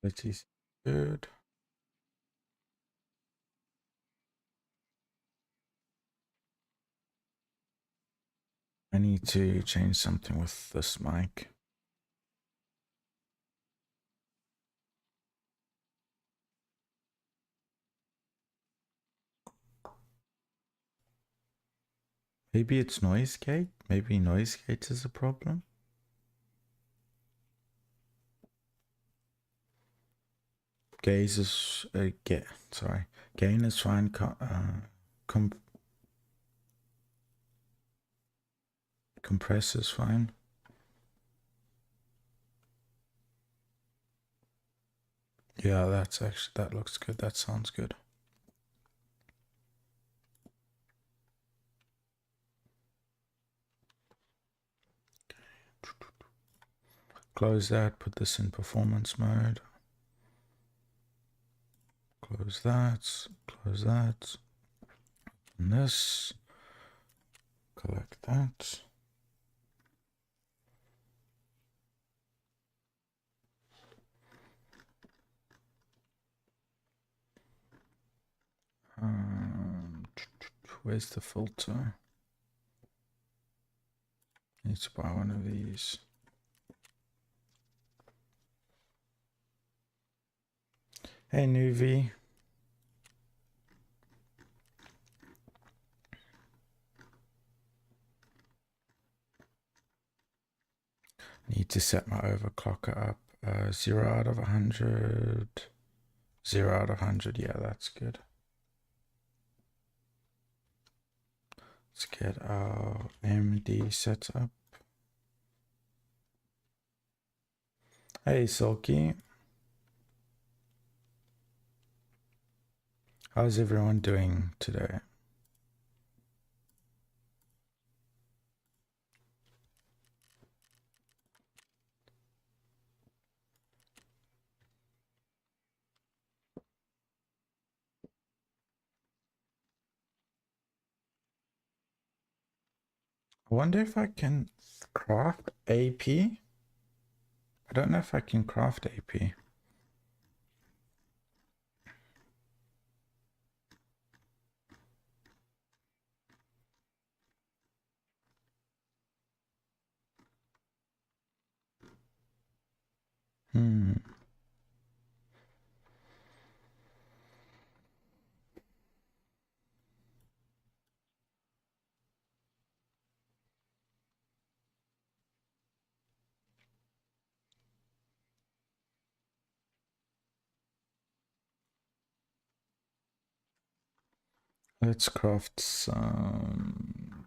Quality's good. I need to change something with this mic. Maybe it's noise gate. Maybe noise gate is a problem. Gaze is gain is fine. Compress is fine. Yeah, that looks good. That sounds good. Close that, put this in performance mode. Close that, and this, collect that. Where's the filter? Need to buy one of these. Hey, Nuvi. Need to set my overclocker up. 0 out of 100. 0 out of 100. Yeah, that's good. Let's get our MD set up. Hey, Sulky. How's everyone doing today? I wonder if I can craft AP. I don't know if I can craft AP. Let's craft some.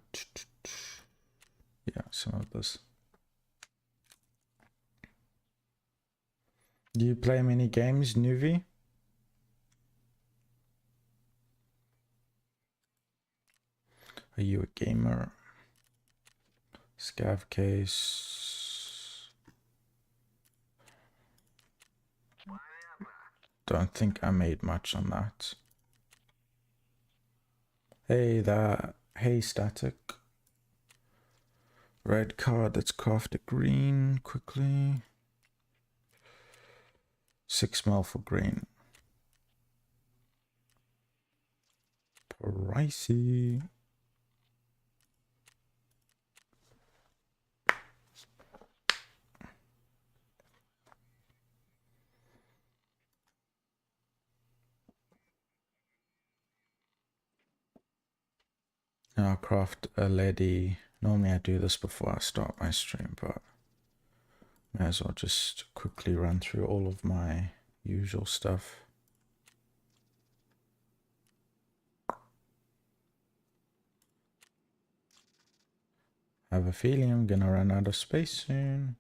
Yeah, some of this. Do you play many games, Nuvi? Are you a gamer? Scav case. Don't think I made much on that. Hey, static. Red card, let's craft a green quickly. 6 mil for green. Pricey. Now I'll craft a lady. Normally I do this before I start my stream, but may as well just quickly run through all of my usual stuff. I have a feeling I'm gonna run out of space soon.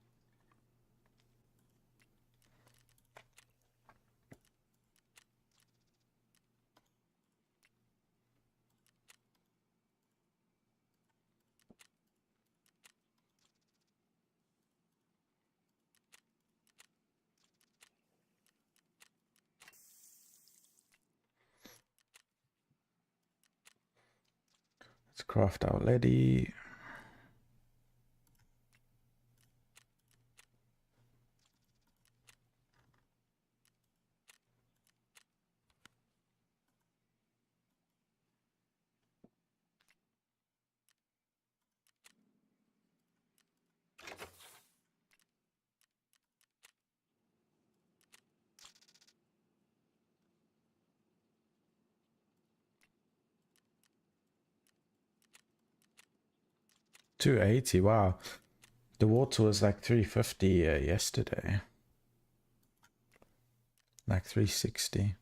Let's craft our lady. 280, wow. The water was like 350 yesterday. Like 360.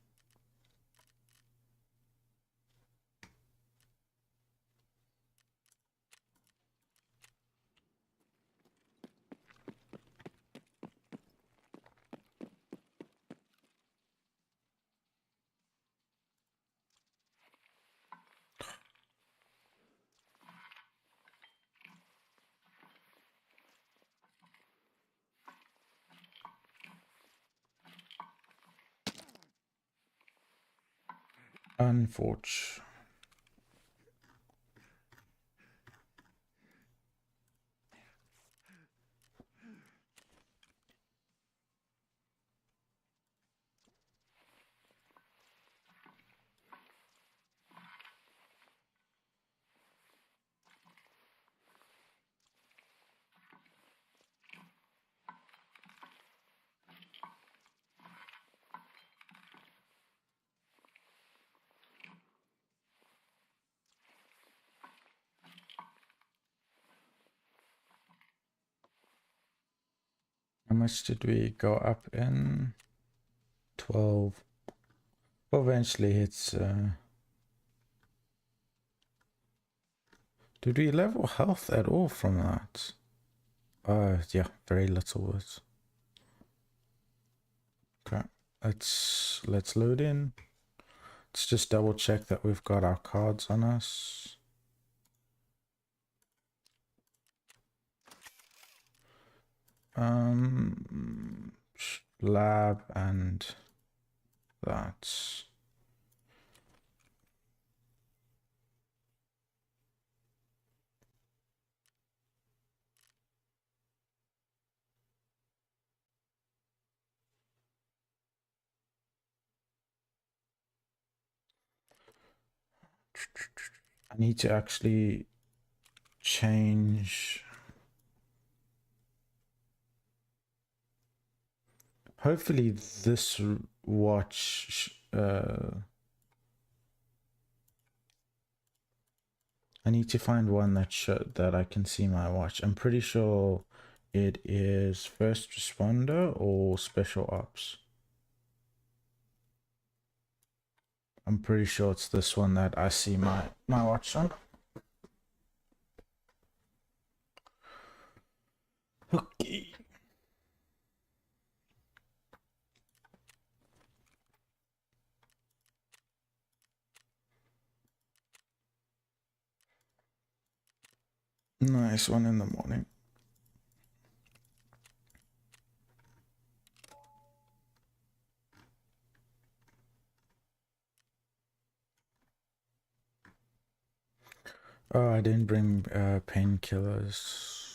Unfortunate. How much did we go up in? 12. Eventually it's did we level health at all from that? Yeah, very little was. Okay. Let's load in. Let's just double check that we've got our cards on us. Lab and that. I need to actually change. Hopefully this watch, I need to find one that I can see my watch. I'm pretty sure it is first responder or special ops. I'm pretty sure it's this one that I see my watch on. Okay. Nice one in the morning. Oh, I didn't bring painkillers.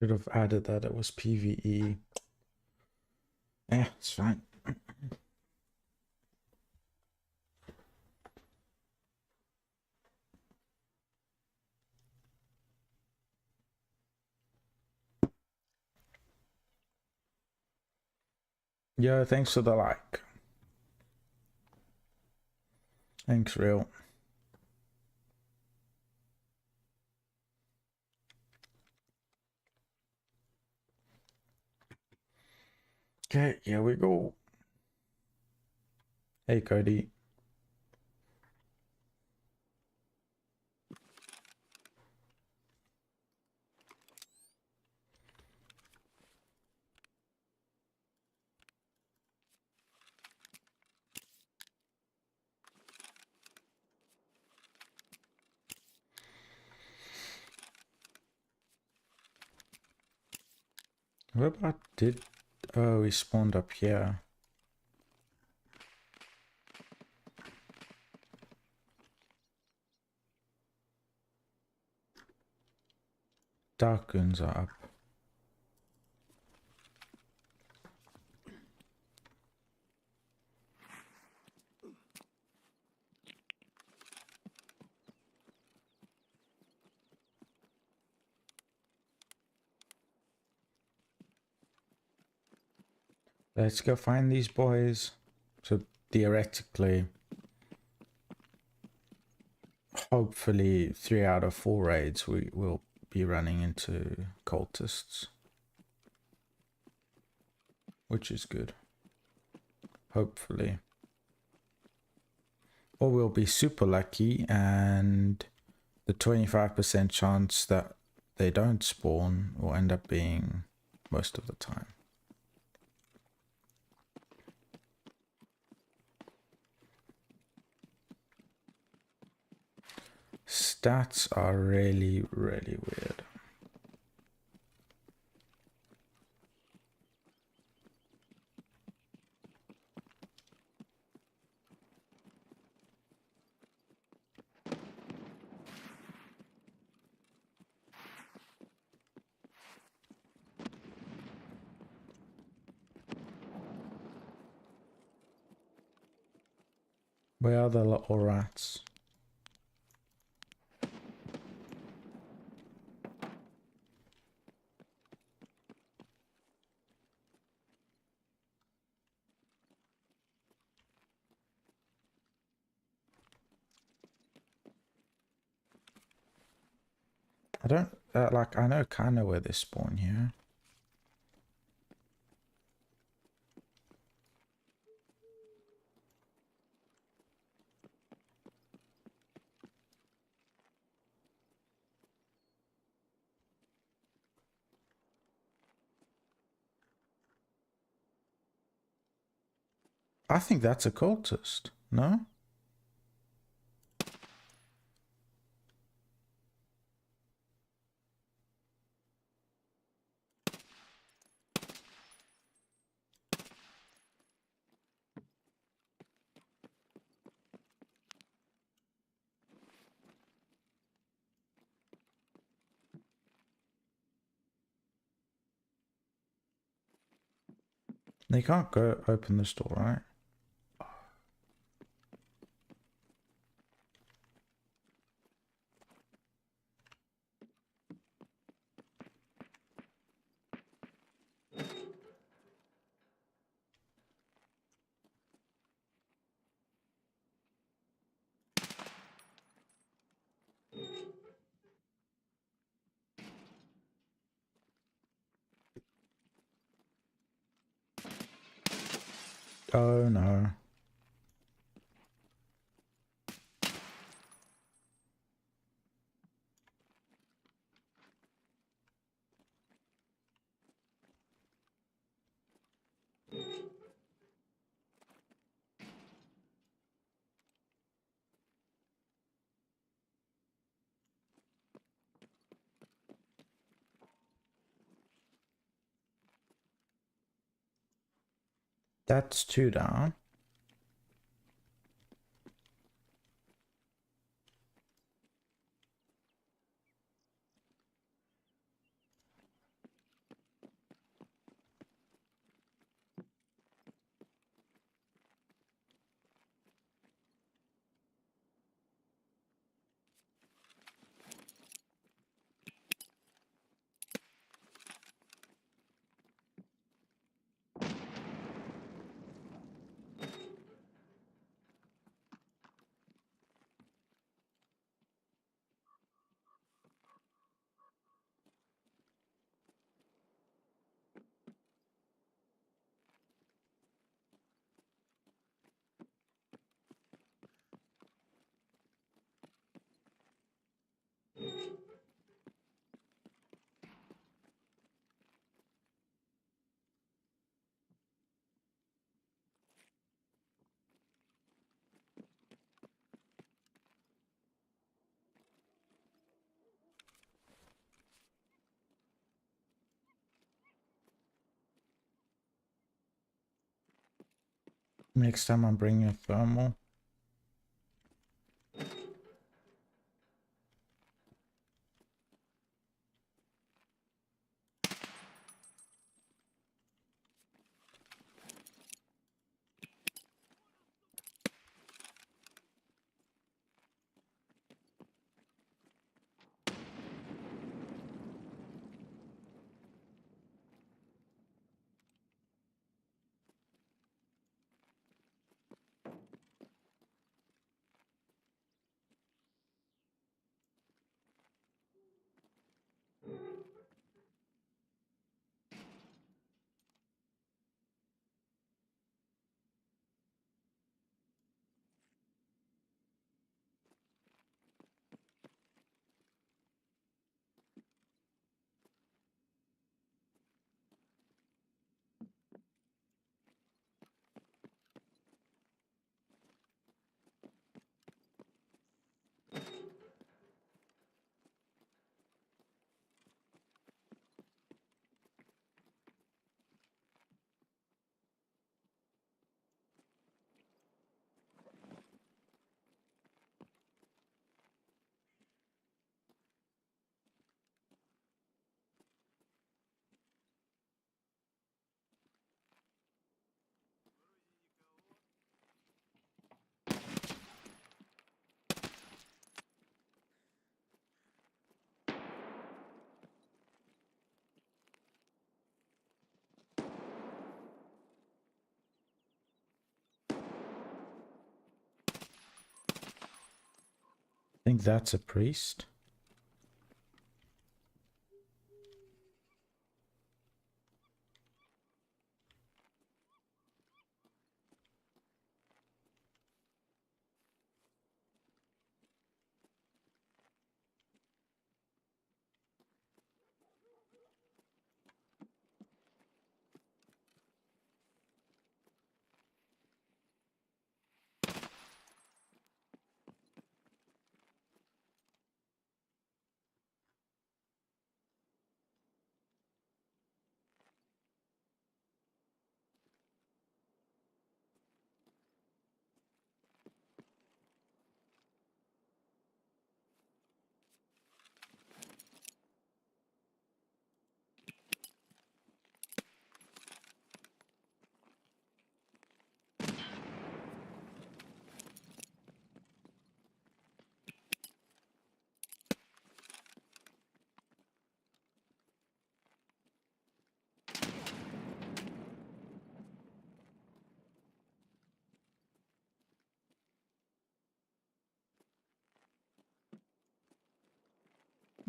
Should have added that it was PvE. Yeah, it's fine. Yo, thanks for the like. Thanks, real. Okay, here we go. Hey, Cody. Where about did... Oh, he spawned up here. Dark goons are up. Let's go find these boys. So theoretically, hopefully 3 out of 4 raids we will be running into cultists. Which is good. Hopefully. Or we'll be super lucky and the 25% chance that they don't spawn will end up being most of the time. Stats are really, really weird. Where are the little rats? I don't, like, I know kind of where they spawn here. I think that's a cultist, no? They can't go open this door, right? Oh no. That's 2 down. Next time I'm bringing a thermal. I think that's a priest.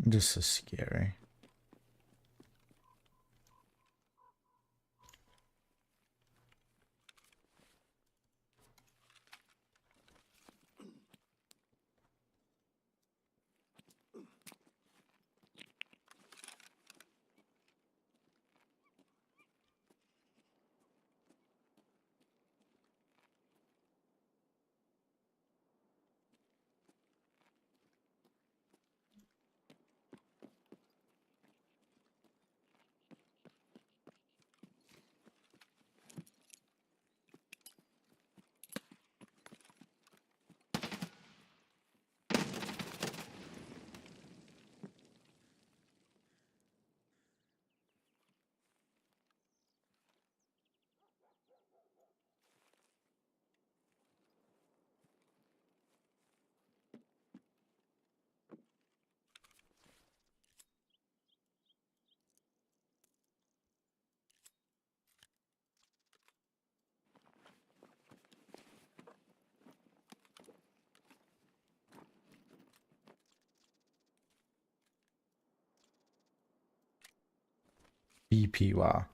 This is scary. BPY.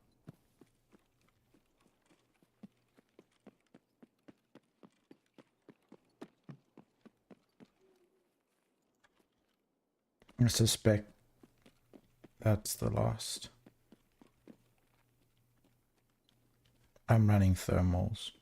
I suspect that's the last. I'm running thermals.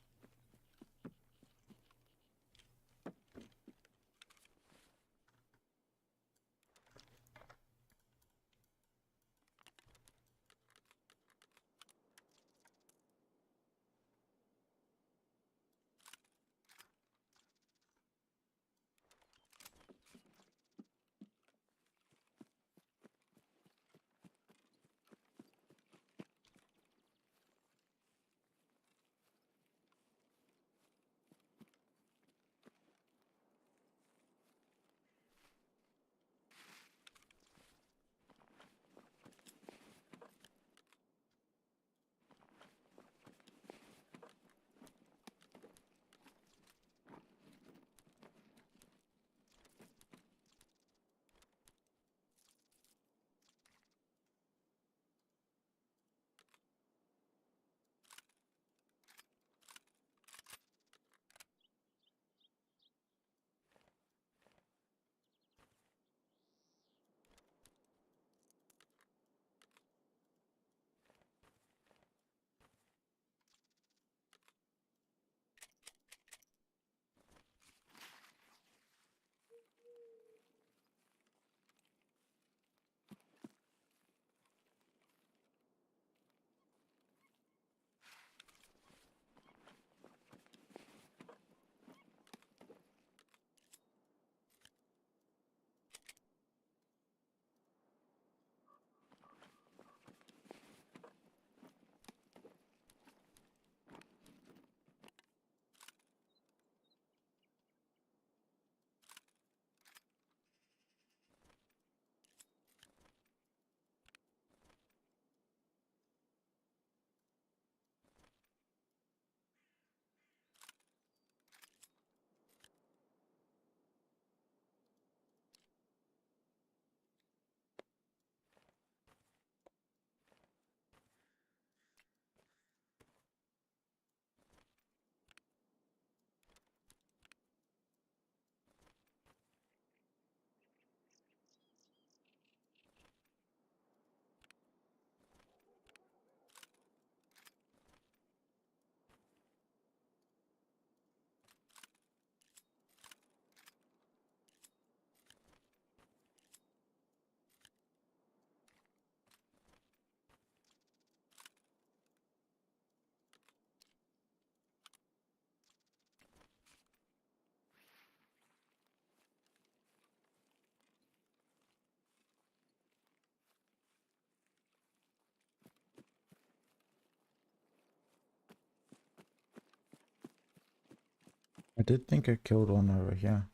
I did think I killed one over here.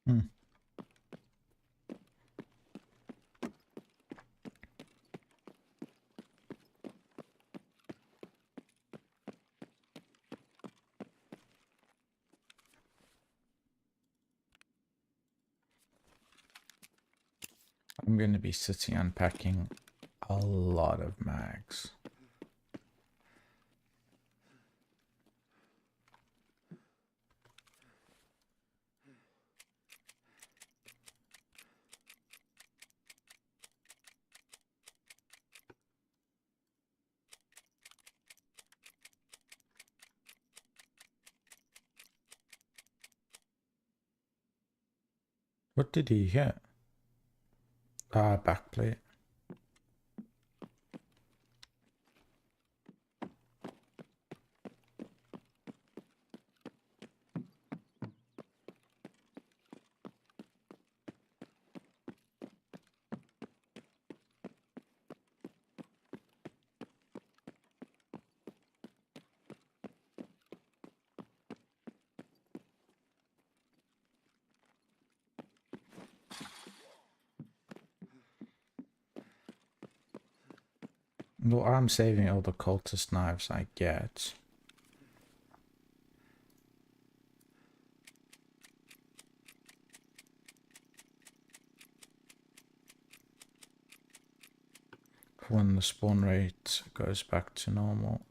Hmm. I'm going to be sitting unpacking a lot of mags. What did he hit? Ah, backplate. Well, I'm saving all the cultist knives I get. When the spawn rate goes back to normal.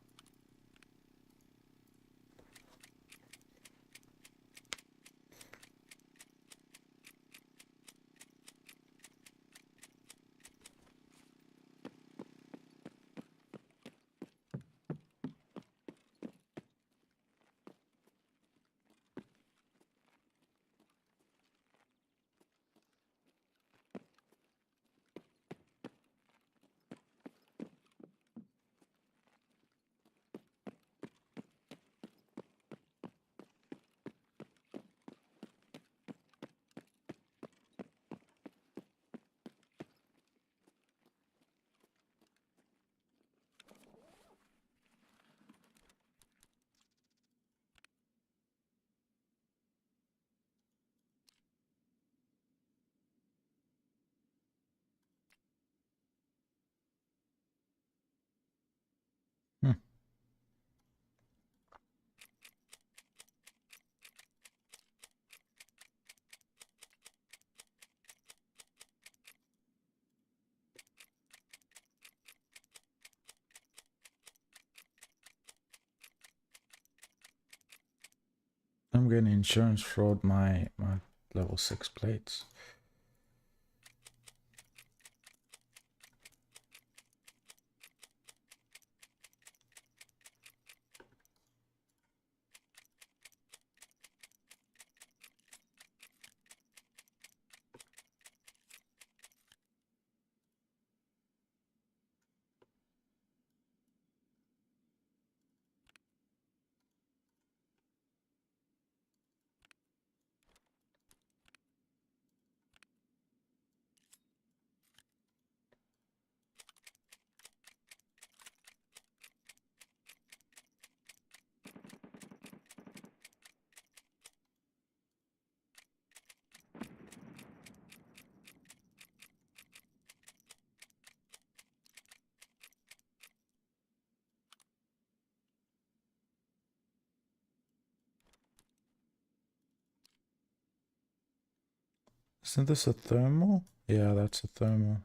getting insurance fraud my level 6 plates. Isn't this a thermal? Yeah, that's a thermal.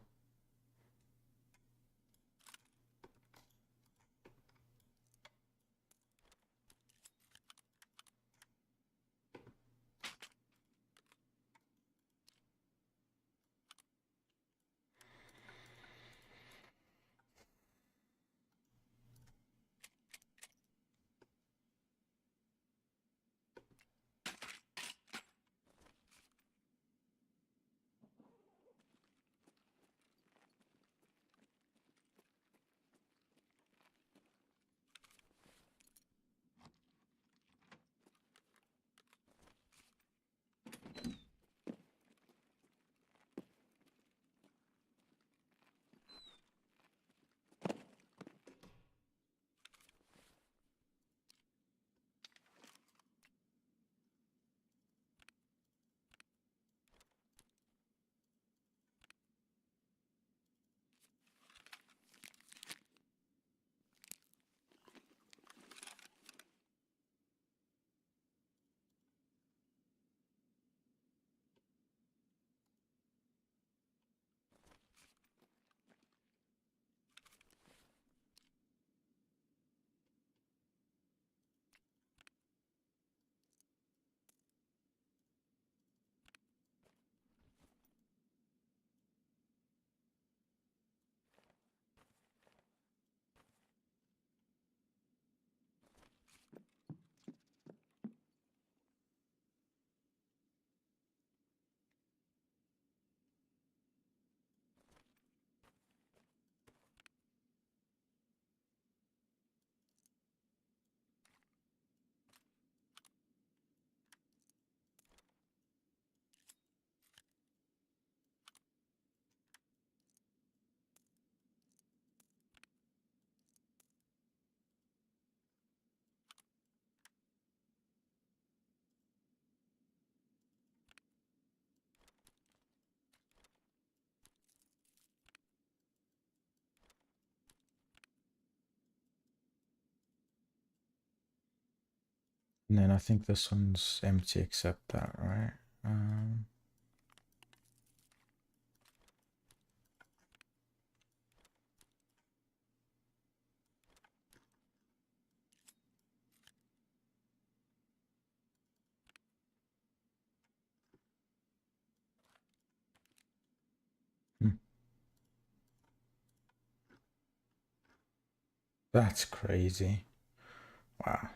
And then I think this one's empty except that, right? That's crazy. Wow.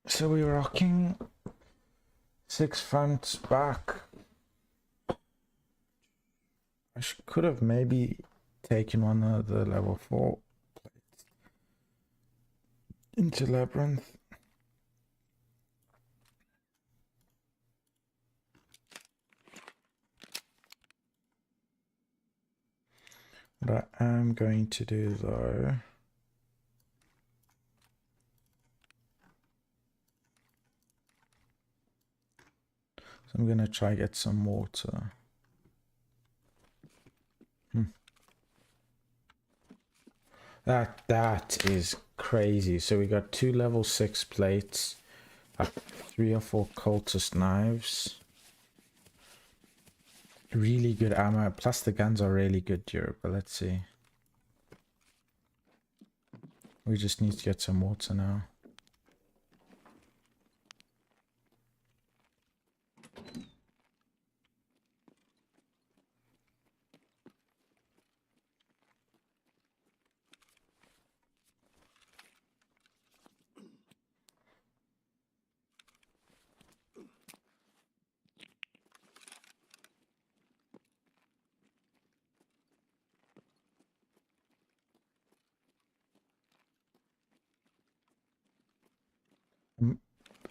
So we're rocking 6 fronts back. I could have maybe taken one of the level 4 plates into Labyrinth. What I am going to do though I'm gonna try get some water. That is crazy. So we got 2 level 6 plates, 3 or 4 cultist knives. Really good ammo. Plus the guns are really good durable. Let's see. We just need to get some water now.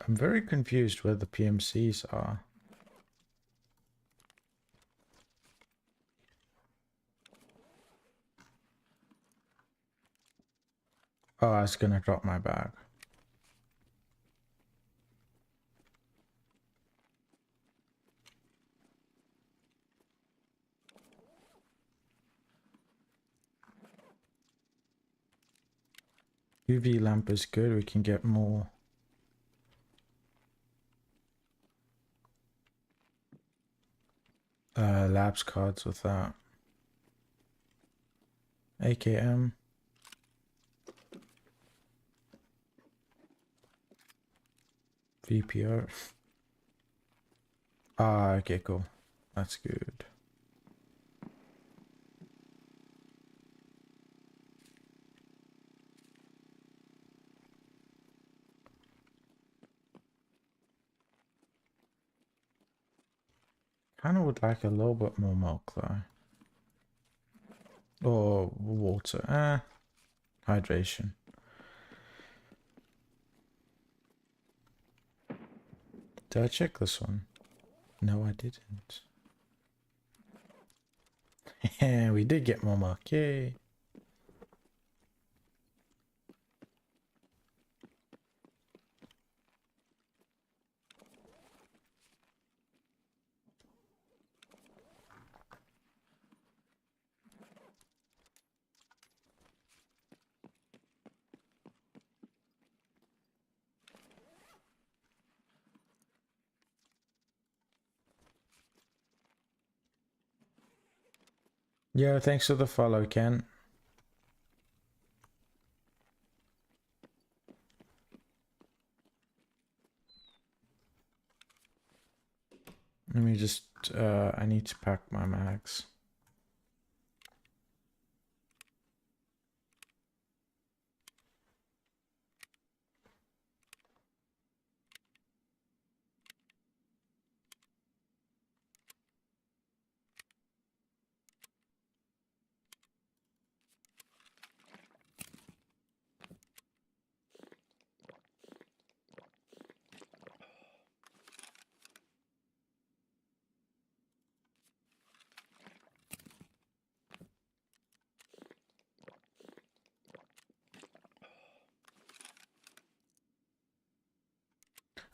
I'm very confused where the PMCs are. Oh, I was gonna drop my bag. UV lamp is good. We can get more. Labs cards with that. AKM. VPO. Ah, okay, cool. That's good. Kind of would like a little bit more milk though. Or water. Hydration. Did I check this one? No, I didn't. Yeah, we did get more milk. Yay. Yeah, thanks for the follow, Ken. Let me just, I need to pack my mags.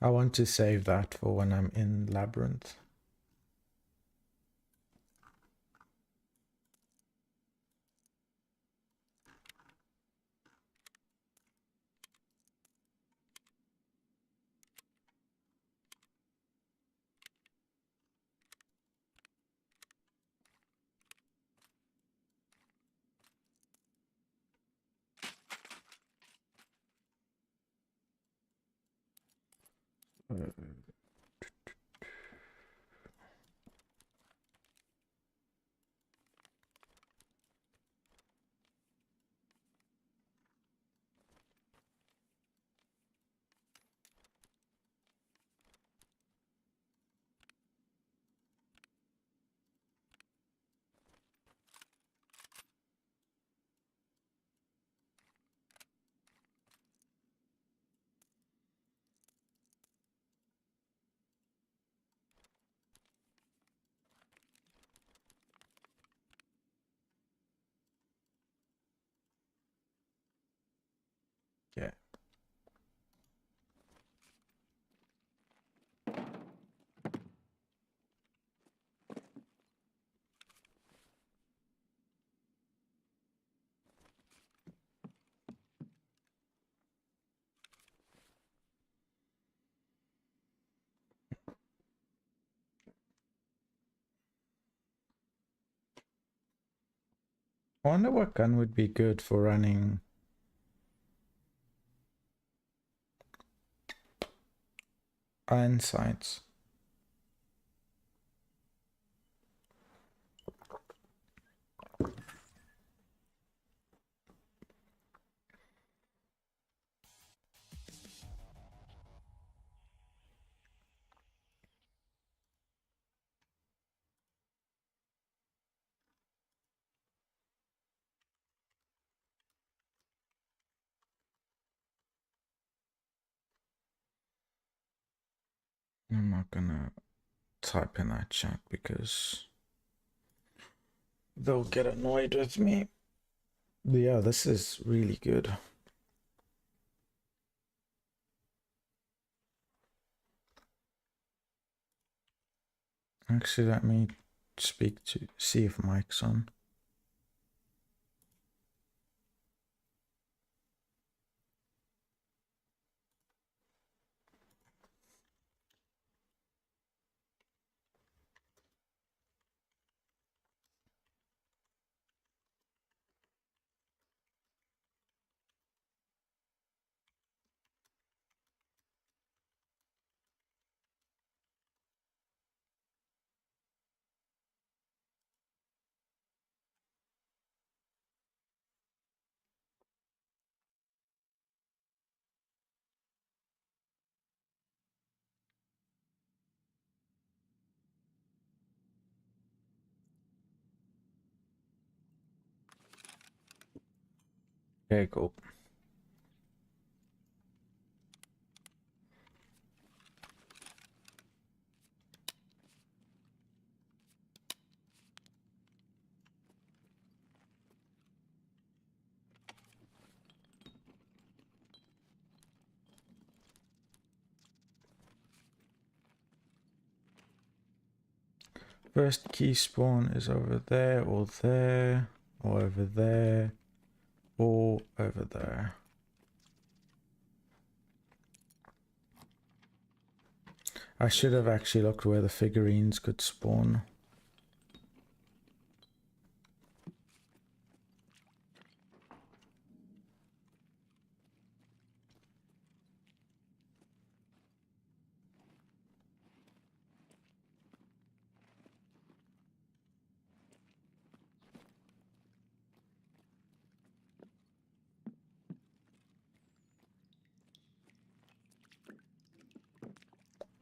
I want to save that for when I'm in Labyrinth. I wonder what gun would be good for running iron sights. I'm not gonna type in that chat because they'll get annoyed with me. But yeah, this is really good. Actually, let me see if mic's on. Okay, cool. First key spawn is over there, or over there, or over there. I should have actually looked where the figurines could spawn.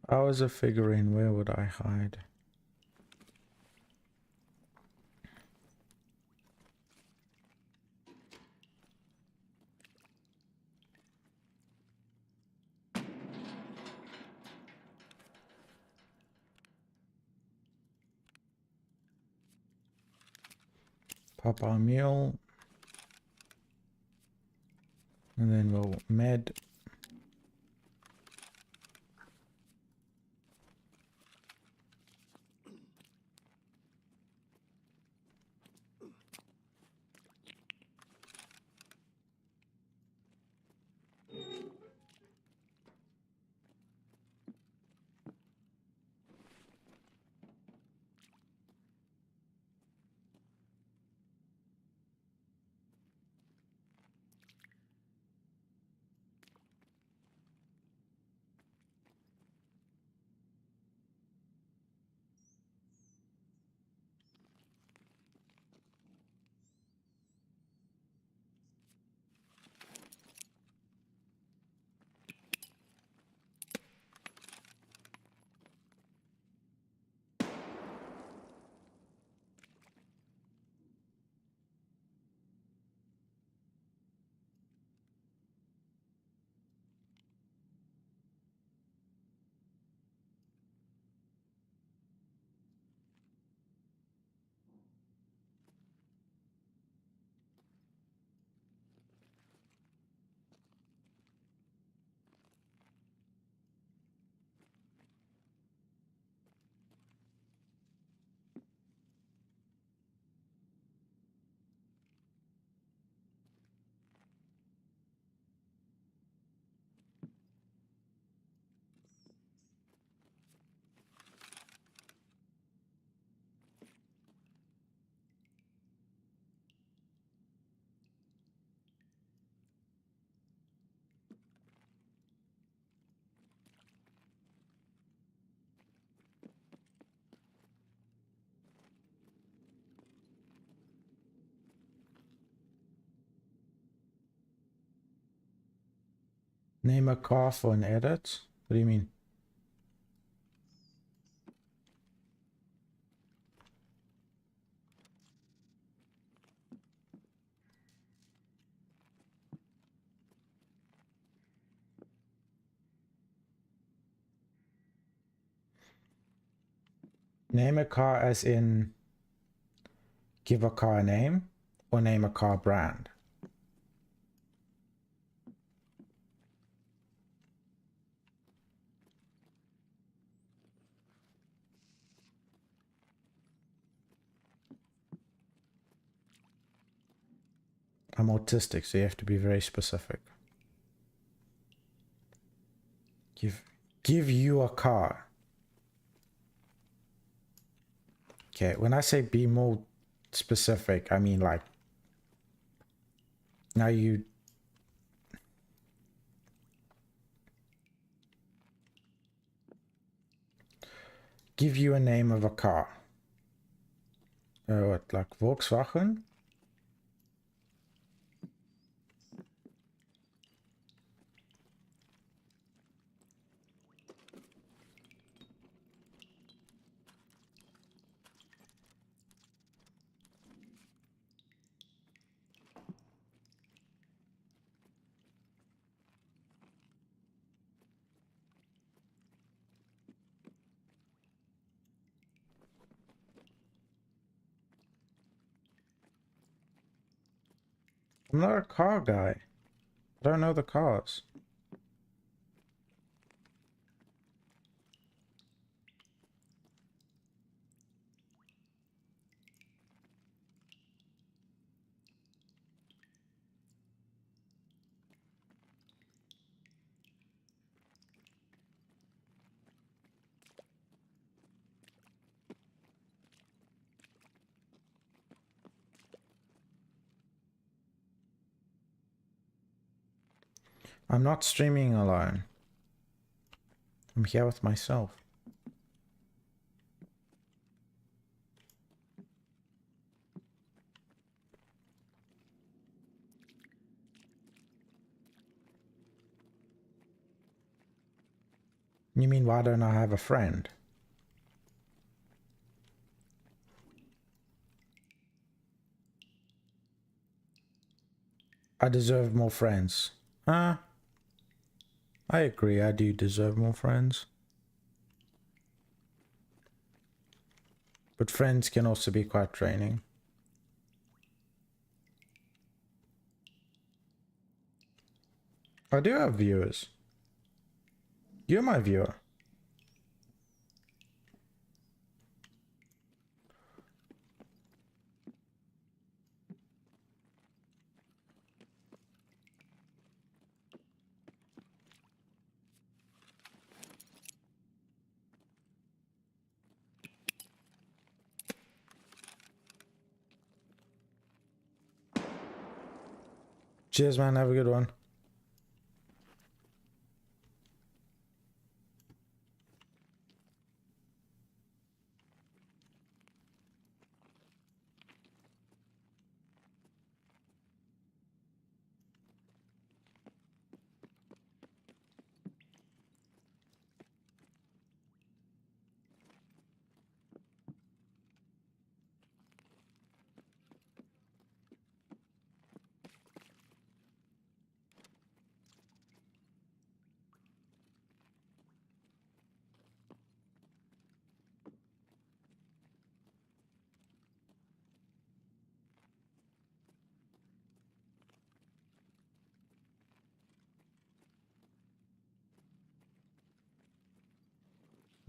If I was a figurine, where would I hide? Pop our meal. And then we'll med. Name a car for an edit? What do you mean? Name a car as in give a car a name, or name a car brand? I'm autistic, so you have to be very specific. Give you a car. Okay, when I say be more specific, I mean like, now you... Give you a name of a car. What, like Volkswagen? I'm not a car guy. I don't know the cars. I'm not streaming alone. I'm here with myself. You mean, why don't I have a friend? I deserve more friends. I agree, I do deserve more friends. But friends can also be quite draining. I do have viewers. You're my viewer. Cheers, man. Have a good one.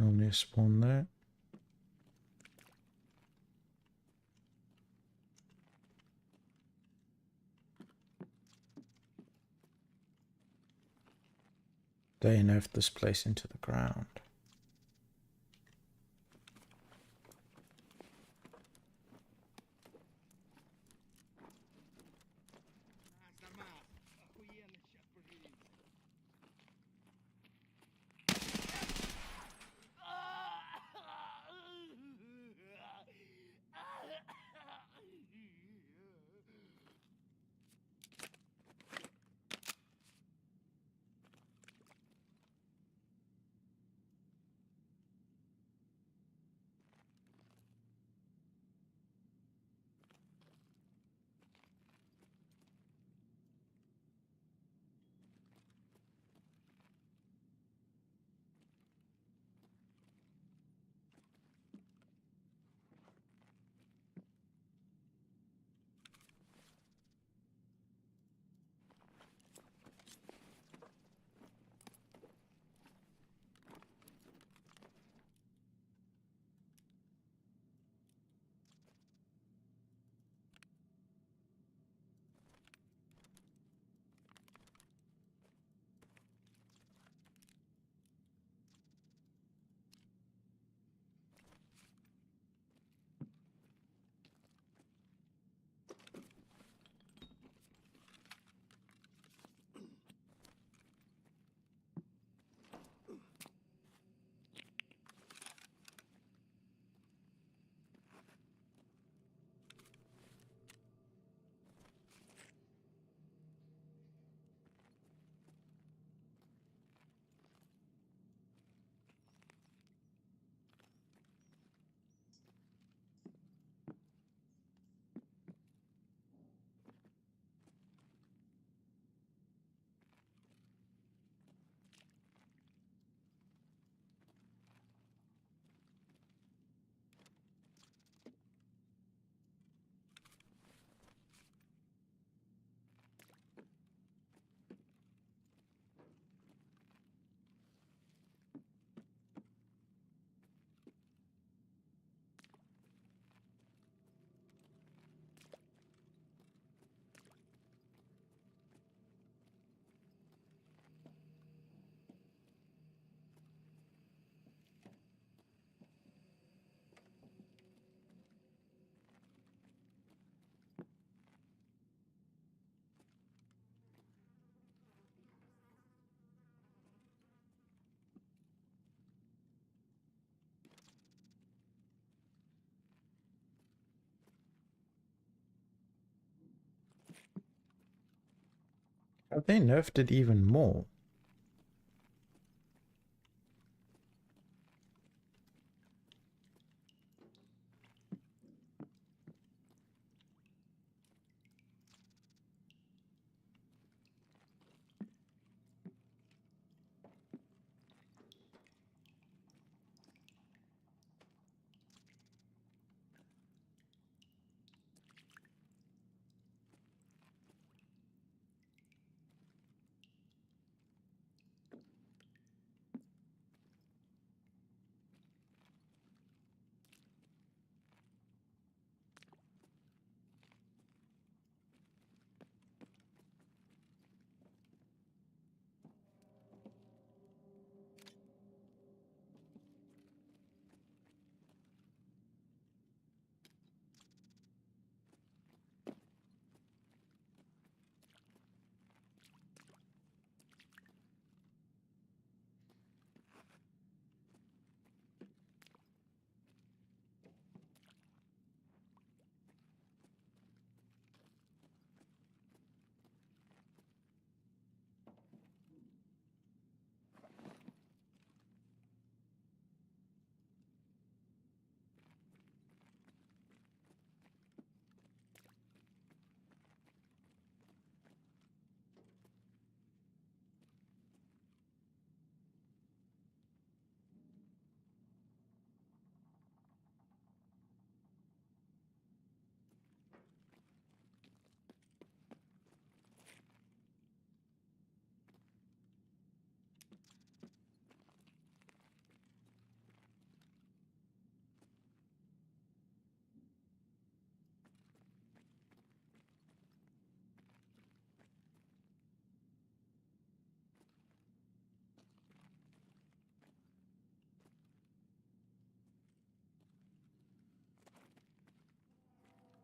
Normally spawn there. They nerfed this place into the ground. they nerfed it even more.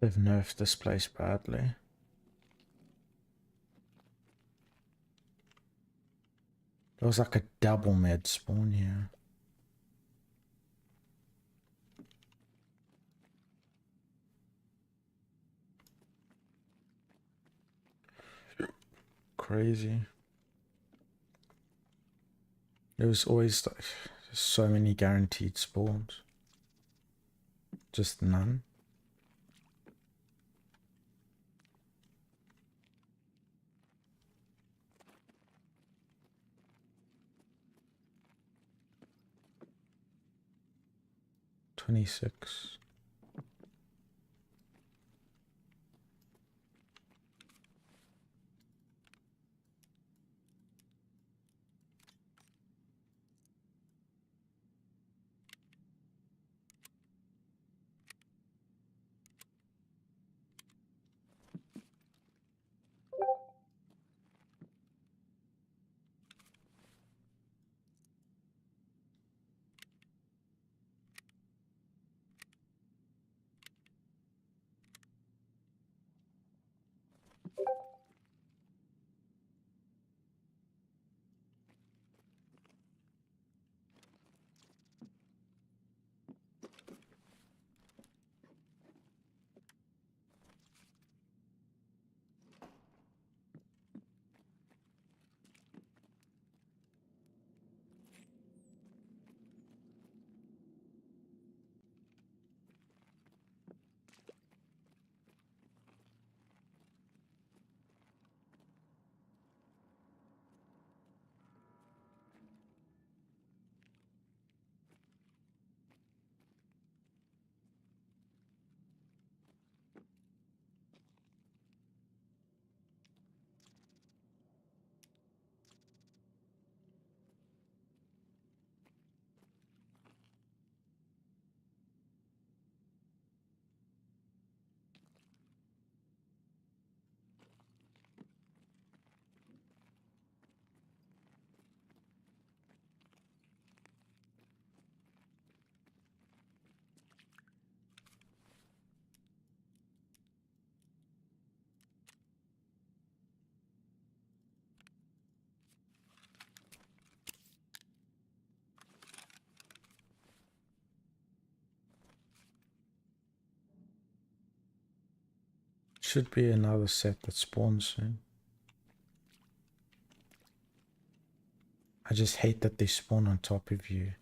They've nerfed this place badly. There was like a double med spawn here. Crazy. There was always like so many guaranteed spawns. Just none. $26. Should be another set that spawns soon. I just hate that they spawn on top of you.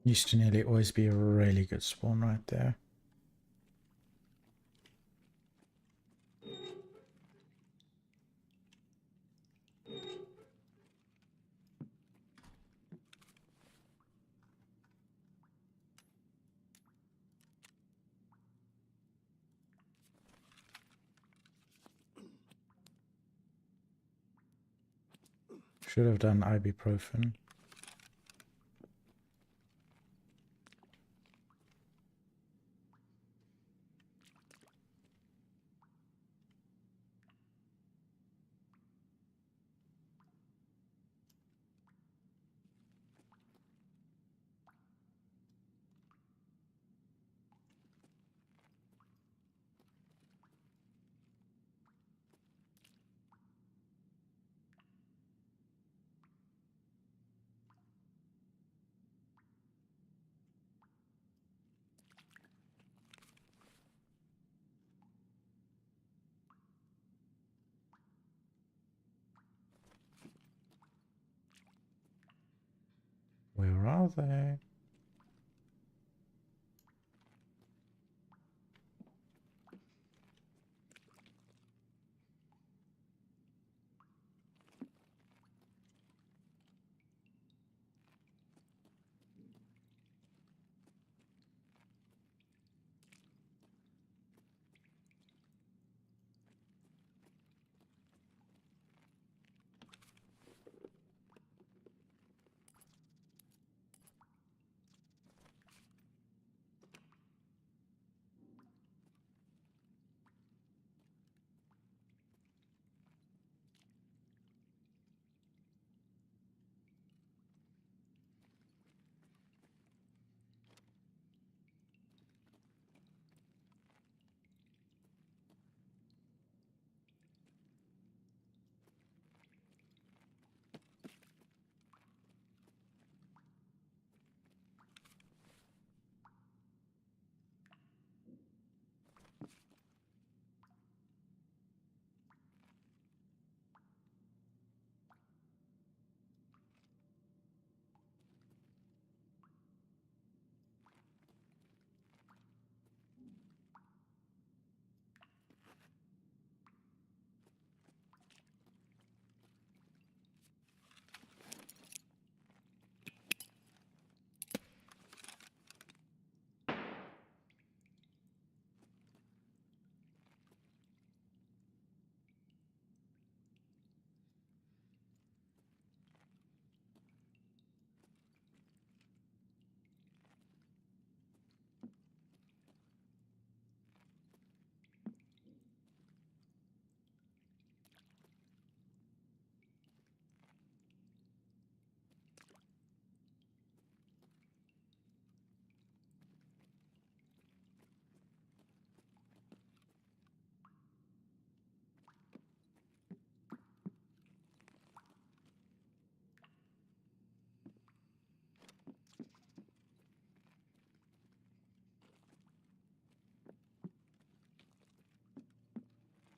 Used to nearly always be a really good spawn right there. Should have done ibuprofen. Where are they?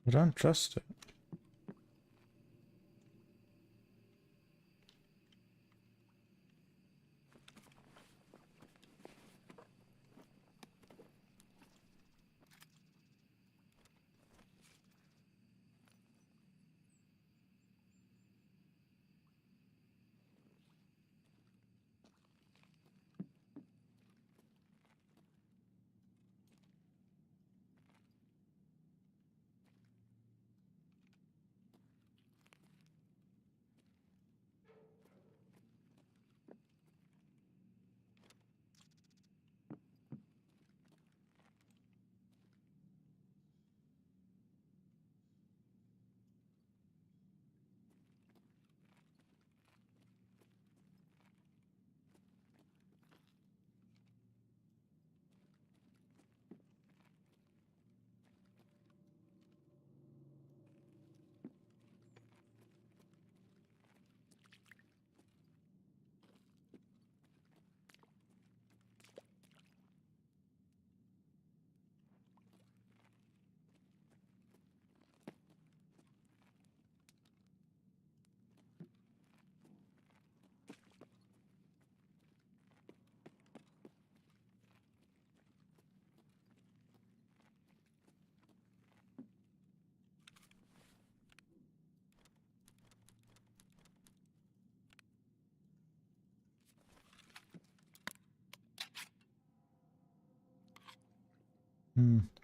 I don't trust it.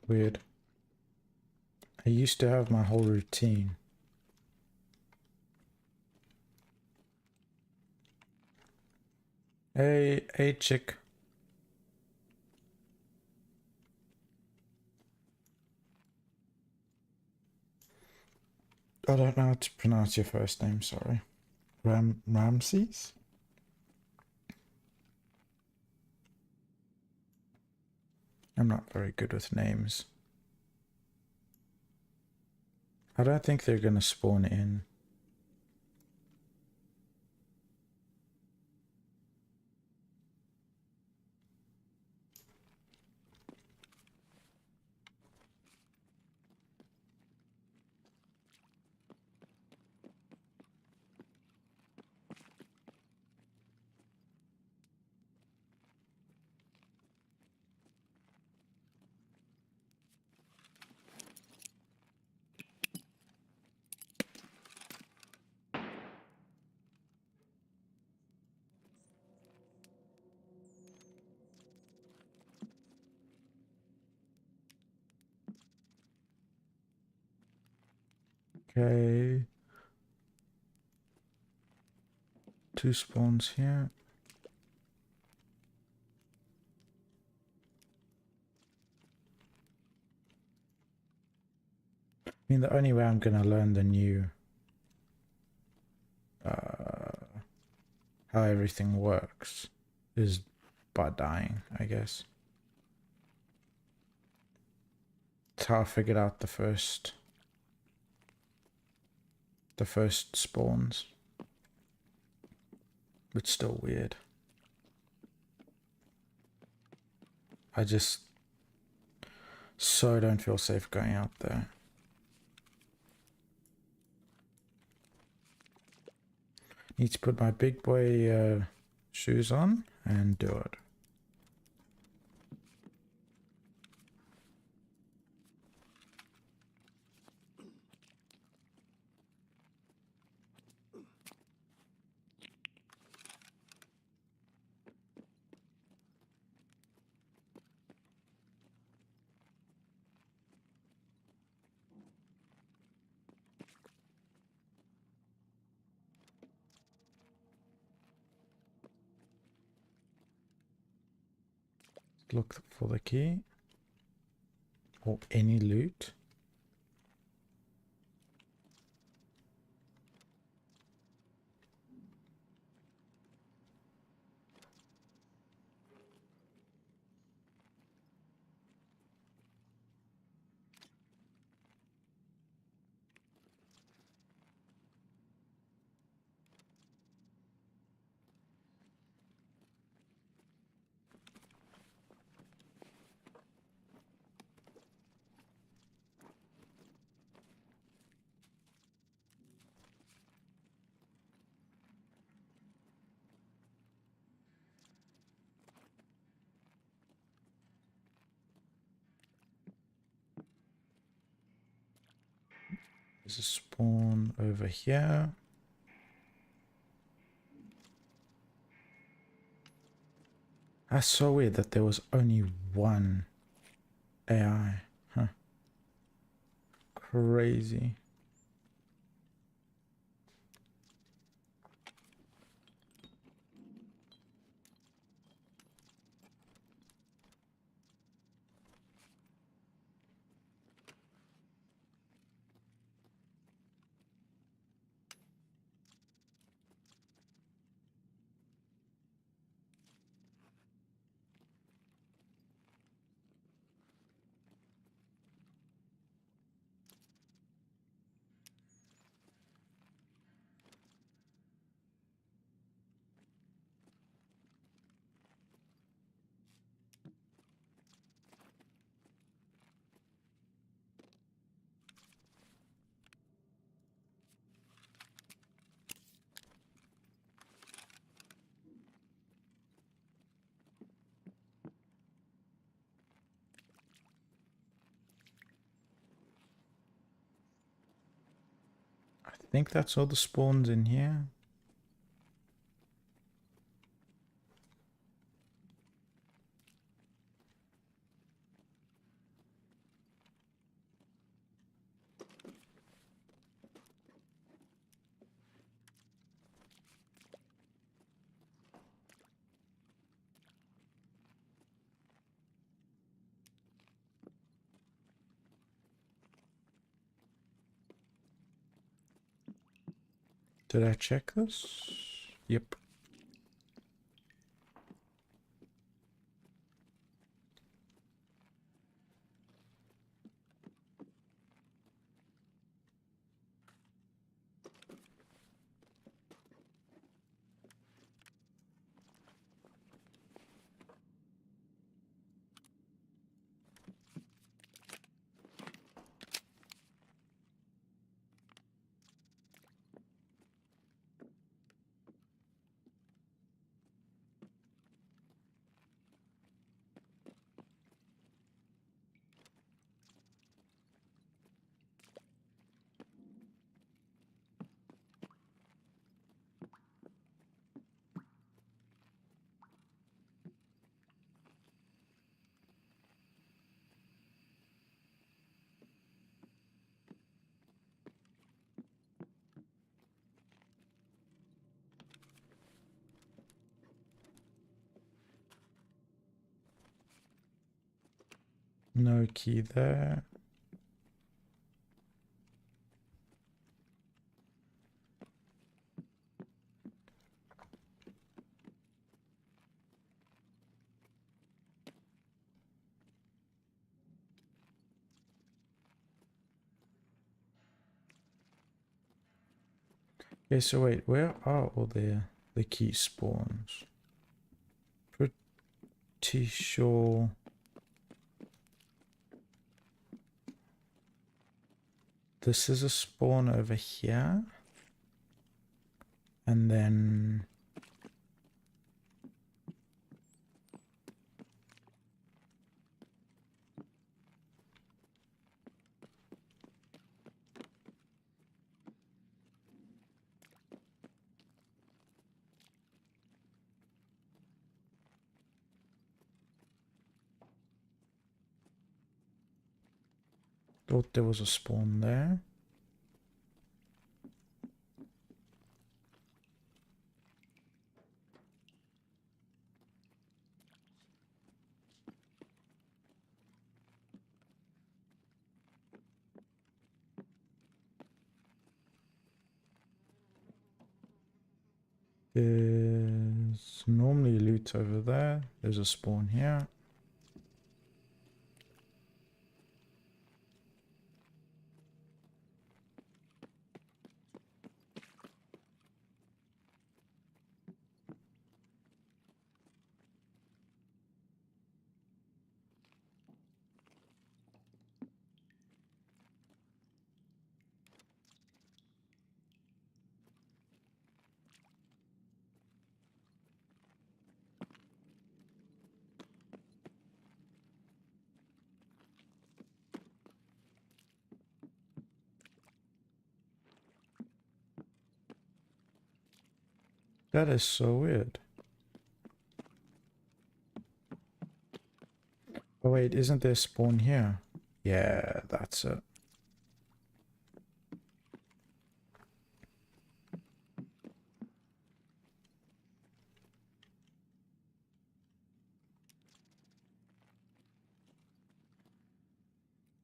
Weird. I used to have my whole routine. Hey, chick. I don't know how to pronounce your first name, sorry. Ramses? I'm not very good with names. I don't think they're gonna spawn in. Okay. 2 spawns here. I mean, the only way I'm gonna learn the new how everything works is by dying, I guess. That's how I figured out the first spawns. It's still weird. I just so don't feel safe going out there. Need to put my big boy shoes on and do it. Look for the key or any loot. There's a spawn over here. That's so weird that there was only one AI. Huh. Crazy. I think that's all the spawns in here. Did I check this? Yep. No key there. Okay, so wait, where are all the key spawns? Pretty sure. This is a spawn over here. And then thought there was a spawn there. There's normally loot over there. There's a spawn here. That is so weird. Oh wait, isn't there a spawn here? Yeah, that's it.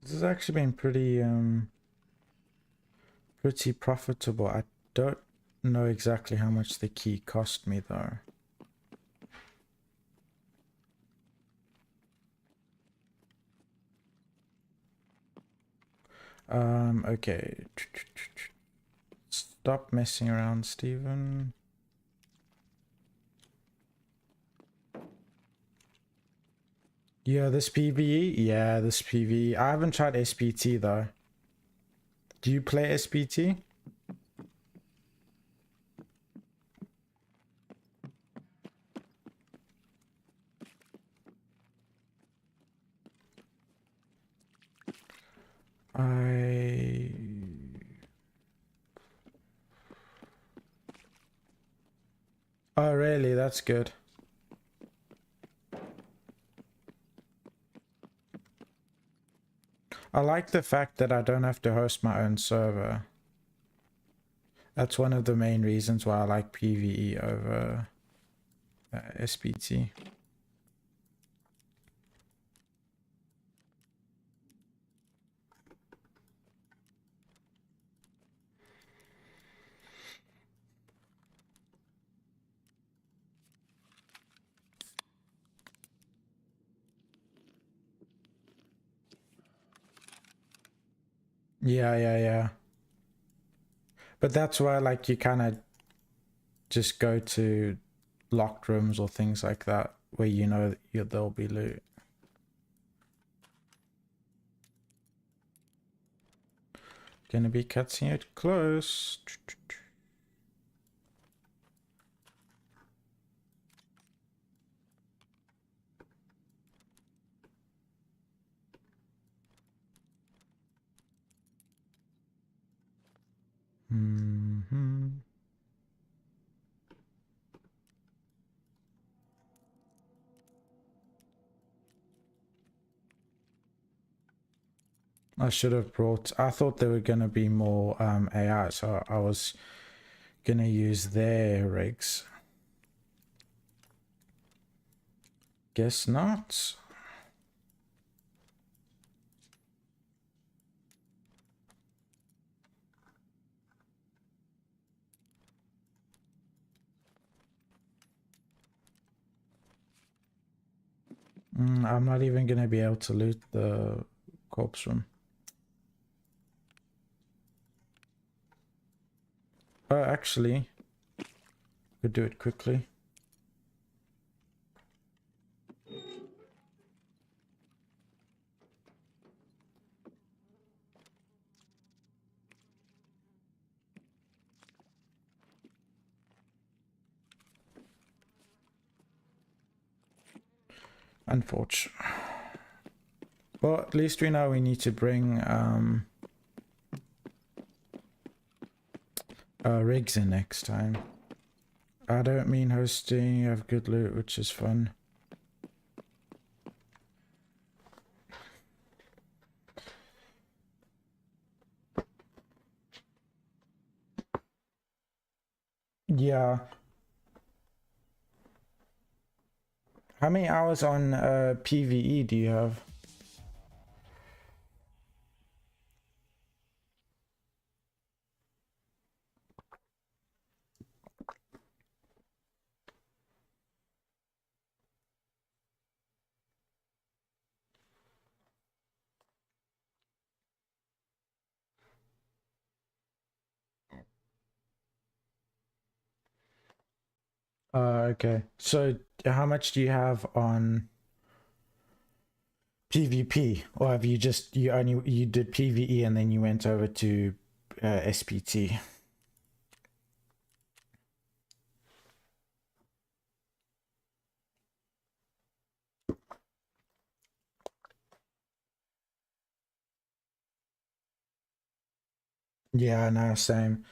This has actually been pretty profitable. I don't know exactly how much the key cost me though. Okay. Stop messing around, Steven. Yeah, this PvE? Yeah, this PvE. I haven't tried SPT though. Do you play SPT? Oh, really? That's good. I like the fact that I don't have to host my own server. That's one of the main reasons why I like PvE over SPT. Yeah. But that's why, like, you kind of just go to locked rooms or things like that where you know there'll be loot. Gonna be cutting it close. I should have brought. I thought there were gonna be more AI, so I was gonna use their rigs. Guess not. I'm not even gonna be able to loot the corpse room. Oh, actually, could do it quickly. Unfortunate. Well, at least we know we need to bring rigs in next time. I don't mean hosting. You have good loot, which is fun. Yeah. How many hours on PvE do you have? Okay. So how much do you have on PvP? Or have you just you did PvE and then you went over to SPT? Yeah, no, same.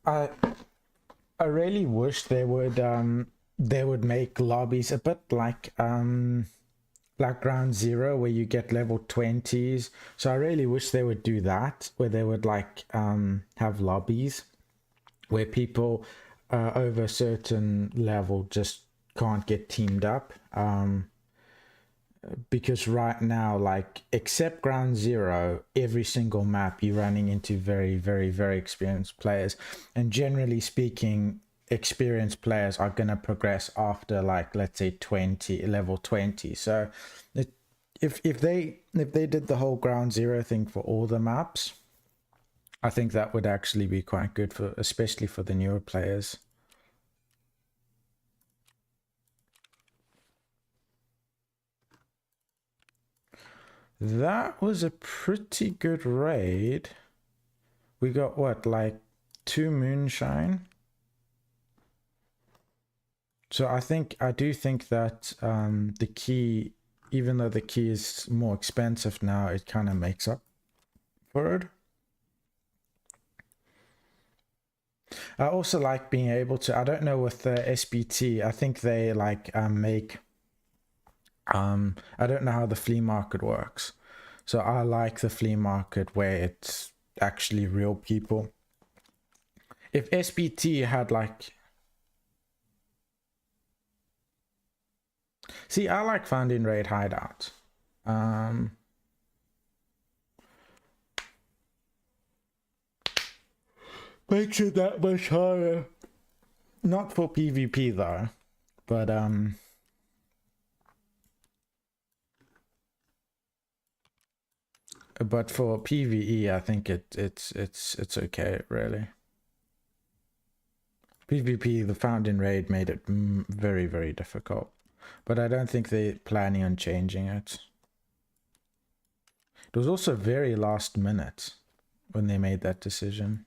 I I really wish they would make lobbies a bit like Ground Zero where you get level 20s. So I really wish they would do that where they would like have lobbies where people over a certain level just can't get teamed up. Because right now, like, except Ground Zero, every single map you're running into very experienced players, and generally speaking, experienced players are going to progress after, like, let's say 20 level 20. So if they did the whole Ground Zero thing for all the maps, I think that would actually be quite good for, especially for the newer players. That was a pretty good raid. We got what, like 2 moonshine? So I do think that the key, even though the key is more expensive now, it kind of makes up for it. I also like being able to, I don't know with the SBT, I think they like make, I don't know how the flea market works. So I like the flea market where it's actually real people. If SBT had like, see, I like Founding Raid Hideout. Makes it that much harder. Not for PvP though, but But for PvE, I think it's okay, really. PvP, the Founding Raid made it very, very difficult. But I don't think they're planning on changing it. It was also very last minute when they made that decision.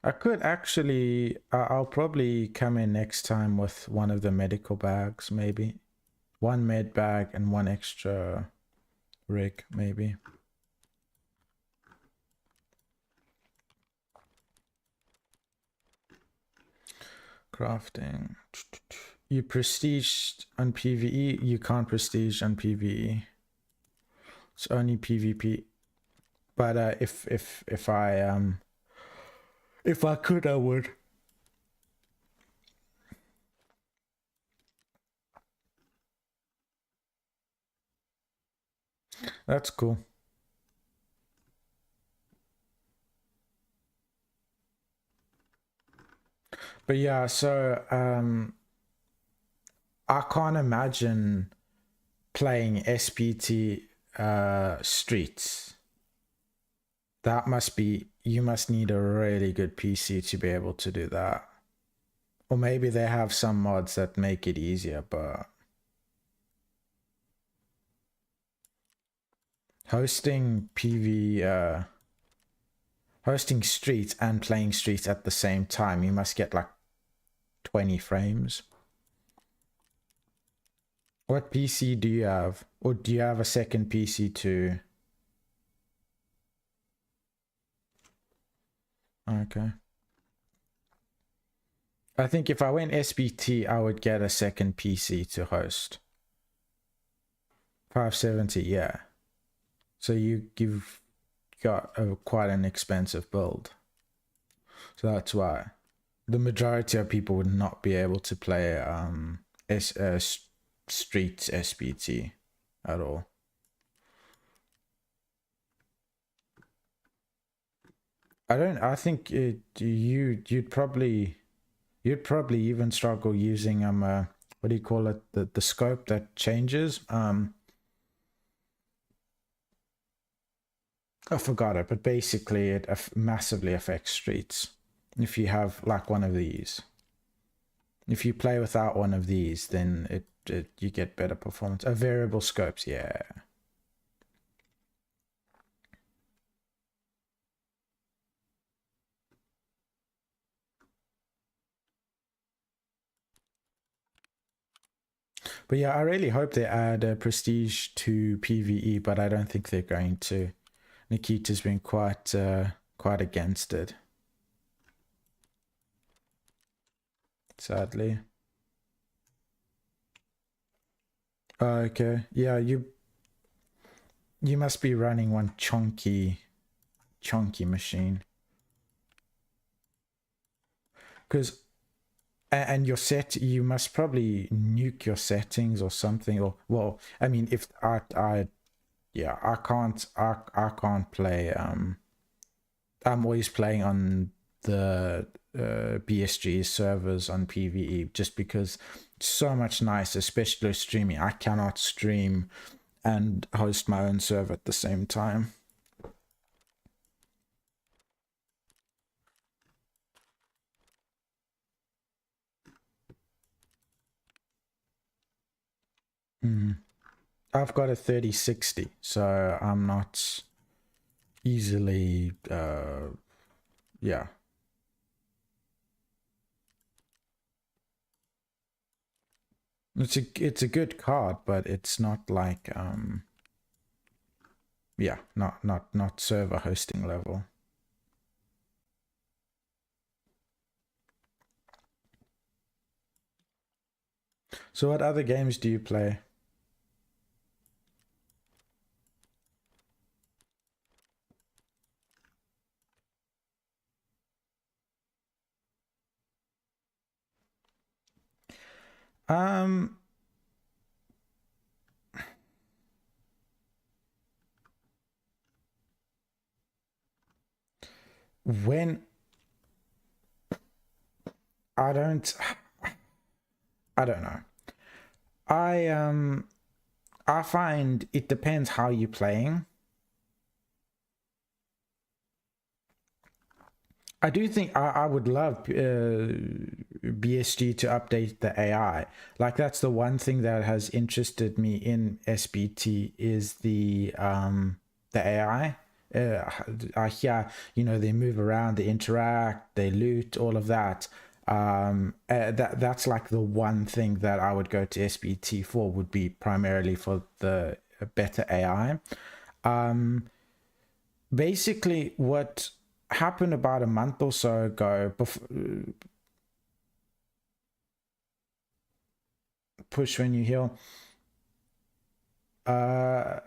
I could actually, I'll probably come in next time with one of the medical bags, maybe. One med bag and one extra rig, maybe. Crafting. You prestige on PvE, you can't prestige on PvE. It's only PvP. But if I could, I would. That's cool. But yeah, so I can't imagine playing SPT streets. That must be, you must need a really good PC to be able to do that. Or maybe they have some mods that make it easier, but hosting hosting streets and playing streets at the same time, you must get like 20 frames. What PC do you have? Or do you have a second PC too? Okay. I think if I went SBT, I would get a second PC to host. 570, yeah. So you've got quite an expensive build. So that's why the majority of people would not be able to play Street SBT at all. I think you'd probably even struggle using what do you call it, the scope that changes. I forgot it, but basically it massively affects streets if you have like one of these. If you play without one of these, then you get better performance. Variable scopes, yeah. But yeah, I really hope they add a prestige to PvE, but I don't think they're going to. Nikita's been quite against it, sadly. Okay, yeah, you must be running one chunky machine, because and your set, you must probably nuke your settings or something. Or well, I mean, if I yeah, I can't play. I'm always playing on the BSG servers on PvE just because it's so much nicer, especially streaming. I cannot stream and host my own server at the same time. I've got a 3060, so I'm not easily yeah. It's a good card, but it's not like yeah, not server hosting level. So what other games do you play? Um when I don't know. I find it depends how you're playing. I do think I would love BSG to update the AI. Like that's the one thing that has interested me in SBT is the AI. I hear, you know, they move around, they interact, they loot, all of that. That's like the one thing that I would go to SBT for, would be primarily for the better AI. Basically what happened about a month or so ago, push when you heal, the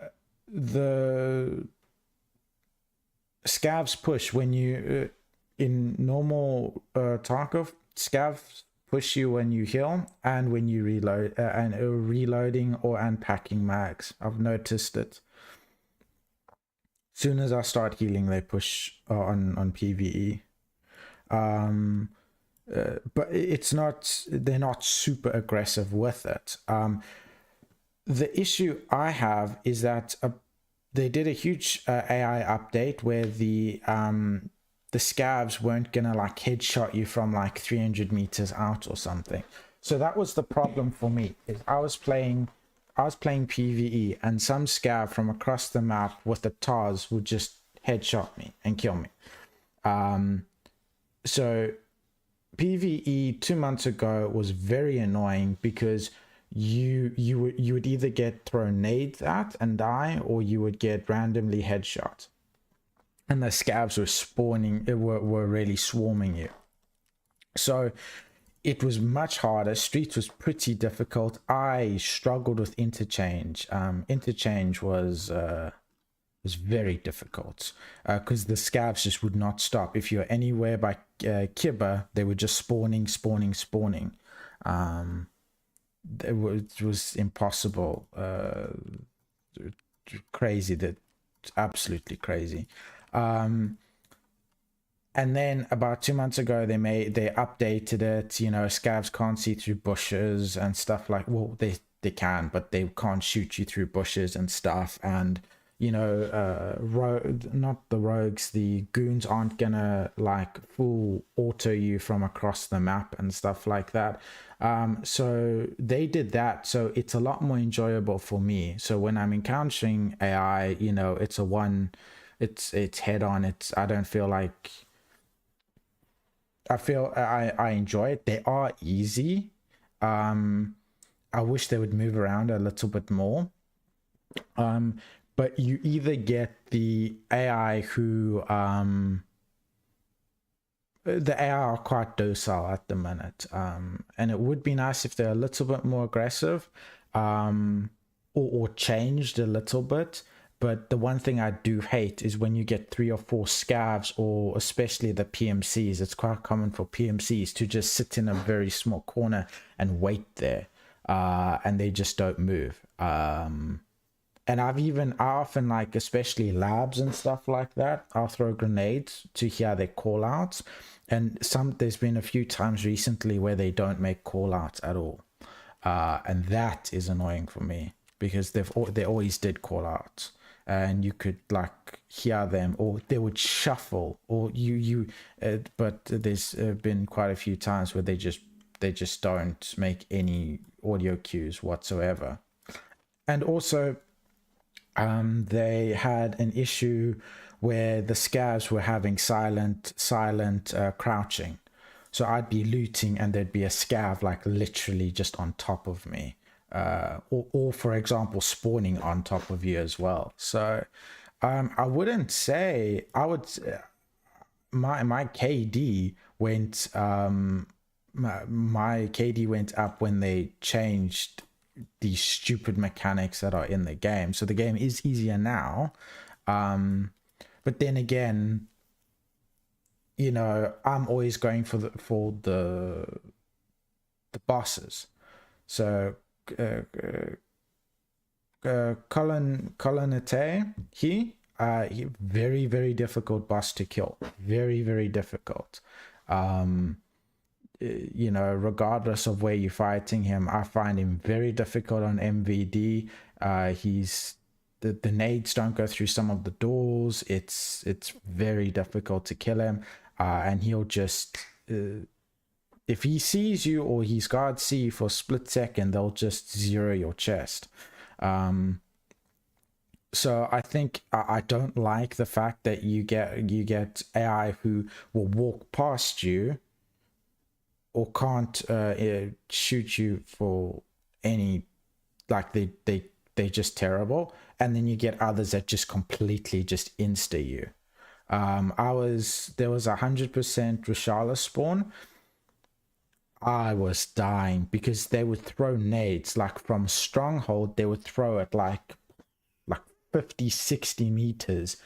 scavs push when you in normal Tarkov, scavs push you when you heal and when you reload, and reloading or unpacking mags. I've noticed it. Soon as I start healing, they push on PvE. But it's not, they're not super aggressive with it. The issue I have is that they did a huge AI update where the scavs weren't gonna like headshot you from like 300 meters out or something. So that was the problem for me. Is I was playing PvE, and some scav from across the map with the TARs would just headshot me and kill me. So PvE 2 months ago was very annoying because you would either get thrown nades at and die, or you would get randomly headshot, and the scavs were spawning, were really swarming you. So it was much harder. Streets was pretty difficult. I struggled with interchange. Interchange was very difficult because the scavs just would not stop. If you're anywhere by Kibba, they were just spawning. It was impossible. Crazy, that absolutely crazy. And then about 2 months ago, they updated it. You know, scavs can't see through bushes and stuff like. Well, they can, but they can't shoot you through bushes and stuff. And you know, not the rogues, the goons aren't gonna like full auto you from across the map and stuff like that. So they did that, so it's a lot more enjoyable for me. So when I'm encountering AI, you know, it's head on. I don't feel like, I enjoy it. They are easy. I wish they would move around a little bit more. But you either get the AI who the AI are quite docile at the minute, and it would be nice if they're a little bit more aggressive, or changed a little bit. But the one thing I do hate is when you get 3 or 4 scavs, or especially the PMCs. It's quite common for PMCs to just sit in a very small corner and wait there, and they just don't move. And I often, like, especially labs and stuff like that, I'll throw grenades to hear their call outs. And there's been a few times recently where they don't make call outs at all. And that is annoying for me, because they always did call outs, and you could like hear them, or they would shuffle, or but there's been quite a few times where they just don't make any audio cues whatsoever. And also, they had an issue where the scavs were having silent crouching. So I'd be looting and there'd be a scav like literally just on top of me, or for example spawning on top of you as well. So I wouldn't say I would. My KD went my KD went up when they changed these stupid mechanics that are in the game. So the game is easier now, but then again, you know, I'm always going for the bosses. So Colonete, he very difficult boss to kill, very difficult. you know, regardless of where you're fighting him, I find him very difficult on MVD. He's the nades don't go through some of the doors. It's very difficult to kill him, and he'll just if he sees you or his guards see you for a split second, they'll just zero your chest. So I think I don't like the fact that you get AI who will walk past you or can't shoot you for any, like they're just terrible, and then you get others that just completely just insta you. There was 100% Reshala spawn. I was dying because they would throw nades like from stronghold. They would throw it like 50-60 meters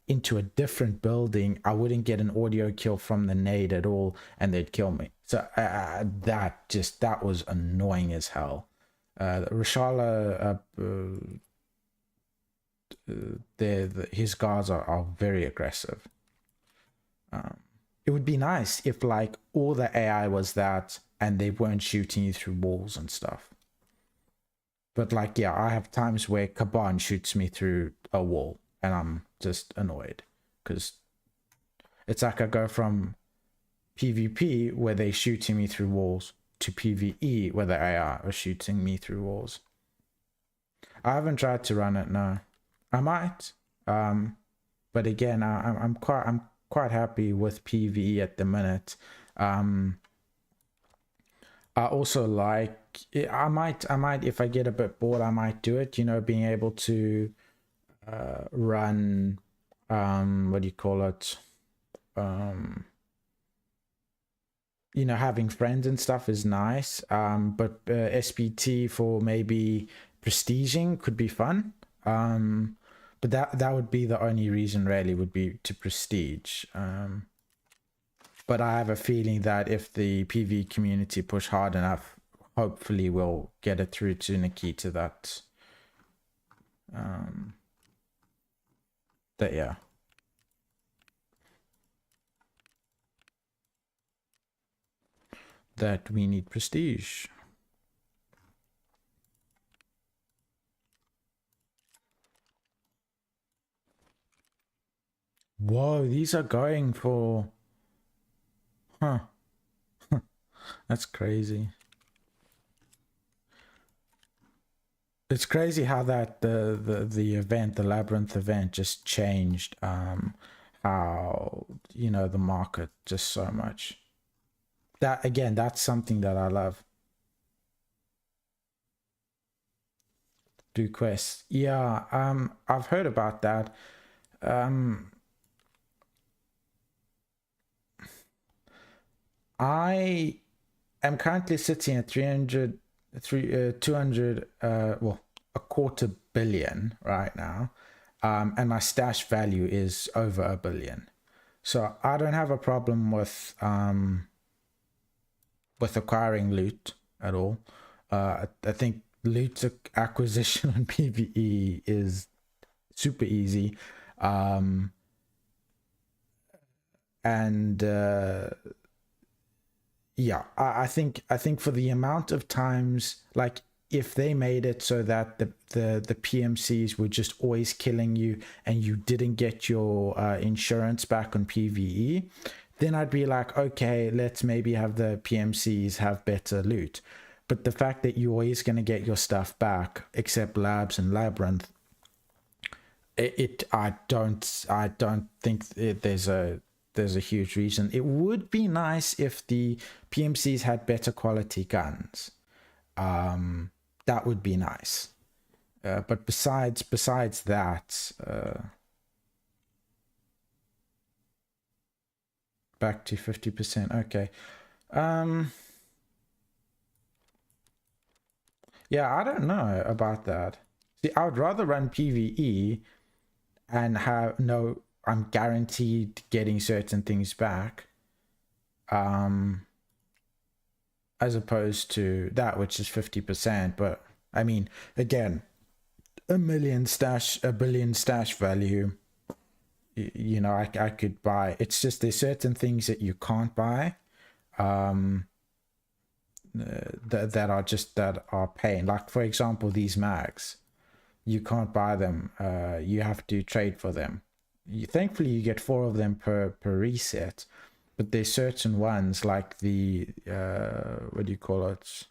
into a different building. I wouldn't get an audio kill from the nade at all, and they'd kill me. So that was annoying as hell. Reshala, his guards are very aggressive. It would be nice if like all the AI was that and they weren't shooting you through walls and stuff. But like, yeah, I have times where Kaban shoots me through a wall and I'm just annoyed because it's like I go from PvP where they're shooting me through walls to PvE where the AI are shooting me through walls. I haven't tried to run it, no. I might, but again, I'm quite happy with PvE at the minute. I also like, I might if I get a bit bored, I might do it, you know, being able to run what do you call it, you know, having friends and stuff is nice, but SPT for maybe prestiging could be fun, but that would be the only reason really, would be to prestige. But I have a feeling that if the PV community push hard enough, hopefully we'll get it through to Nikita that yeah. That we need prestige. Whoa, these are going for... Huh. That's crazy. It's crazy how that the event, the Labyrinth event, just changed how, you know, the market just so much. That again, that's something that I love. Do quests. Yeah, I've heard about that. I am currently sitting at 200, well, a $250 million right now, and my stash value is over $1 billion. So I don't have a problem with acquiring loot at all. I think loot acquisition on PvE is super easy, and yeah, I think for the amount of times, like if they made it so that the PMCs were just always killing you and you didn't get your insurance back on PvE, then I'd be like, okay, let's maybe have the PMCs have better loot. But the fact that you're always going to get your stuff back, except Labs and Labyrinth, I don't think there's a huge reason. It would be nice if the PMCs had better quality guns. That would be nice. But besides that, back to 50%. Okay. Yeah, I don't know about that. See, I would rather run PvE and I'm guaranteed getting certain things back, as opposed to that, which is 50%. But I mean, again, $1 billion stash value, you know, I could buy. It's just there's certain things that you can't buy, that are just that are paying. Like for example, these mags, you can't buy them. You have to trade for them. Thankfully, you get 4 of them per reset, but there's certain ones like the what do you call it?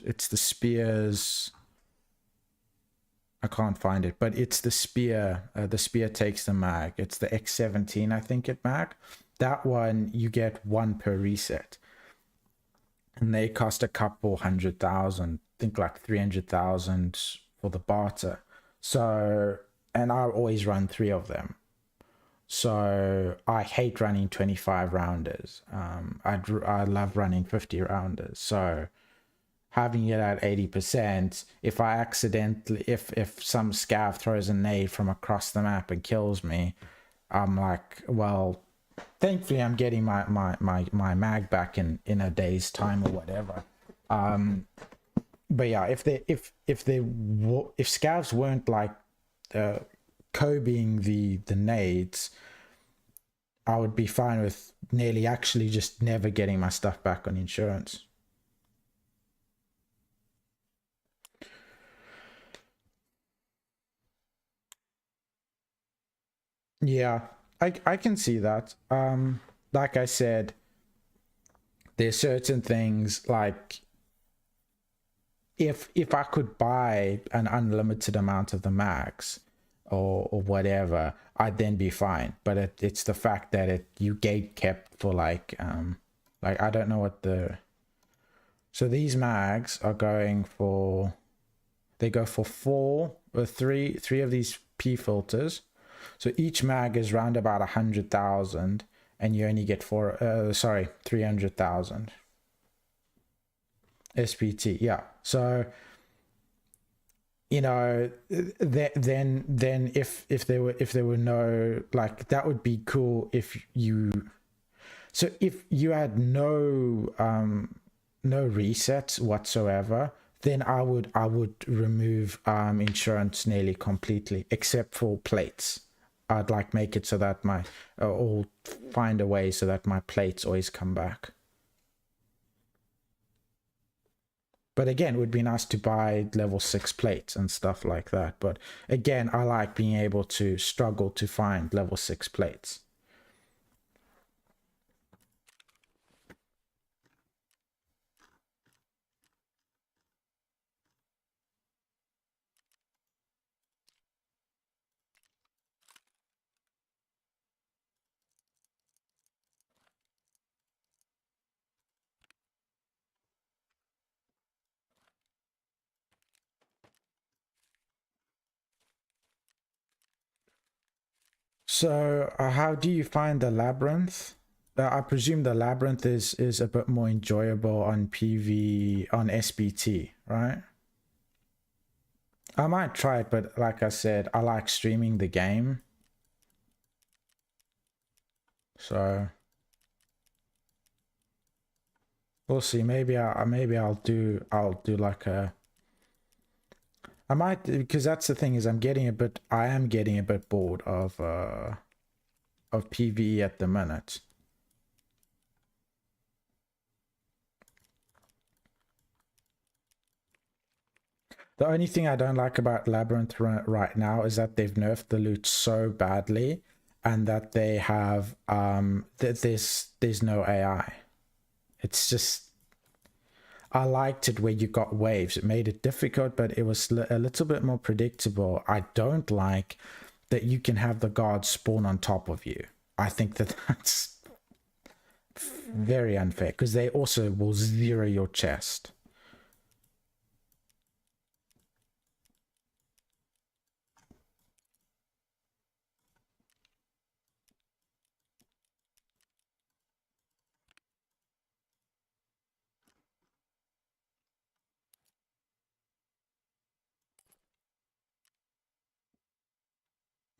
It's the spears. I can't find it, but it's the spear. The spear takes the mag. It's the X17, I think it mag. That one you get 1 per reset, and they cost a couple 100,000. I think like 300,000 for the barter. So, and I always run 3 of them. So I hate running 25 rounders. I love running 50 rounders. So having it at 80%, if I accidentally, if some scav throws a nade from across the map and kills me, I'm like, well, thankfully I'm getting my mag back in a day's time or whatever. But yeah, if scavs weren't like Kobeing the nades, I would be fine with nearly actually just never getting my stuff back on insurance. Yeah, I can see that. Like I said, there's certain things like if I could buy an unlimited amount of the max or whatever, I'd then be fine. But it's the fact that you gate kept for like I don't know what the, so these mags are going for, they go for 4 or 3 of these P filters. So each mag is round about 100,000, and you only get 300,000 SPT. Yeah. So then if there were no, like, that would be cool if you, so if you had no resets whatsoever, then I would remove insurance nearly completely, except for plates. I'd like make it so that my or find a way so that my plates always come back. But again, it would be nice to buy level 6 plates and stuff like that. But again, I like being able to struggle to find level 6 plates. So, how do you find the labyrinth? I presume the labyrinth is a bit more enjoyable on PV on SBT, right? I might try it, but like I said, I like streaming the game. So we'll see. Maybe I'll do like a, I might, because that's the thing is I am getting a bit bored of PvE at the minute. The only thing I don't like about Labyrinth right now is that they've nerfed the loot so badly, and that they have there's no AI. It's just, I liked it where you got waves. It made it difficult, but it was a little bit more predictable. I don't like that you can have the guards spawn on top of you. I think that that's very unfair because they also will zero your chest.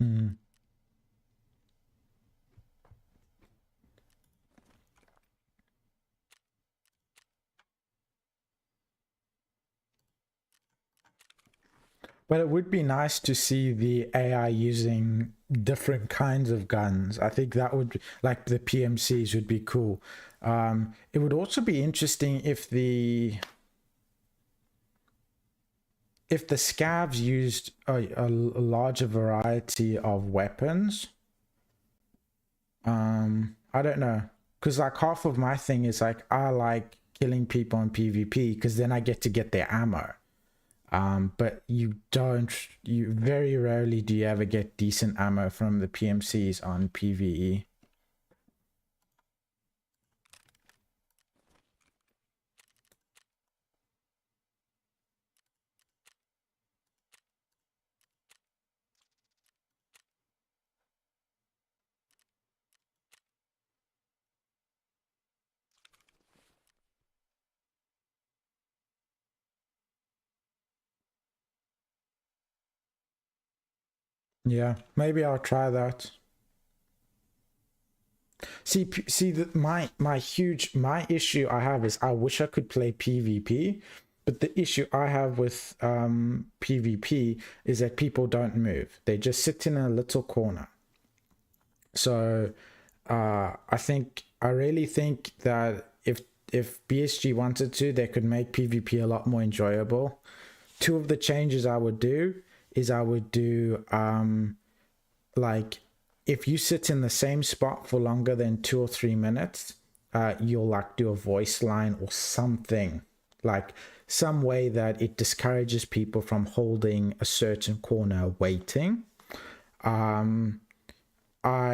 Mm. But it would be nice to see the AI using different kinds of guns. I think that would, like the PMCs, would be cool. It would also be interesting if the scavs used a larger variety of weapons. I don't know, because like half of my thing is like I like killing people in PvP because then I get to get their ammo. But you very rarely do you ever get decent ammo from the PMCs on PvE. Yeah, maybe I'll try that. See, my issue I have is I wish I could play PvP, but the issue I have with PvP is that people don't move. They just sit in a little corner. So I really think that if BSG wanted to, they could make PvP a lot more enjoyable. Two of the changes I would do is I would do like if you sit in the same spot for longer than 2 or 3 minutes, you'll like do a voice line or something, like some way that it discourages people from holding a certain corner waiting. I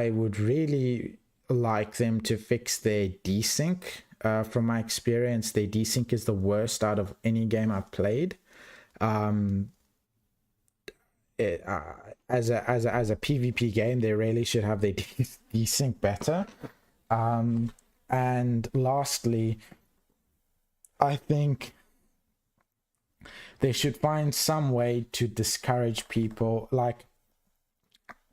would really like them to fix their desync. From my experience, their desync is the worst out of any game I've played. As a PvP game, they really should have their desync better. And lastly, I think they should find some way to discourage people. Like,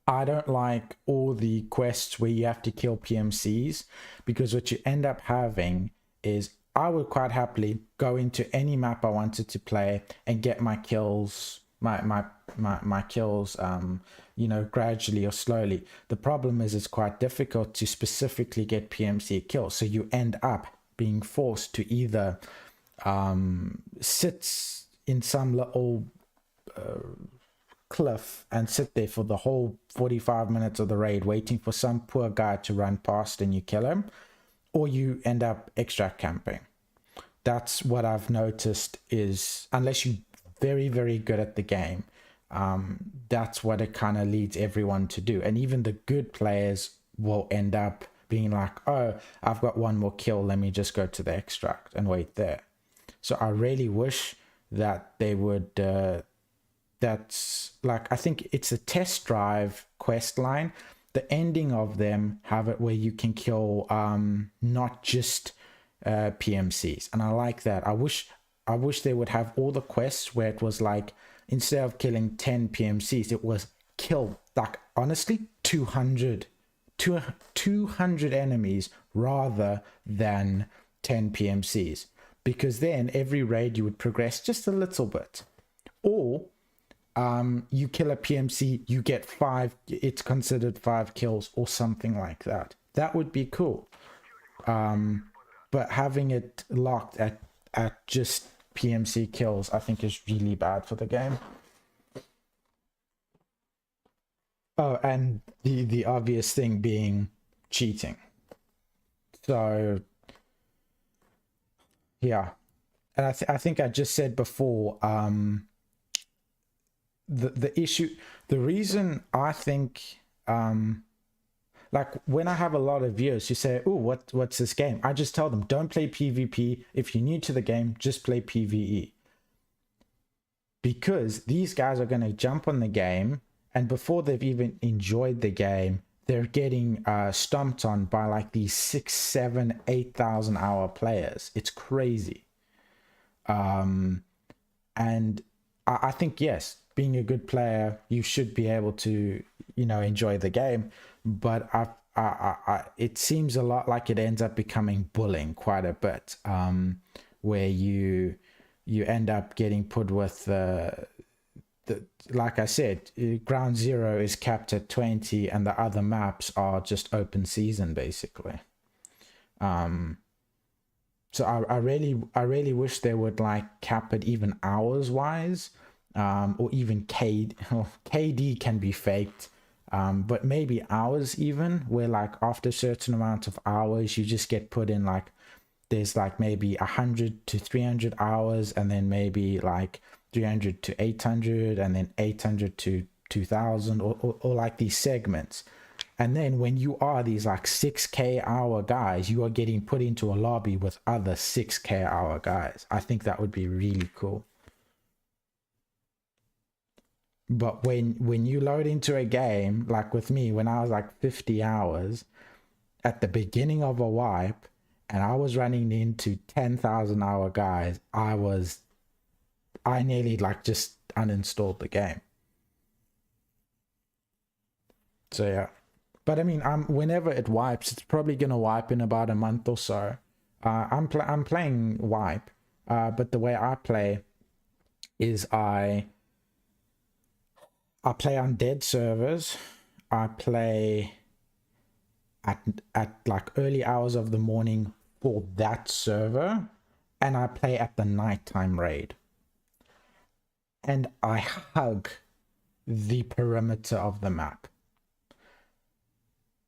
I don't like all the quests where you have to kill PMCs, because what you end up having is I would quite happily go into any map I wanted to play and get my kills, my kills, gradually or slowly. The problem is it's quite difficult to specifically get PMC kills, so you end up being forced to either sit in some little cliff and sit there for the whole 45 minutes of the raid waiting for some poor guy to run past and you kill him, or you end up extract camping. That's what I've noticed, is unless you're very, very good at the game, that's what it kind of leads everyone to do. And even the good players will end up being like, oh, I've got one more kill, let me just go to the extract and wait there. So I really wish that they would that's like, I think it's a test drive quest line. The ending of them have it where you can kill not just PMCs, and I like that. I wish they would have all the quests where it was like, instead of killing 10 PMCs, it was kill, like, honestly 200 enemies rather than 10 PMCs, because then every raid you would progress just a little bit. Or you kill a PMC, you get 5, it's considered 5 kills or something like that. That would be cool. But having it locked at just PMC kills, I think, is really bad for the game. Oh, and the obvious thing being cheating. So yeah, and I think I just said before, the issue, the reason I think, like when I have a lot of viewers who say, oh, what's this game, I just tell them, don't play PvP. If you're new to the game, just play PvE, because these guys are going to jump on the game, and before they've even enjoyed the game, they're getting stomped on by like these 6, 7, 8,000 hour players. It's crazy. And I think, yes, being a good player, you should be able to, enjoy the game. But it seems a lot like it ends up becoming bullying quite a bit, where you end up getting put with like I said, ground zero is capped at 20 and the other maps are just open season basically. So I really wish they would like cap it even hours wise, or even KD can be faked, but maybe hours even, where like after a certain amount of hours you just get put in like there's like maybe 100 to 300 hours, and then maybe like 300 to 800, and then 800 to 2000, or like these segments. And then when you are these like 6K hour guys, you are getting put into a lobby with other 6K hour guys. I think that would be really cool. But when you load into a game, like with me, when I was like 50 hours at the beginning of a wipe, and I was running into 10,000 hour guys, I nearly like just uninstalled the game. So yeah. But I mean, whenever it wipes, it's probably gonna wipe in about a month or so. I'm playing wipe, but the way I play is I play on dead servers. I play at like early hours of the morning for that server, and I play at the nighttime raid. And I hug the perimeter of the map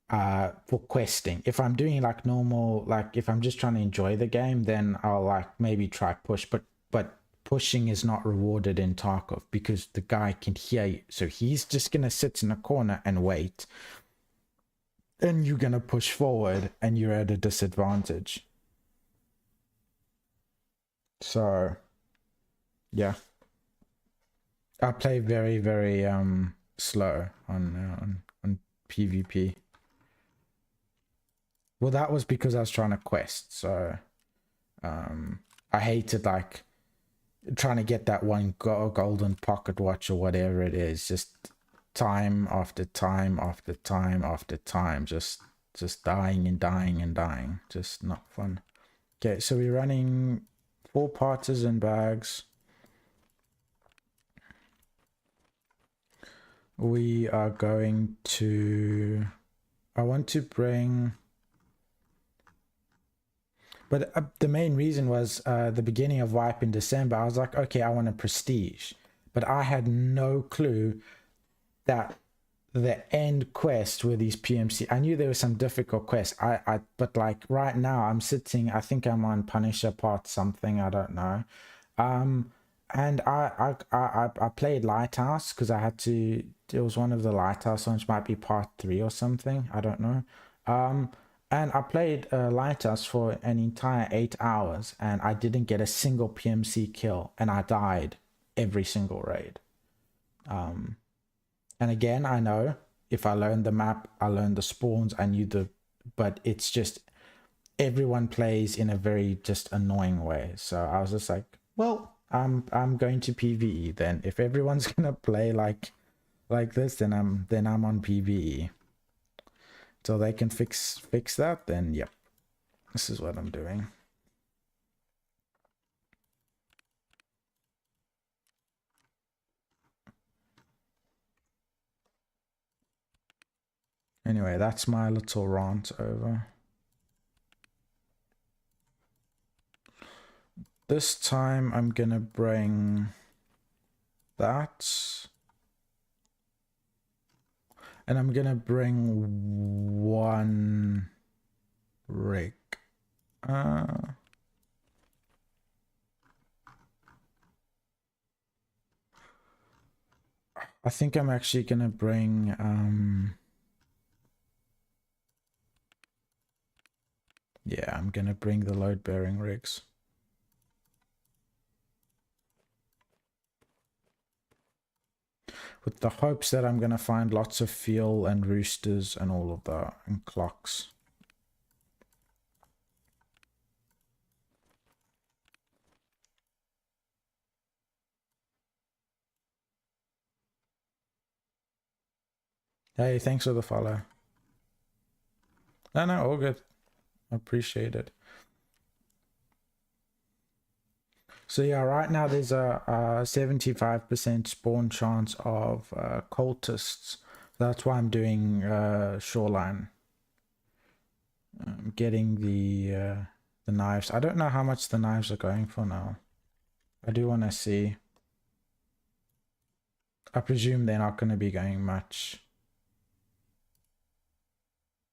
for questing. If I'm doing like normal, like if I'm just trying to enjoy the game, then I'll like maybe try push, but pushing is not rewarded in Tarkov because the guy can hear you, so he's just gonna sit in a corner and wait, and you're gonna push forward and you're at a disadvantage. So yeah, I play very very slow on PvP. Well, that was because I was trying to quest, so I hated like trying to get that one golden pocket watch or whatever it is, just time after time after time after time, just dying and dying and dying, just not fun. Okay, so we're running 4 partisan bags. We are going to, I want to bring, but the main reason was the beginning of wipe in December. I was like, okay, I want a prestige, but I had no clue that the end quest with these PMC, I knew there was some difficult quests. But like right now I'm sitting, I think I'm on Punisher part something, I don't know. And I played Lighthouse because I had to, it was one of the Lighthouse ones, might be part 3 or something, I don't know. And I played Lighthouse for an entire 8 hours and I didn't get a single PMC kill, and I died every single raid. And again, I know if I learned the map, I learned the spawns, I knew but it's just everyone plays in a very just annoying way. So I was just like, well, I'm going to PvE then. If everyone's gonna play like this, then I'm on PvE. So they can fix that, then yep. This is what I'm doing. Anyway, that's my little rant over. This time I'm gonna bring that. And I'm gonna bring 1 rig. I think I'm actually gonna bring yeah, I'm gonna bring the load bearing rigs. With the hopes that I'm gonna find lots of fuel and roosters and all of that, and clocks. Hey, thanks for the follow. No, all good. I appreciate it. So yeah, right now there's a 75% spawn chance of cultists. That's why I'm doing shoreline. I'm getting the knives. I don't know how much the knives are going for now. I do want to see. I presume they're not going to be going much.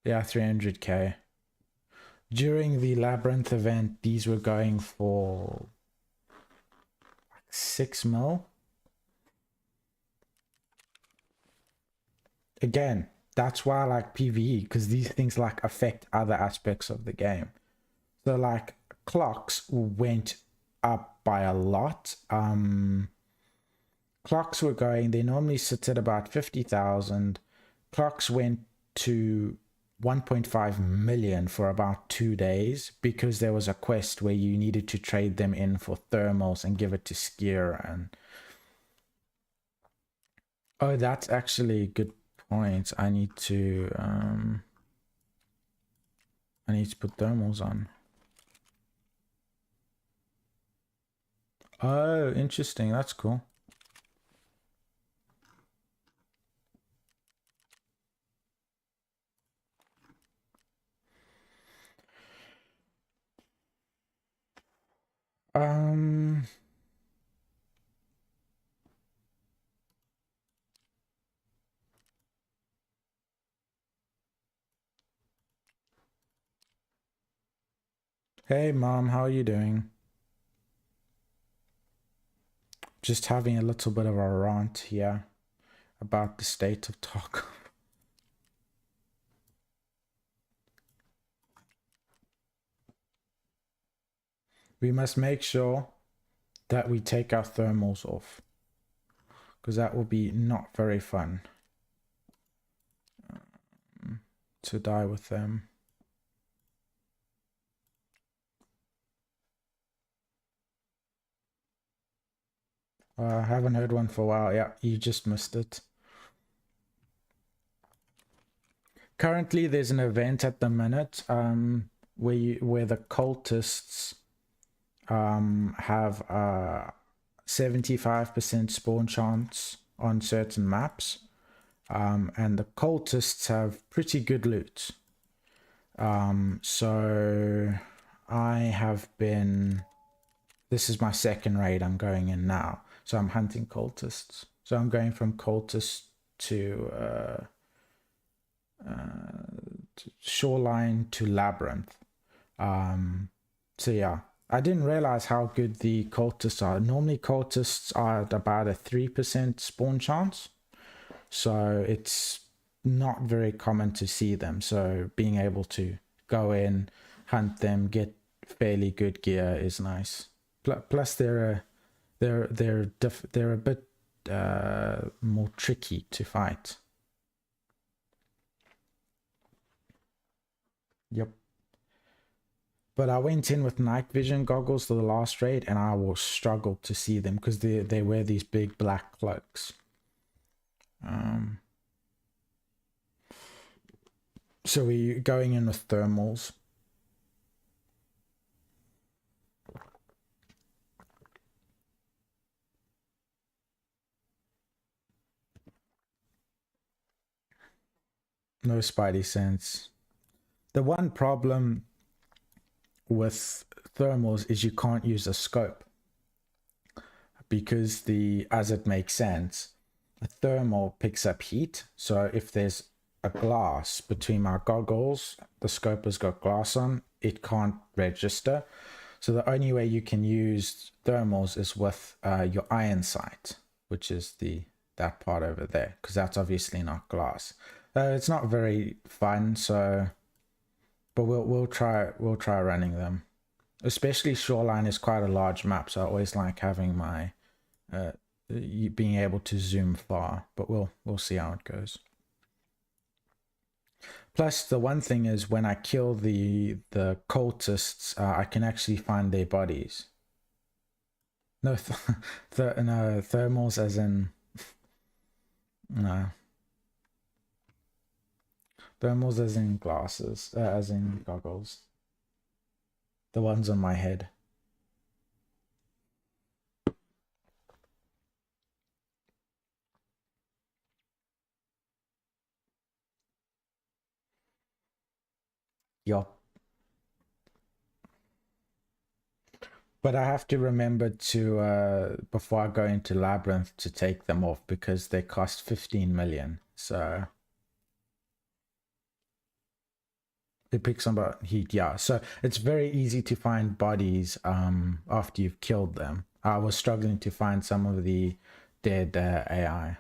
Yeah, 300k. During the Labyrinth event, these were going for 6 mil. Again, that's why I like PvE, because these things like affect other aspects of the game. So like clocks went up by a lot. Clocks were going, they normally sit at about 50,000. Clocks went to 1.5 million for about 2 days because there was a quest where you needed to trade them in for thermals and give it to Skier. And oh, that's actually a good point. I need to put thermals on. Oh, interesting. That's cool. Hey mom, how are you doing? Just having a little bit of a rant here about the state of talk. We must make sure that we take our thermals off, because that will be not very fun to die with them. I haven't heard one for a while. Yeah, you just missed it. Currently, there's an event at the minute where the cultists have a 75% spawn chance on certain maps, and the cultists have pretty good loot. So I have been. This is my second raid I'm going in now. So I'm hunting cultists. So I'm going from cultists to shoreline to labyrinth. So yeah, I didn't realize how good the cultists are. Normally cultists are at about a 3% spawn chance, so it's not very common to see them. So being able to go in, hunt them, get fairly good gear is nice. Plus they're a bit more tricky to fight. Yep. But I went in with night vision goggles to the last raid, and I will struggle to see them because they wear these big black cloaks. So we're going in with thermals. No spidey sense. The one problem with thermals is you can't use a scope, because as it makes sense, a thermal picks up heat. So if there's a glass between my goggles, the scope has got glass on, it can't register. So the only way you can use thermals is with your iron sight, which is that part over there, because that's obviously not glass. It's not very fun, so but we'll try running them. Especially shoreline is quite a large map, so I always like having my being able to zoom far. But we'll see how it goes. Plus, the one thing is when I kill the cultists, I can actually find their bodies. No, no thermals, as in no. Thermals as in glasses, as in goggles. The ones on my head. Yup. But I have to remember to, before I go into Labyrinth, to take them off because they cost 15 million. So it picks up heat, yeah. So it's very easy to find bodies after you've killed them. I was struggling to find some of the dead AI,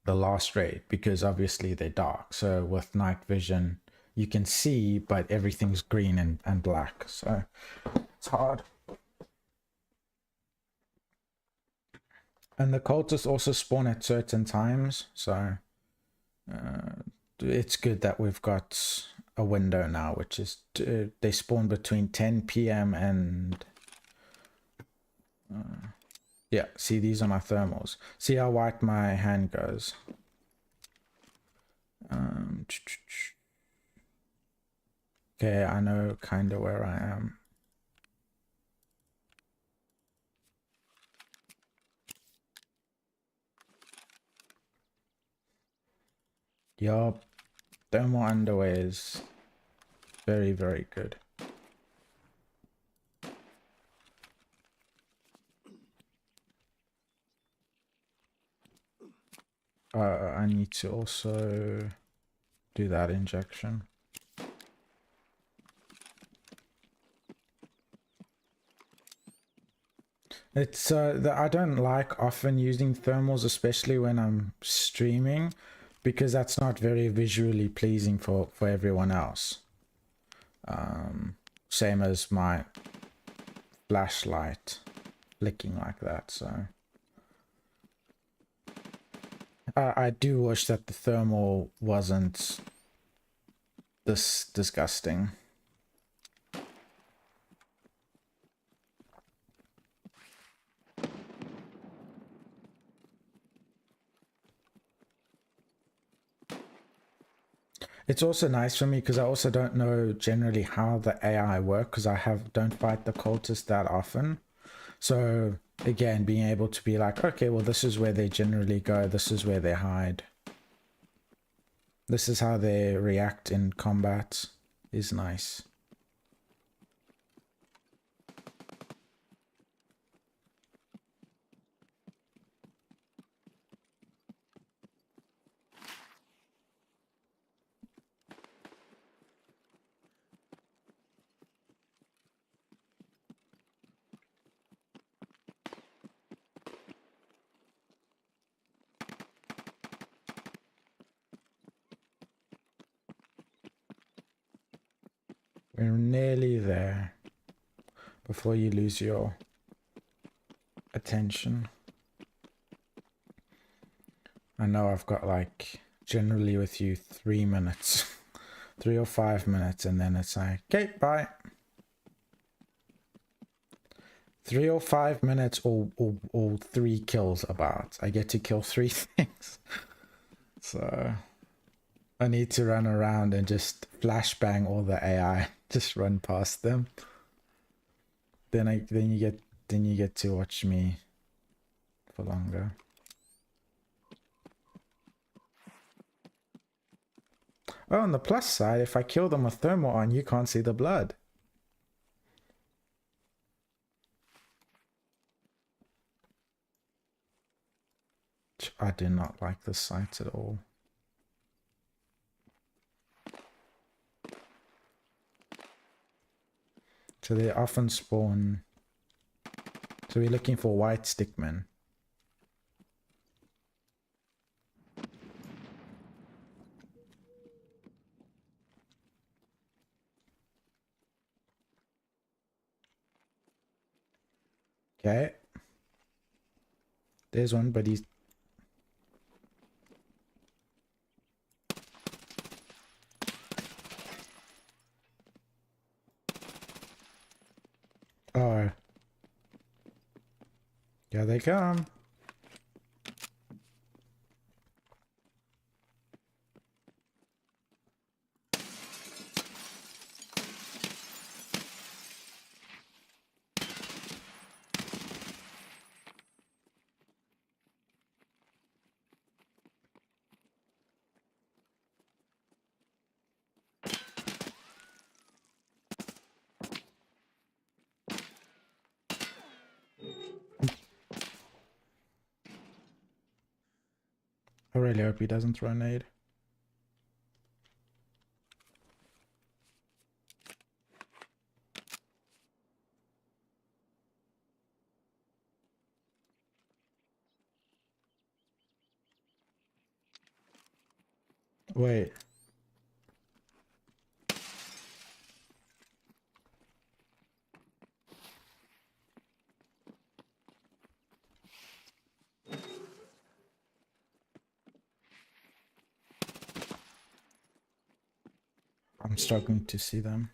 the last raid, because obviously they're dark. So with night vision, you can see, but everything's green and black. So it's hard. And the cultists also spawn at certain times, so it's good that we've got a window now, which is they spawn between 10 p.m. and yeah. See, these are my thermals. See how white my hand goes. Okay, I know kind of where I am. Yup, thermal underwear is very, very good. I need to also do that injection. It's I don't like often using thermals, especially when I'm streaming, because that's not very visually pleasing for everyone else. Same as my flashlight flicking like that. So I do wish that the thermal wasn't this disgusting. It's also nice for me because I also don't know generally how the AI work, because I don't fight the cultists that often. So again, being able to be like, okay, well, this is where they generally go, this is where they hide, this is how they react in combat, is nice. We're nearly there before you lose your attention. I know I've got like generally with you 3 minutes, 3 or 5 minutes, and then it's like, okay, bye. 3 or 5 minutes or 3 kills about. I get to kill 3 things. So I need to run around and just flashbang all the AI, just run past them. Then you get to watch me for longer. Oh, on the plus side, if I kill them with thermal on, you can't see the blood. I do not like the sight at all. So they often spawn. So we're looking for white stickmen. Okay. There's one, but he's... Oh. Here they come. I really hope he doesn't throw a nade. Wait. I'm struggling to see them.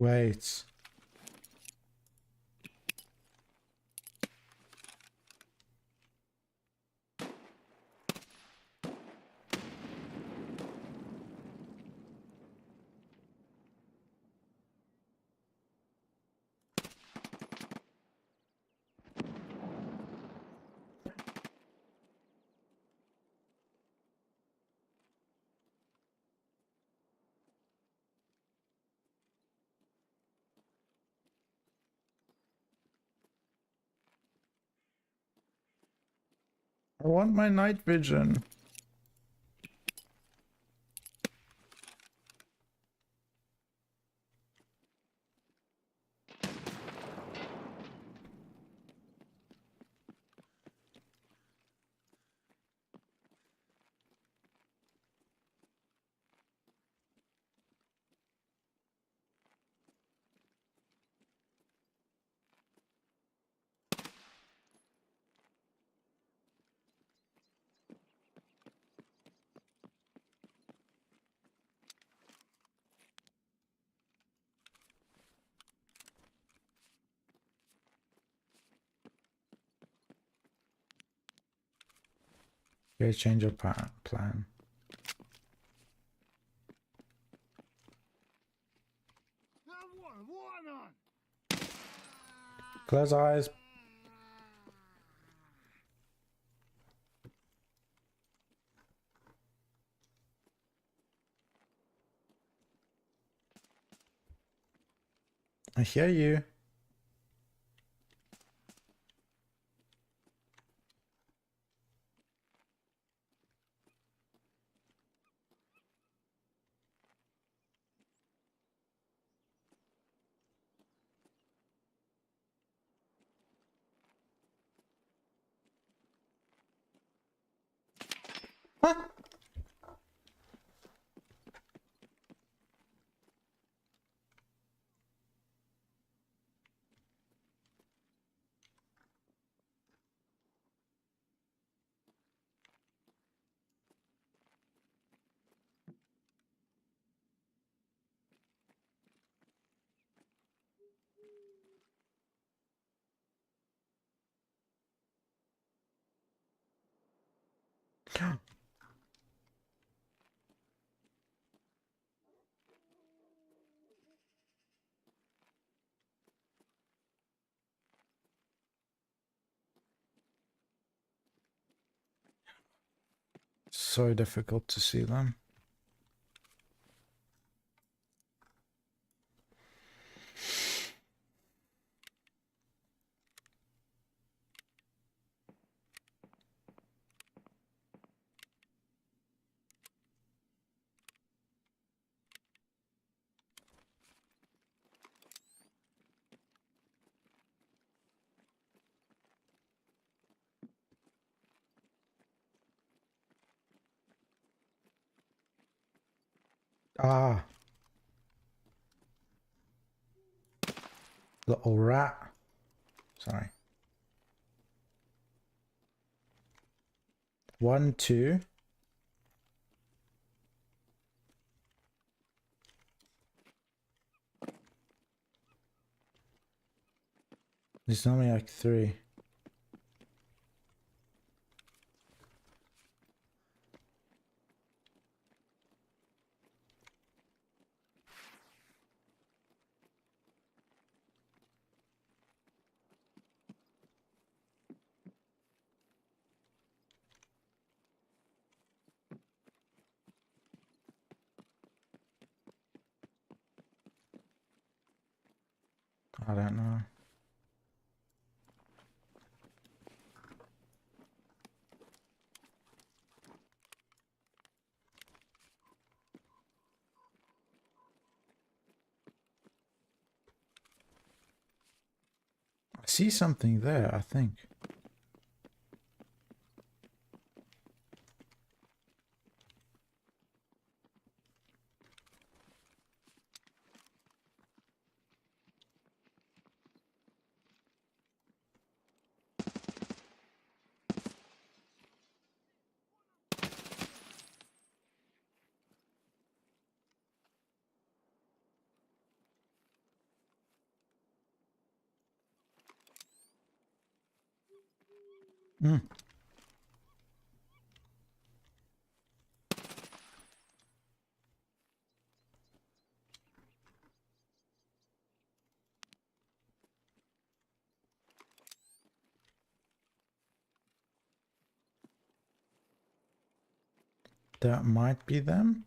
Wait. I want my night vision. Okay, change your plan. Close eyes. I hear you. Huh? So difficult to see them. Ah, little rat. Sorry. 1, 2. There's normally like 3. I don't know. I see something there, I think. Mm. That might be them.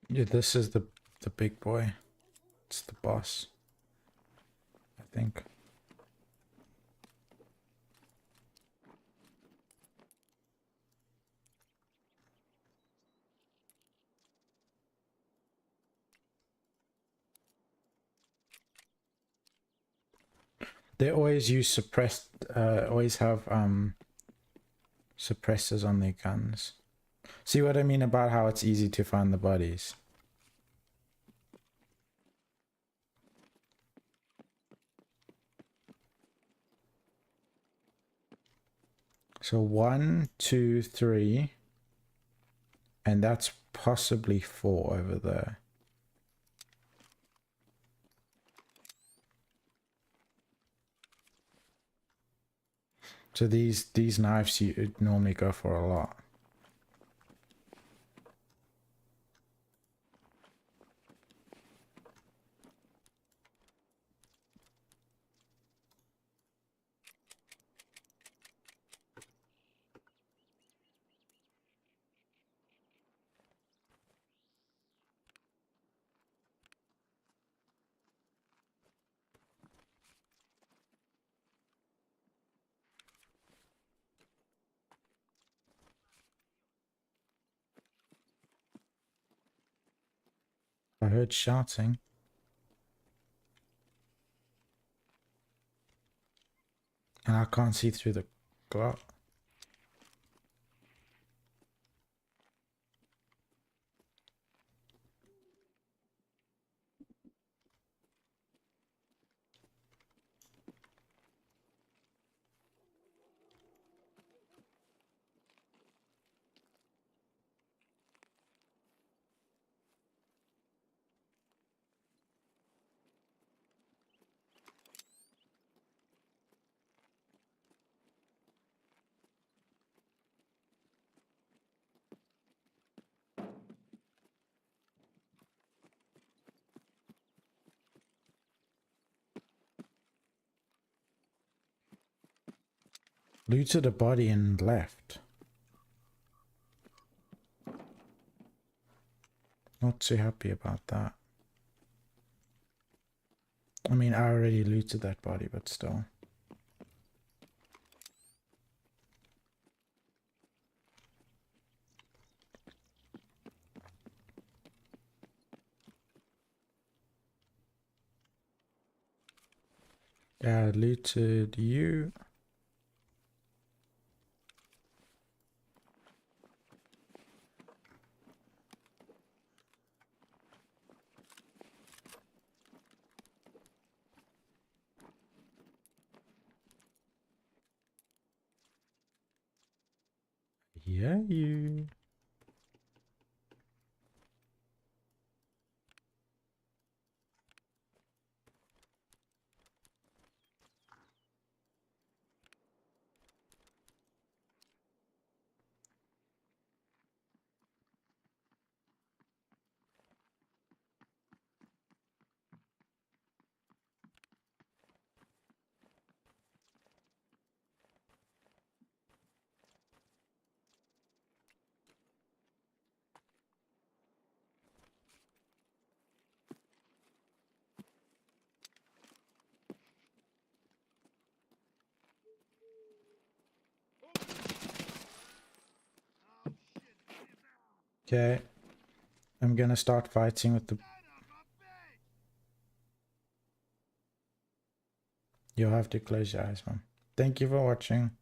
Yeah, this is the big boy. It's the boss, I think. They always use suppressed, always have suppressors on their guns. See what I mean about how it's easy to find the bodies? So 1, 2, 3, and that's possibly 4 over there. So these knives you normally go for a lot. I heard shouting. And I can't see through the glass. Looted a body and left. Not too happy about that. I mean, I already looted that body, but still. looted you. Yeah, you. Okay. I'm gonna start fighting with the... You'll have to close your eyes, man. Thank you for watching.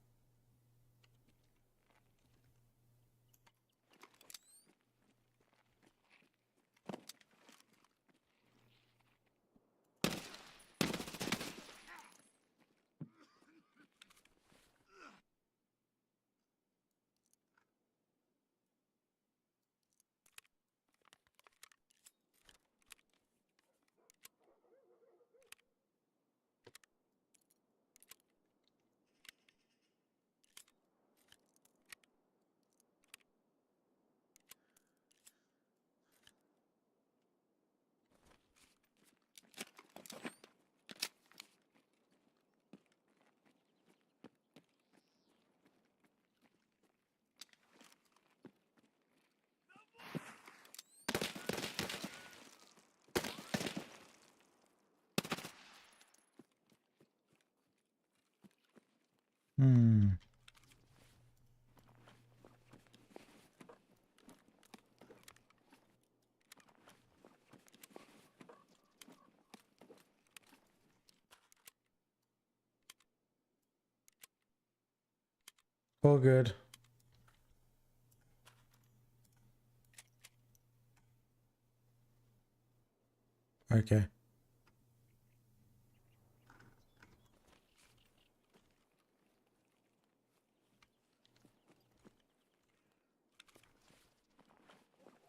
Hmm. All good. Okay.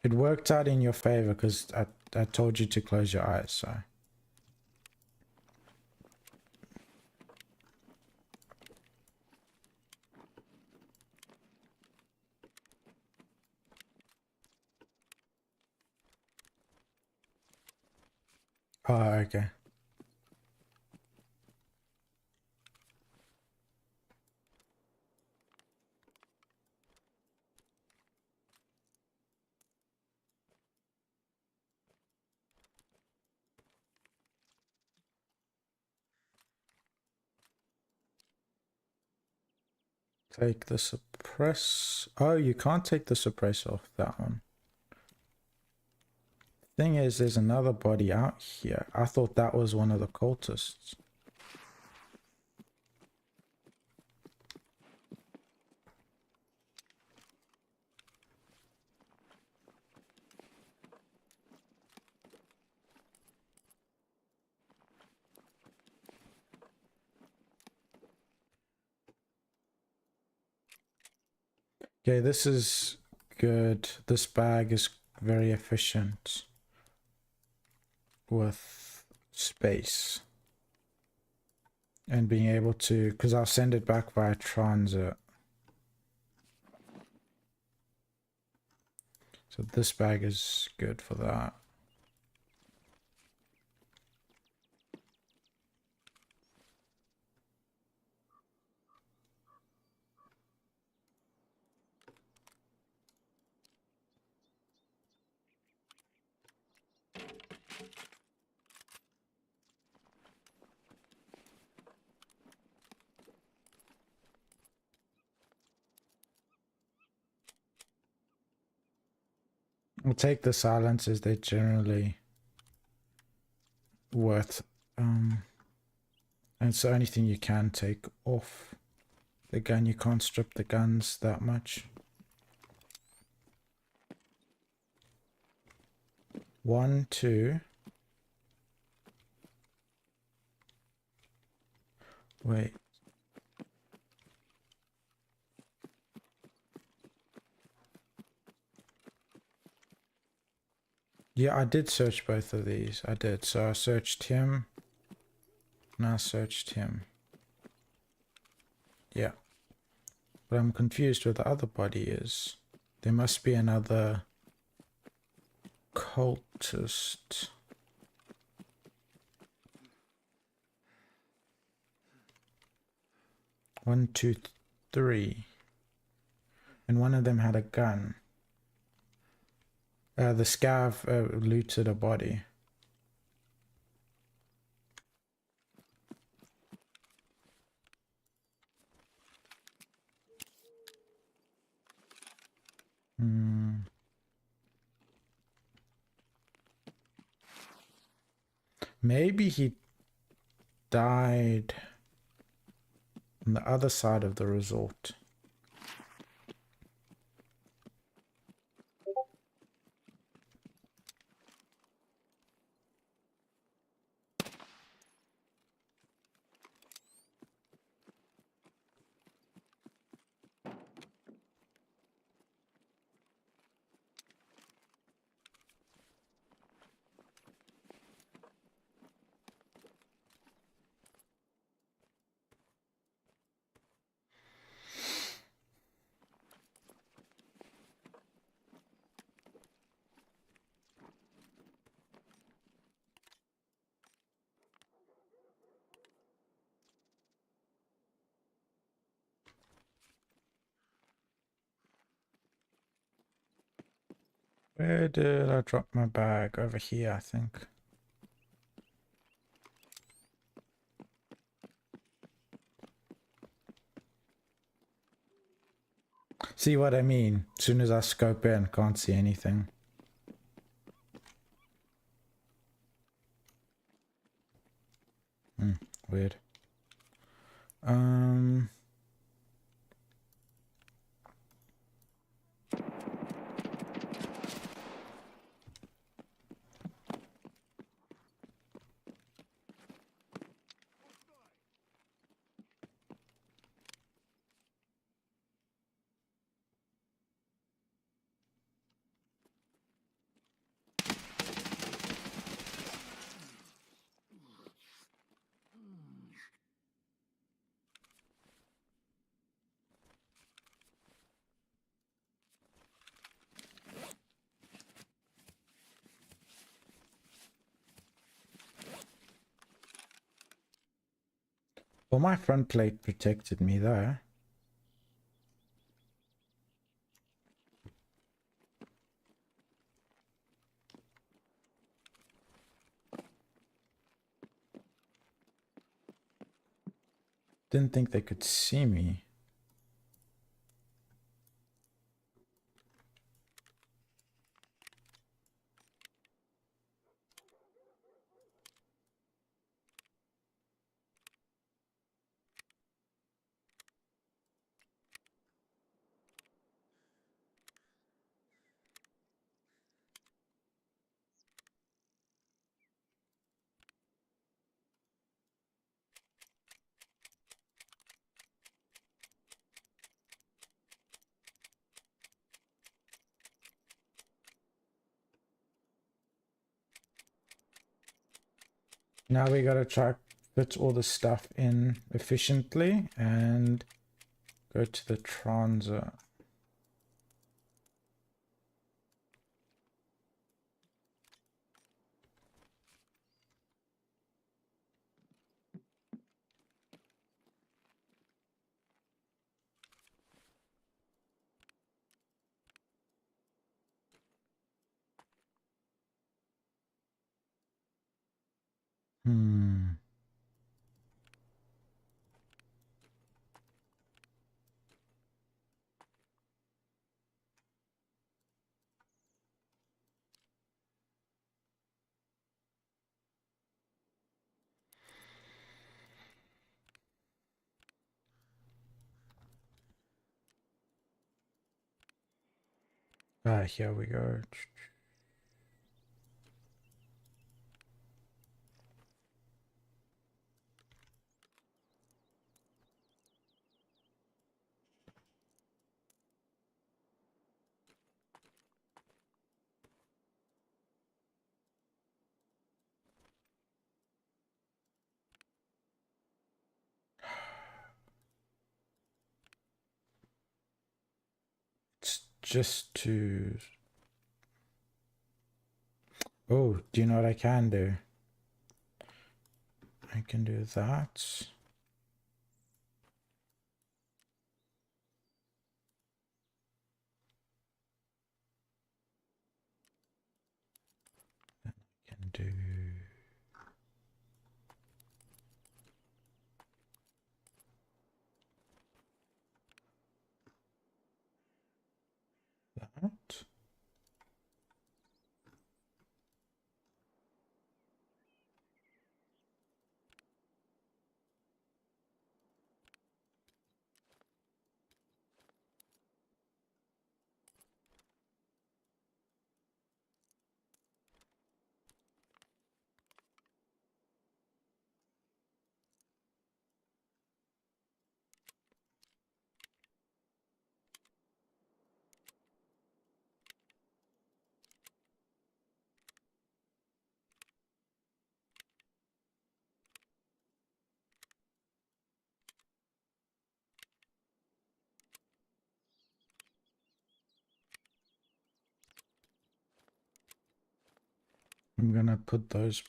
It worked out in your favor because I told you to close your eyes, so... Oh, okay. Take the suppress... Oh, you can't take the suppress off that one. Thing is, there's another body out here. I thought that was one of the cultists. Okay, this is good. This bag is very efficient with space. And being able to... Because I'll send it back via transit. So this bag is good for that. We'll take the silencers. They're generally worth And it's the only thing you can take off the gun. You can't strip the guns that much. 1, 2. Wait. Yeah, I did search both of these. I did. So I searched him. And I searched him. Yeah. But I'm confused where the other body is. There must be another cultist. 1, 2, 3. And one of them had a gun. The scav looted a body. Maybe he died on the other side of the resort. Where did I drop my bag? Over here, I think. See what I mean? As soon as I scope in, can't see anything. Weird. Well, my front plate protected me though. Didn't think they could see me. Now we gotta try fit all the stuff in efficiently and go to the transit. Here we go. It's just to... Oh, do you know what I can do? I can do that. Then I can do... that. I'm gonna put those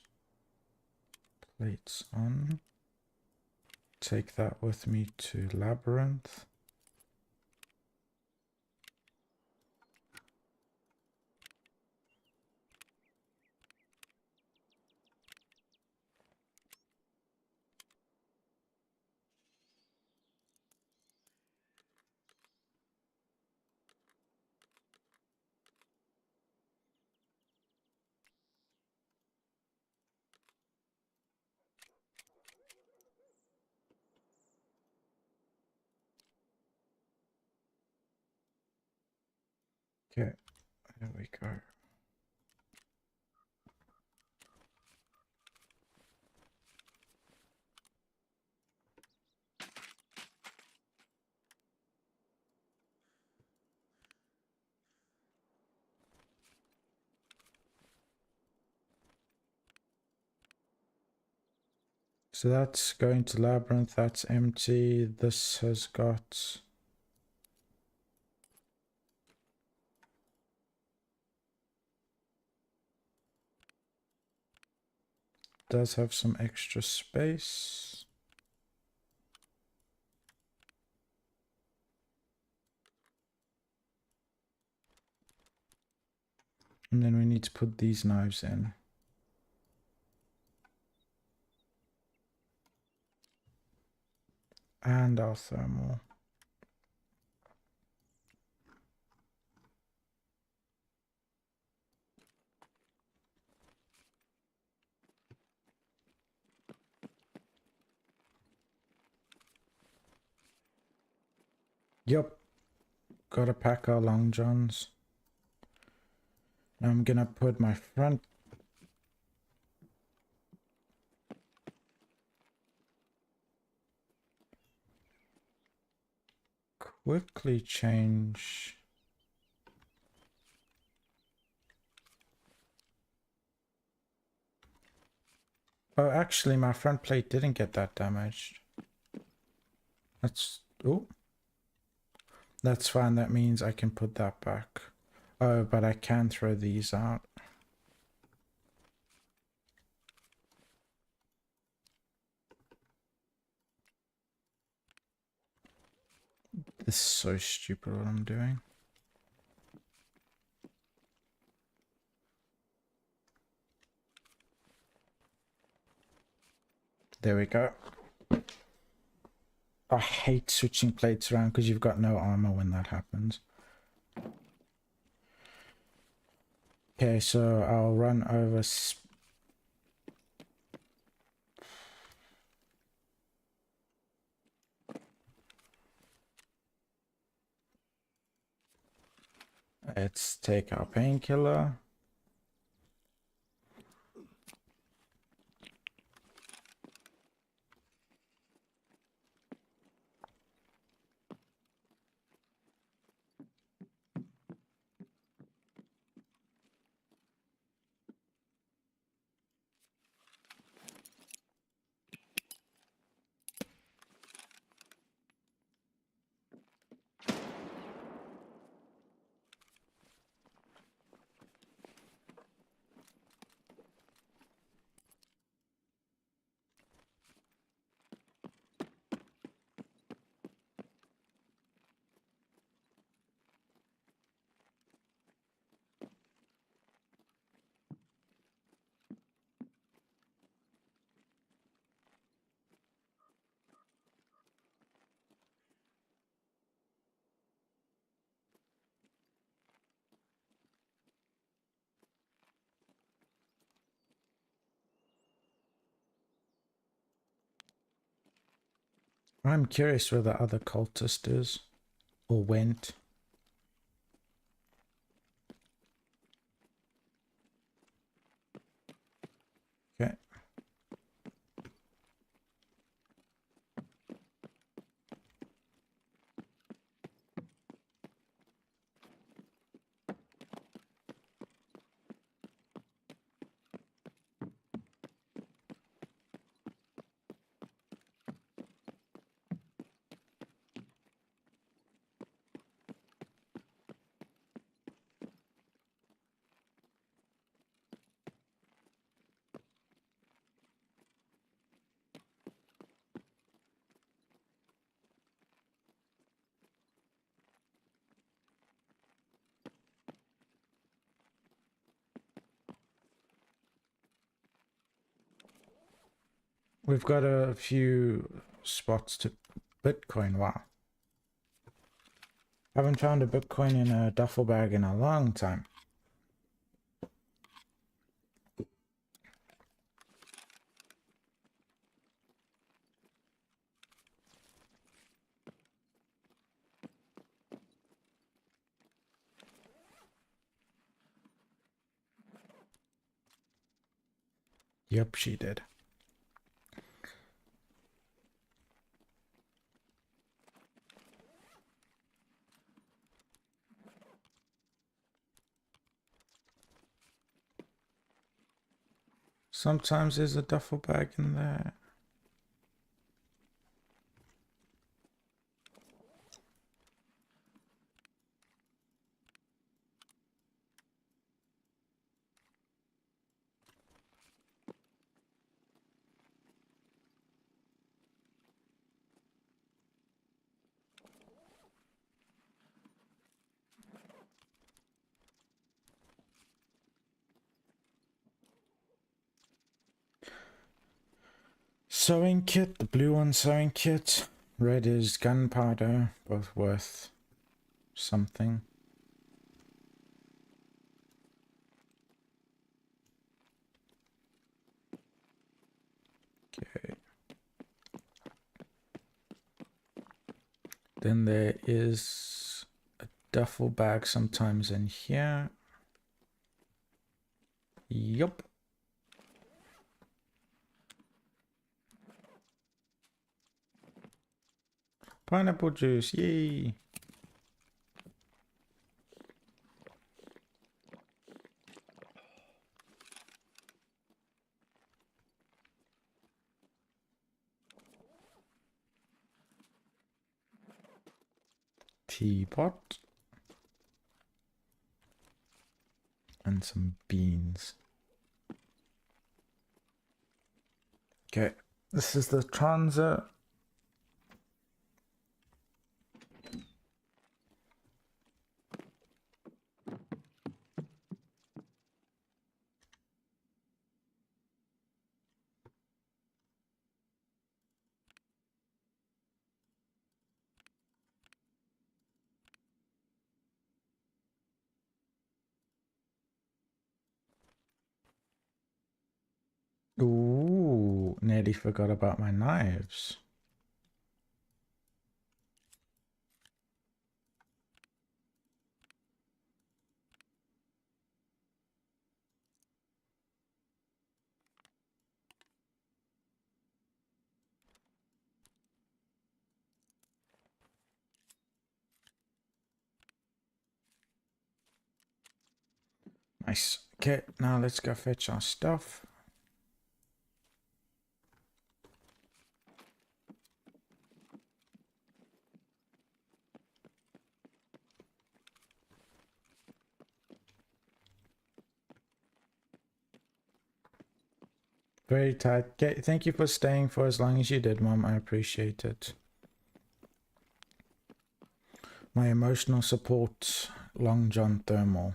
plates on. Take that with me to Labyrinth. Okay, there we go. So that's going to Labyrinth, that's empty. This has got... does have some extra space. And then we need to put these knives in. And our thermal. Yep. Gotta pack our long johns. Now I'm gonna put my front... quickly change... Oh, actually, my front plate didn't get that damaged. That's... oh. That's fine, that means I can put that back. Oh, but I can throw these out. This is so stupid what I'm doing. There we go. I hate switching plates around because you've got no armor when that happens. Okay, so I'll run over... Let's take our painkiller. I'm curious where the other cultist is, or went. Okay. We've got a few spots to Bitcoin. Wow. Haven't found a Bitcoin in a duffel bag in a long time. Yep, she did. Sometimes there's a duffel bag in there. Sewing kit, the blue one sewing kit. Red is gunpowder, both worth something. Okay. Then there is a duffel bag sometimes in here. Yup. Pineapple juice, yay! Teapot. And some beans. Okay, this is the transit. Ooh, nearly forgot about my knives. Nice. Okay, now let's go fetch our stuff. Very tight. Okay, thank you for staying for as long as you did, Mom. I appreciate it. My emotional support, Long John Thermal.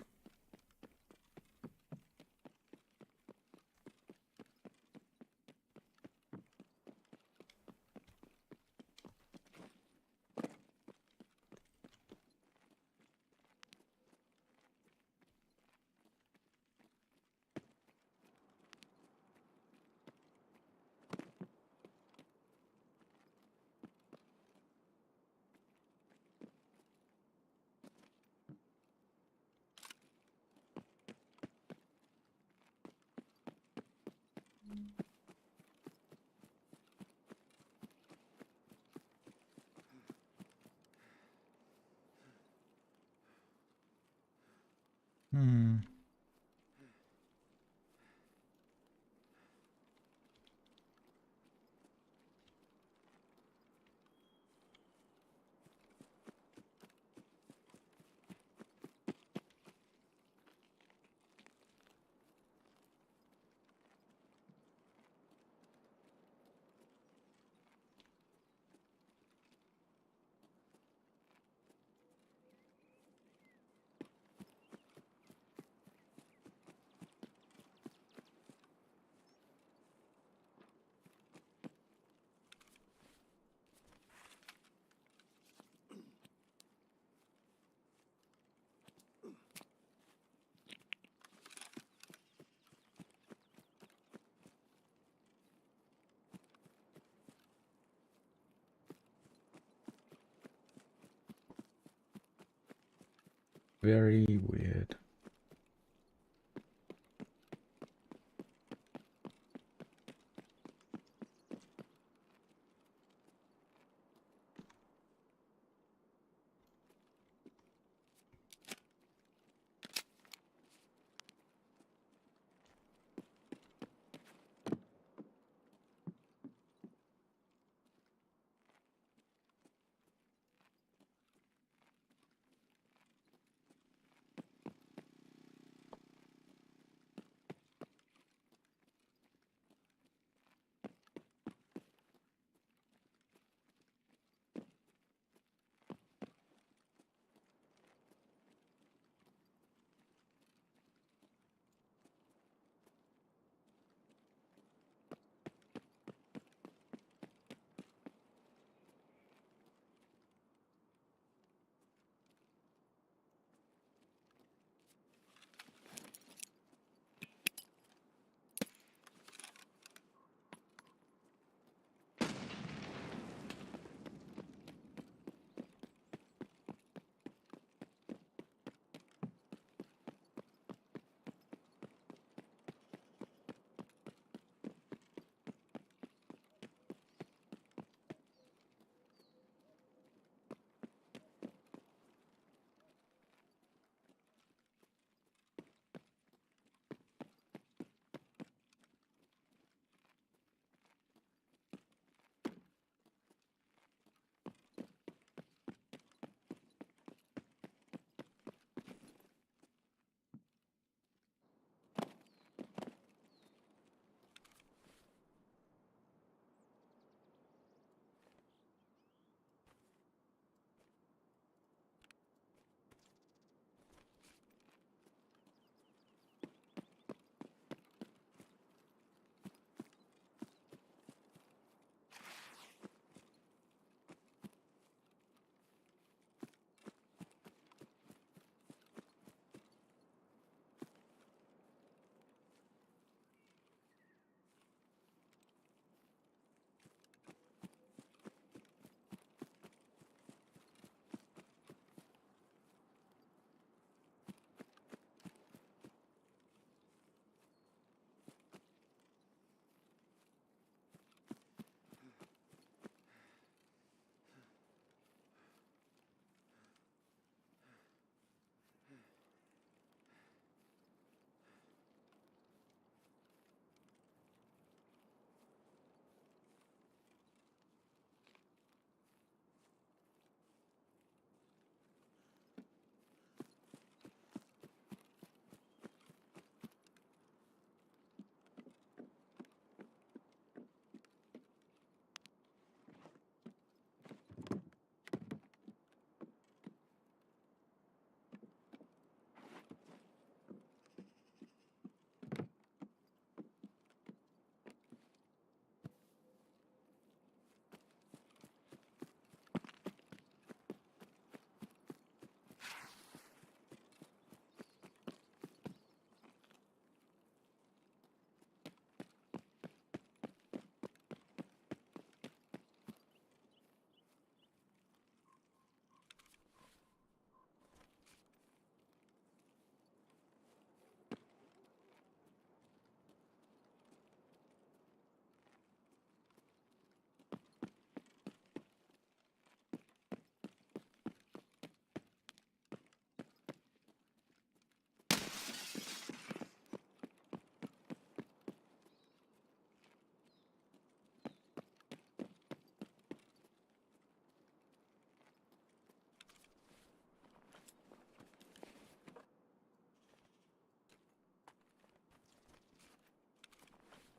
Very weird.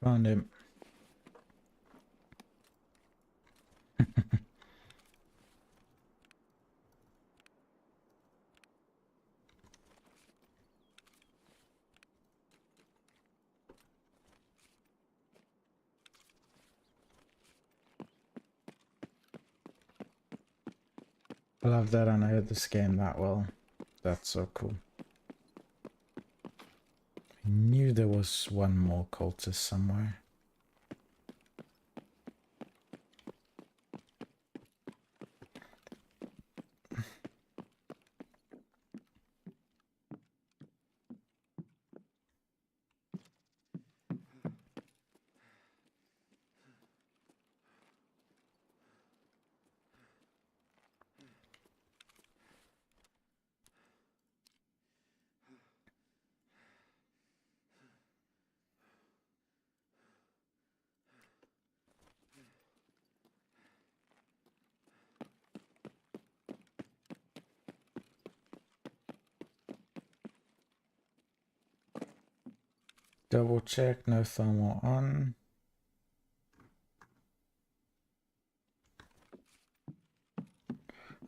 Found him. I love that I know this game that well. That's so cool. I knew there was one more cultist somewhere. Double check, no thermal on.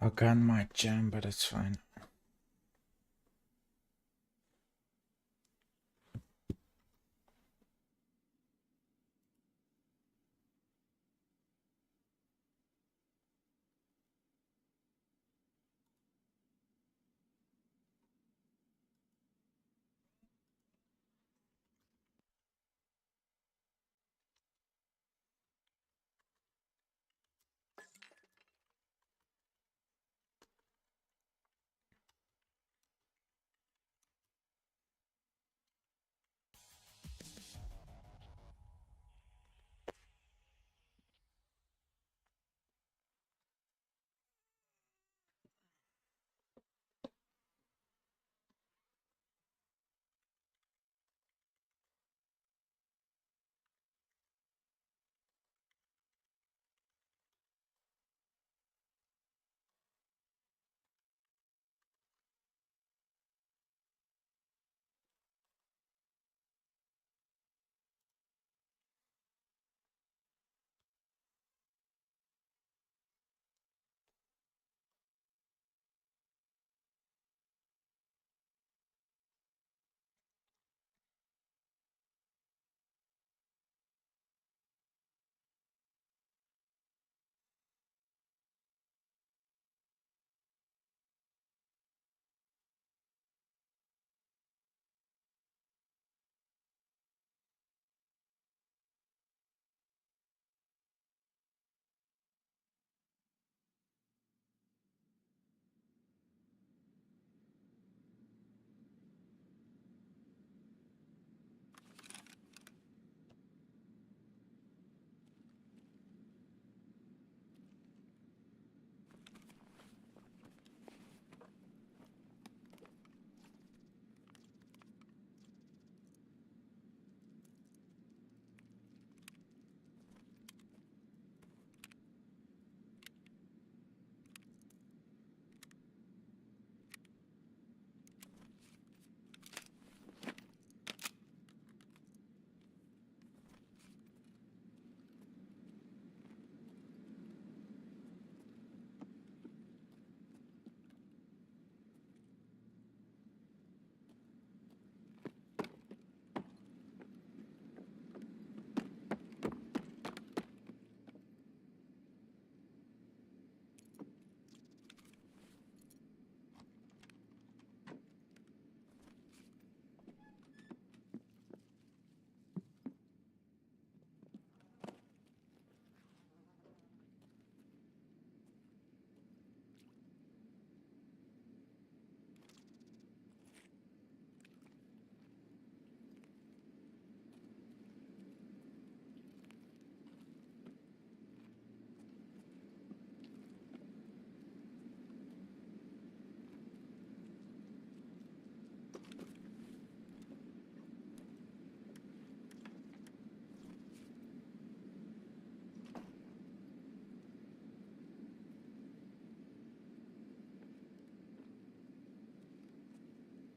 Our gun might jam, but it's fine.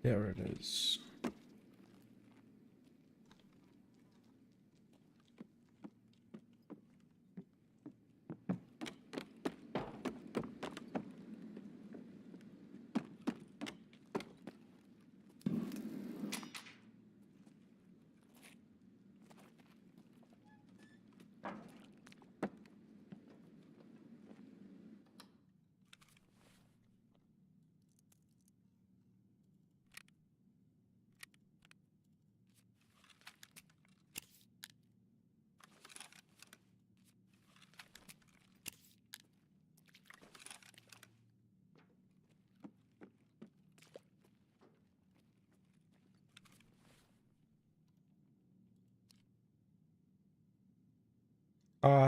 There it is.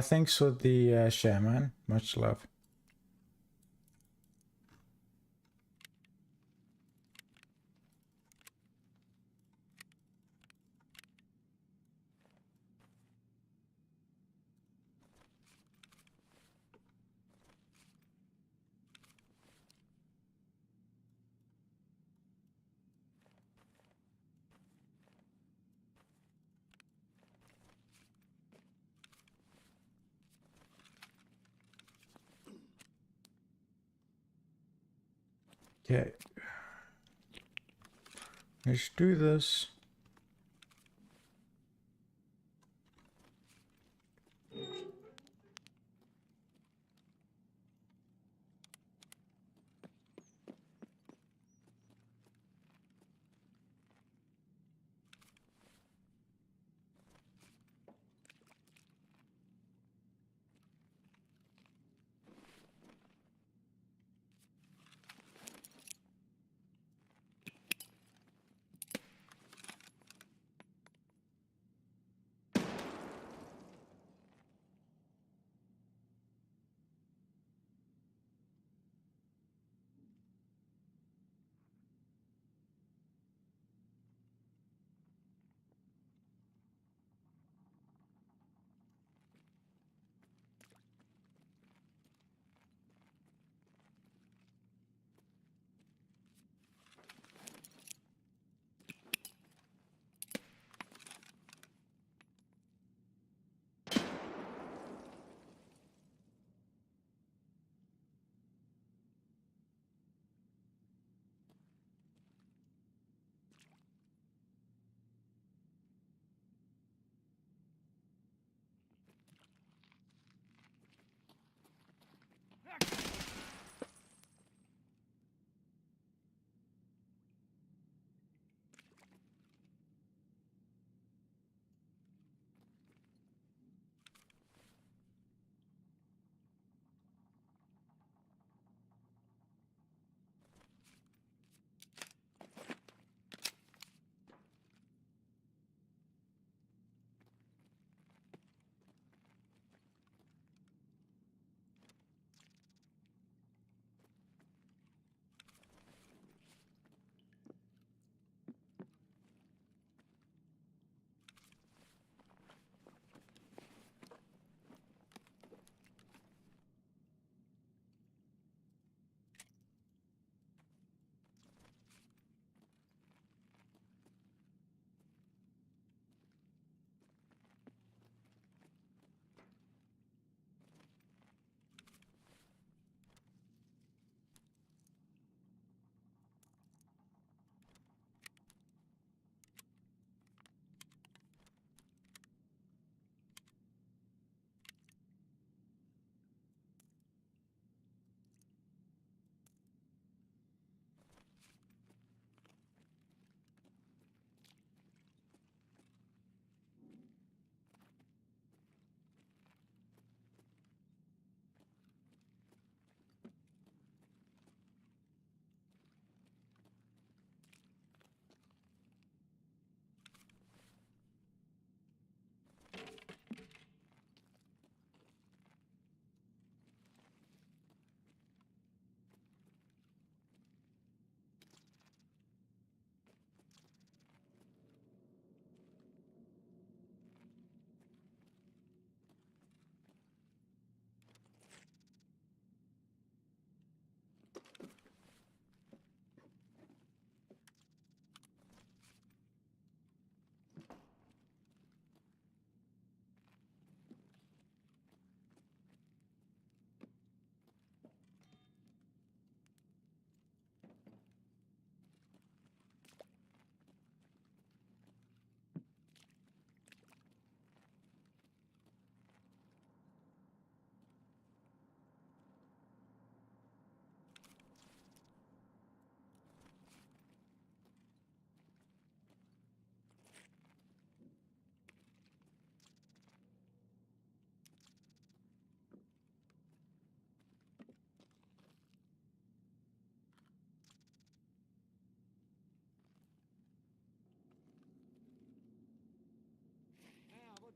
Thanks for the share, man. Much love. Okay. Let's do this.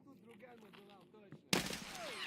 Тут другая была точно.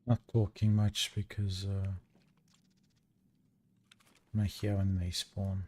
Not talking much because I'm not here when they spawn.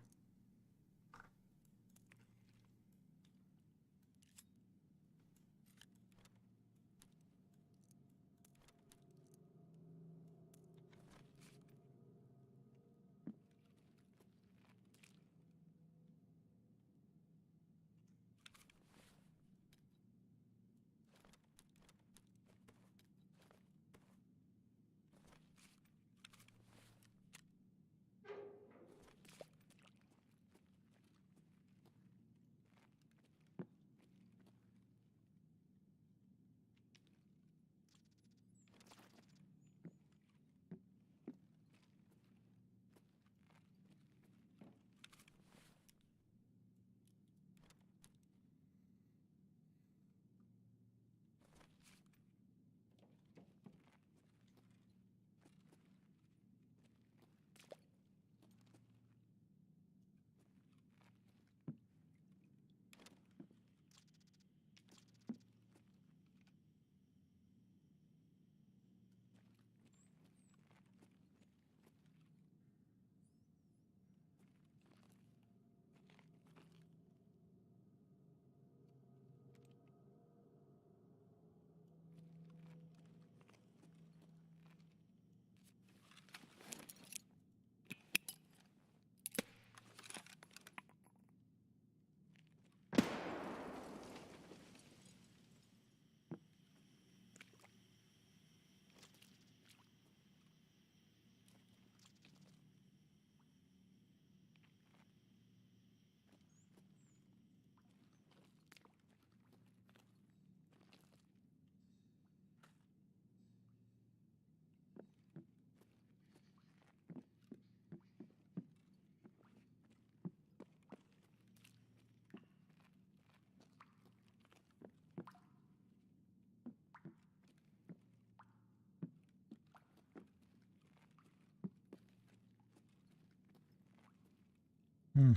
Hmm.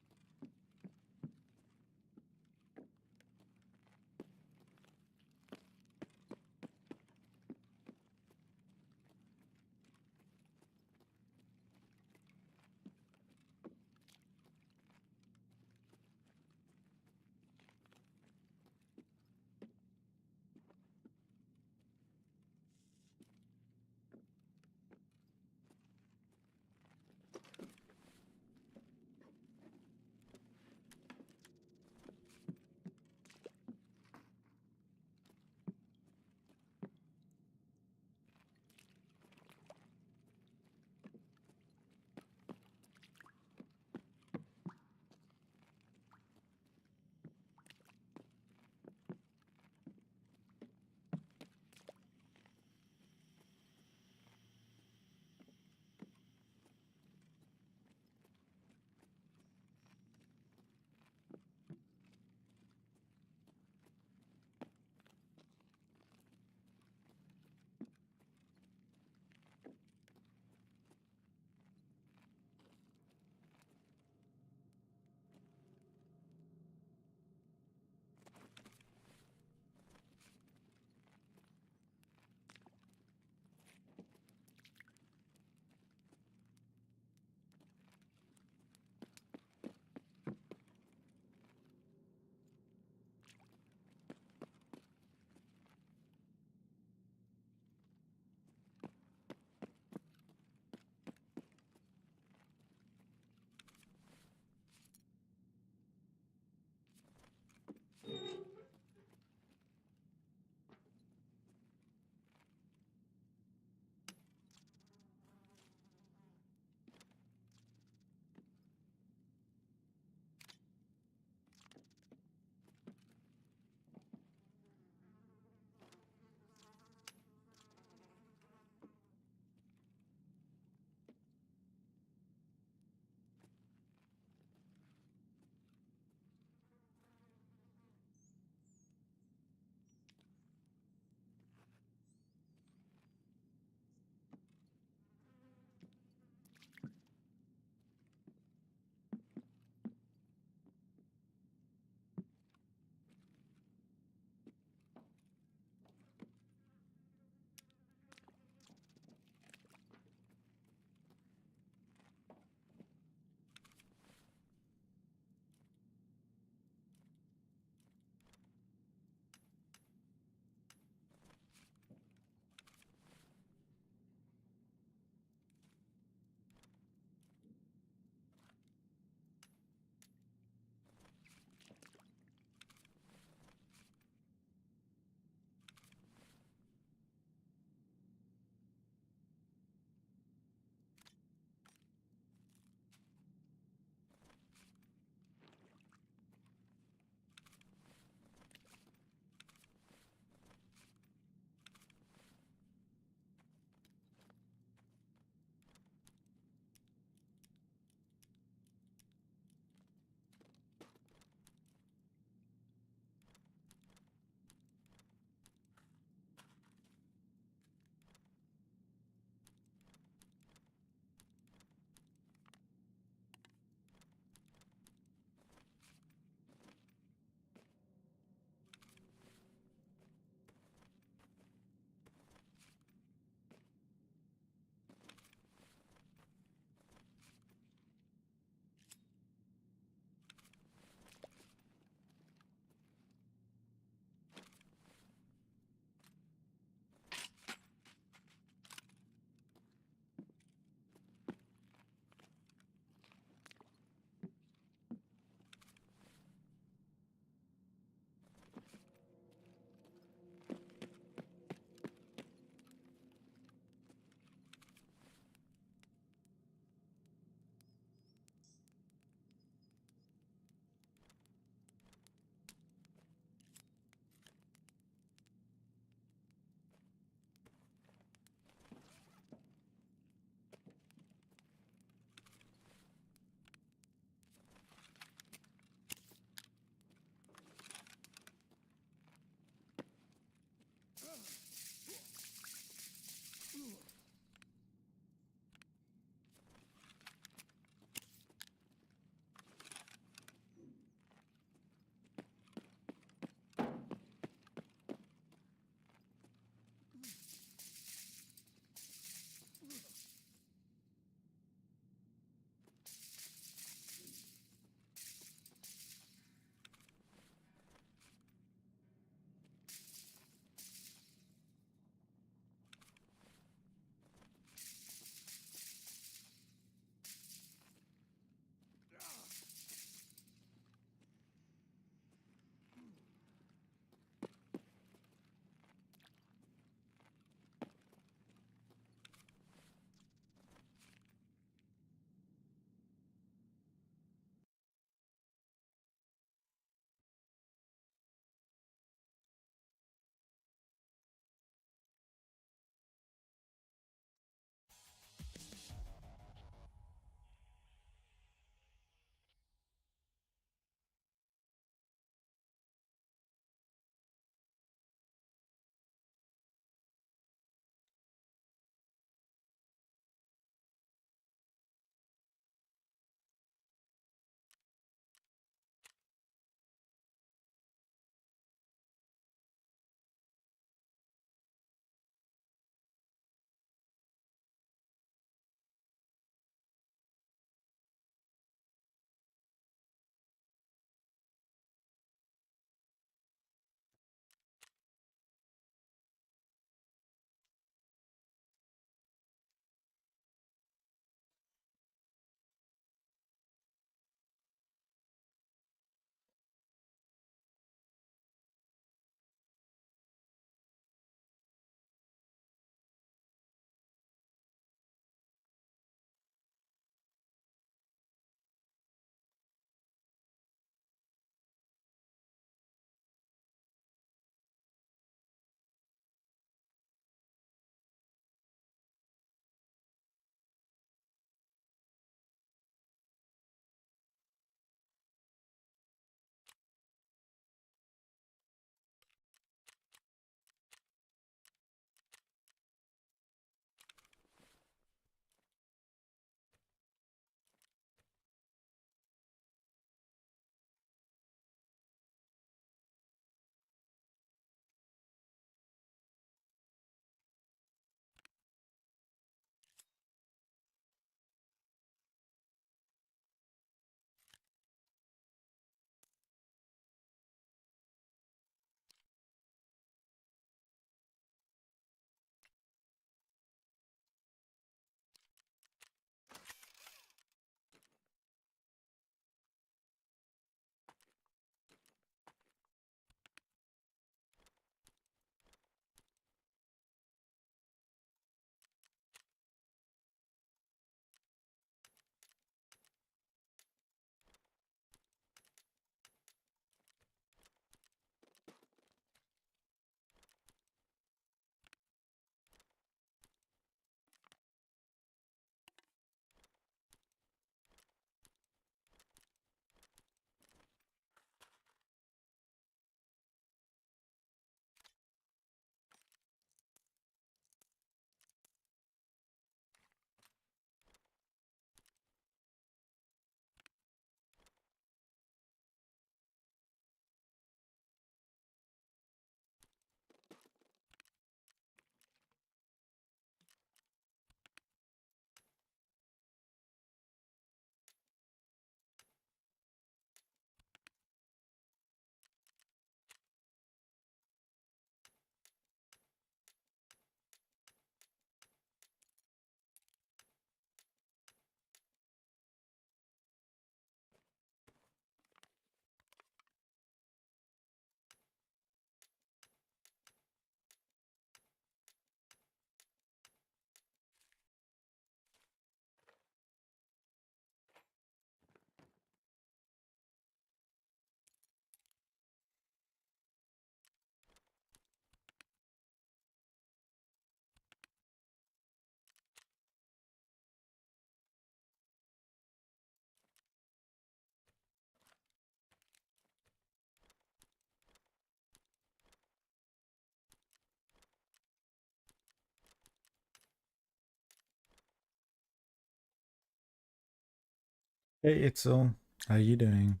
Hey, Itzel. How you doing?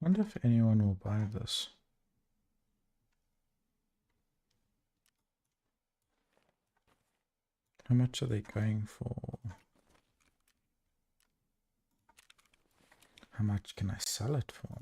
Wonder if anyone will buy this. How much are they going for? How much can I sell it for?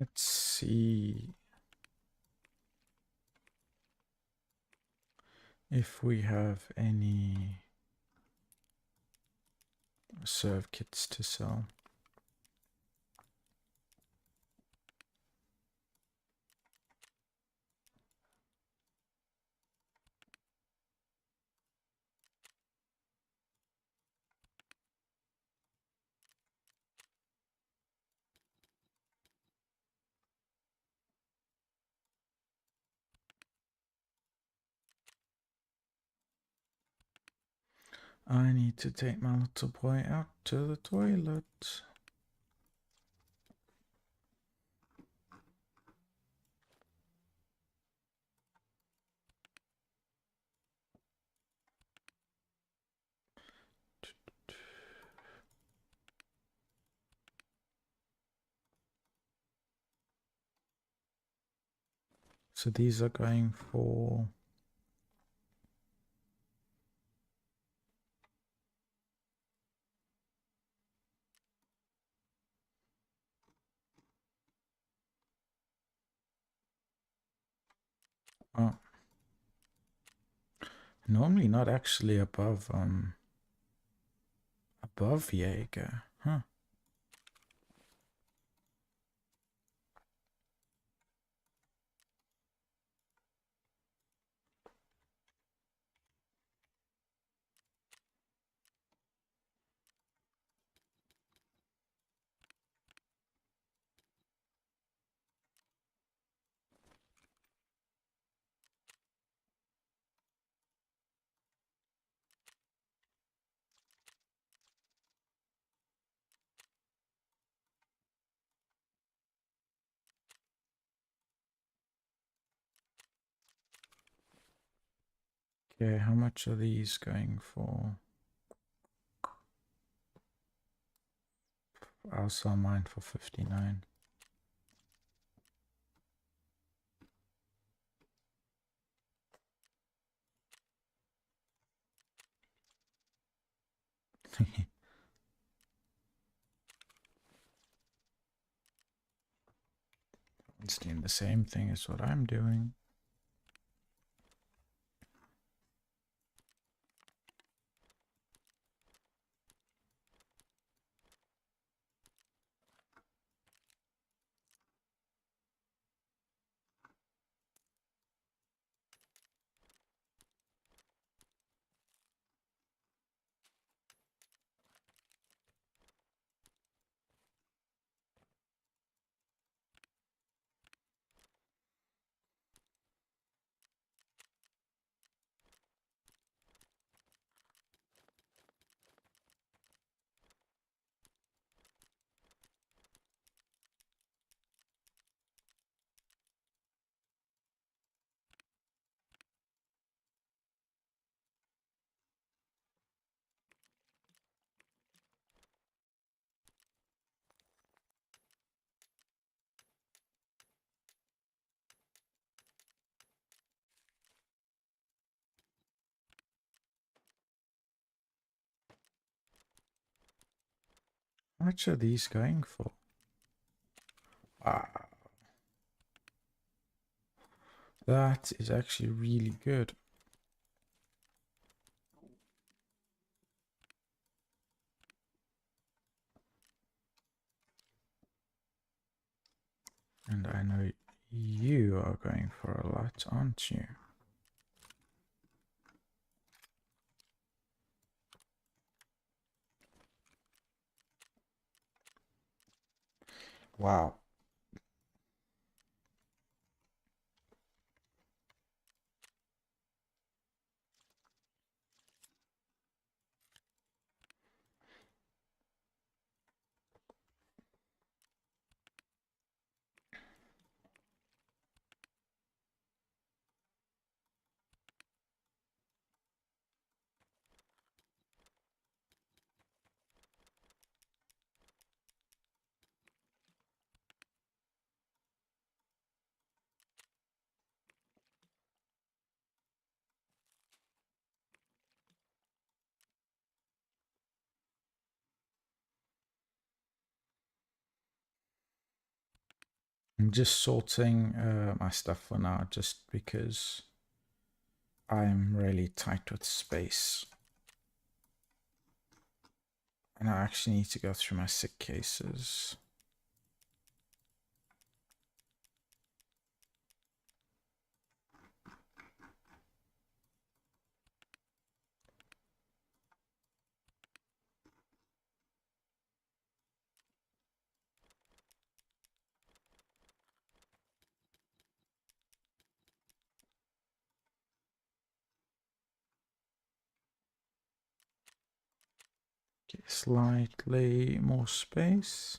Let's see if we have any serve kits to sell. I need to take my little boy out to the toilet. So these are going for... Oh, normally not actually above Jaeger, huh? Okay, how much are these going for? I'll sell mine for 59. It's doing the same thing as what I'm doing. much are these going for? Wow. That is actually really good. And I know you are going for a lot, aren't you? Wow. I'm just sorting my stuff for now just because I'm really tight with space. And I actually need to go through my sick cases. Okay, slightly more space.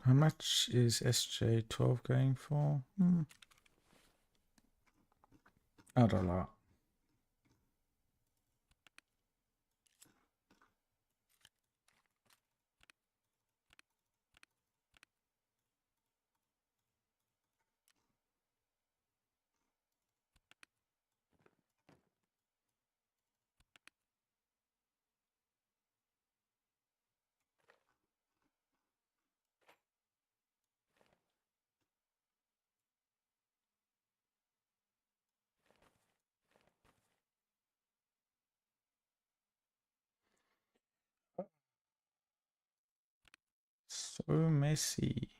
How much is SJ12 going for? Not a lot. So messy.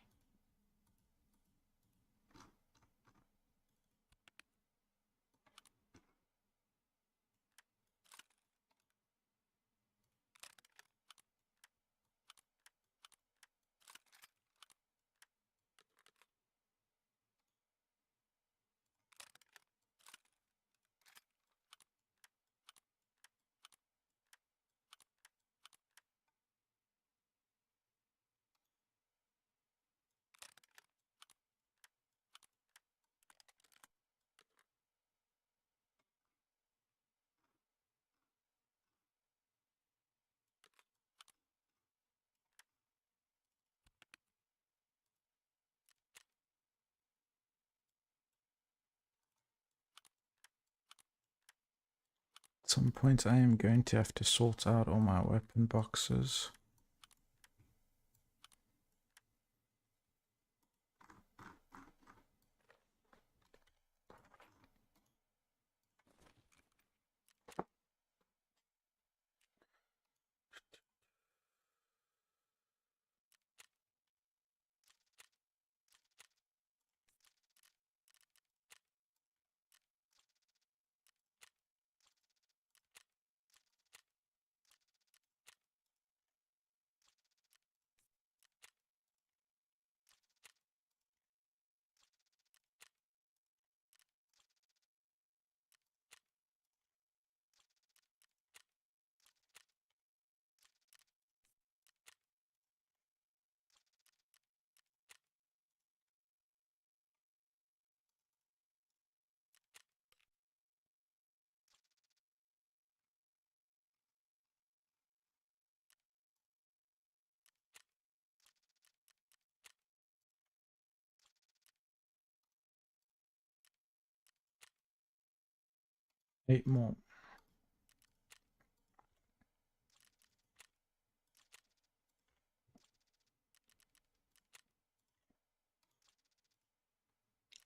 At some point I am going to have to sort out all my weapon boxes. 8 more.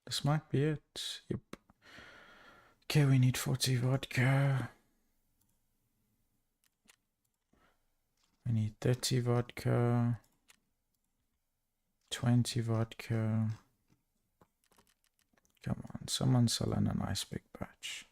This might be it. Yep. Okay, we need 40 vodka. We need 30 vodka. 20 vodka. Come on, someone selling a nice big batch.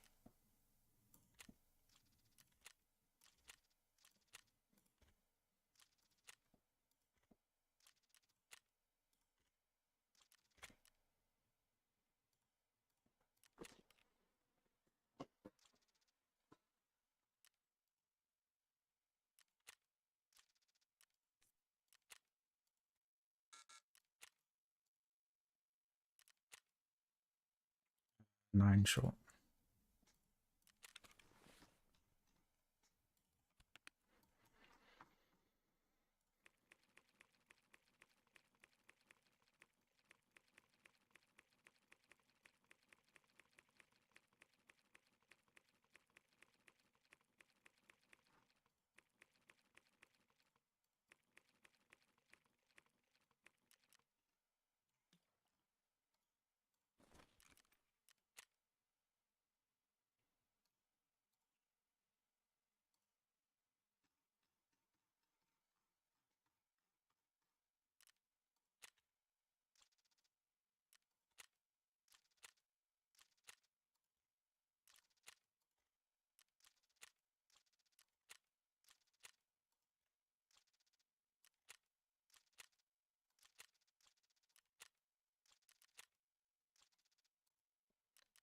Nine short.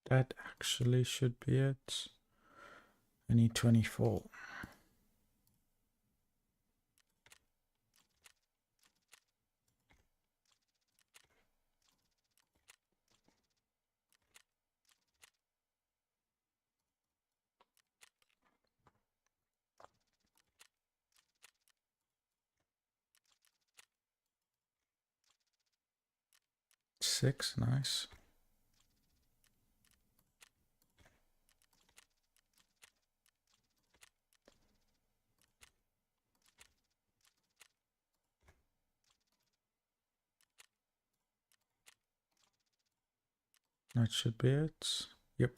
That actually should be it. I need 24. Six, nice. That should be it. Yep.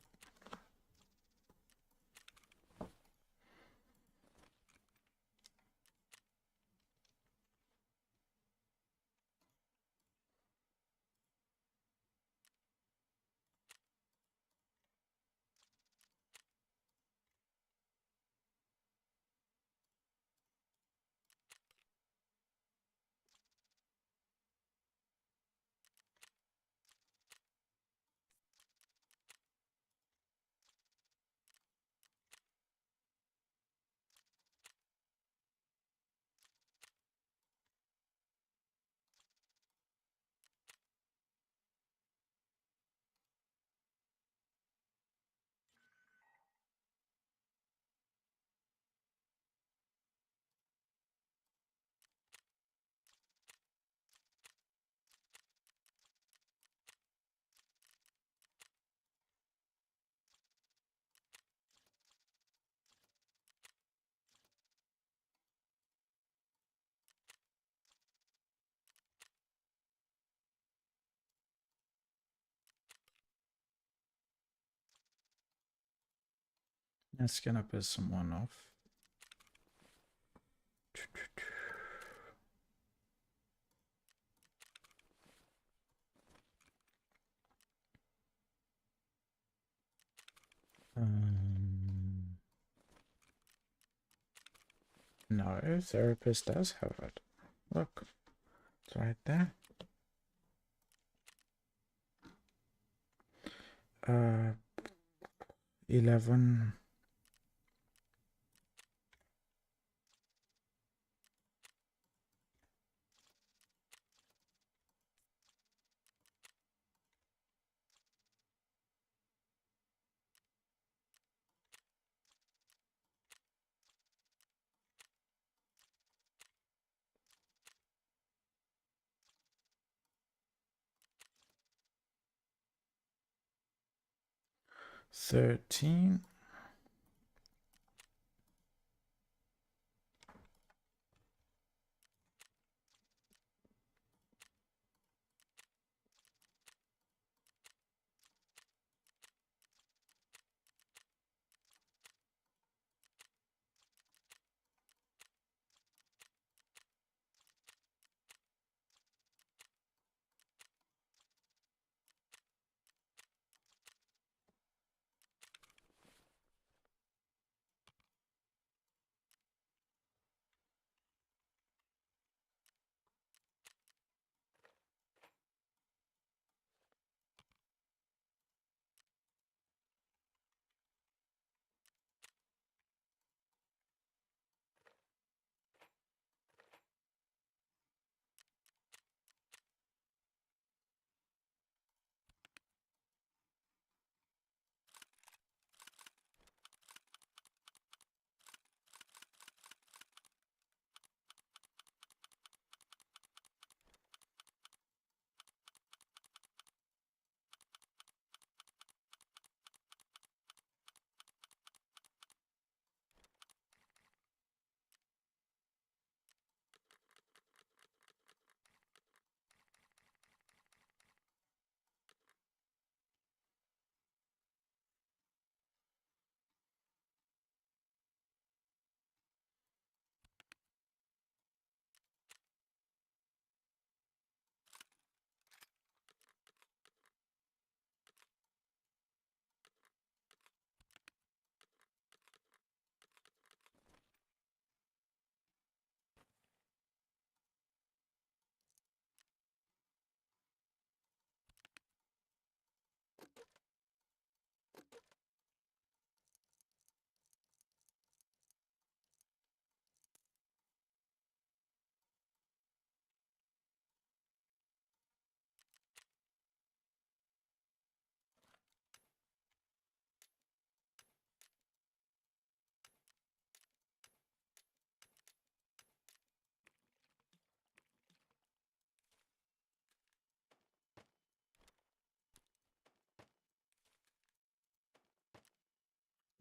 That's gonna piss someone off. No, therapist does have it. Look, it's right there. 11. $13.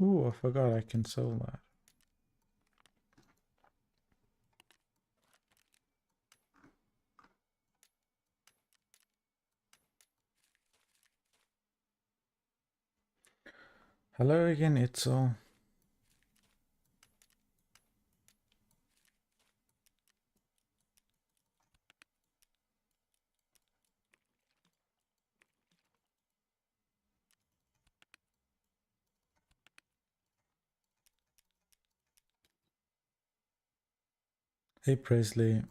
Ooh, I forgot I can sell that. Hello again, Itzel. Hey, Presley.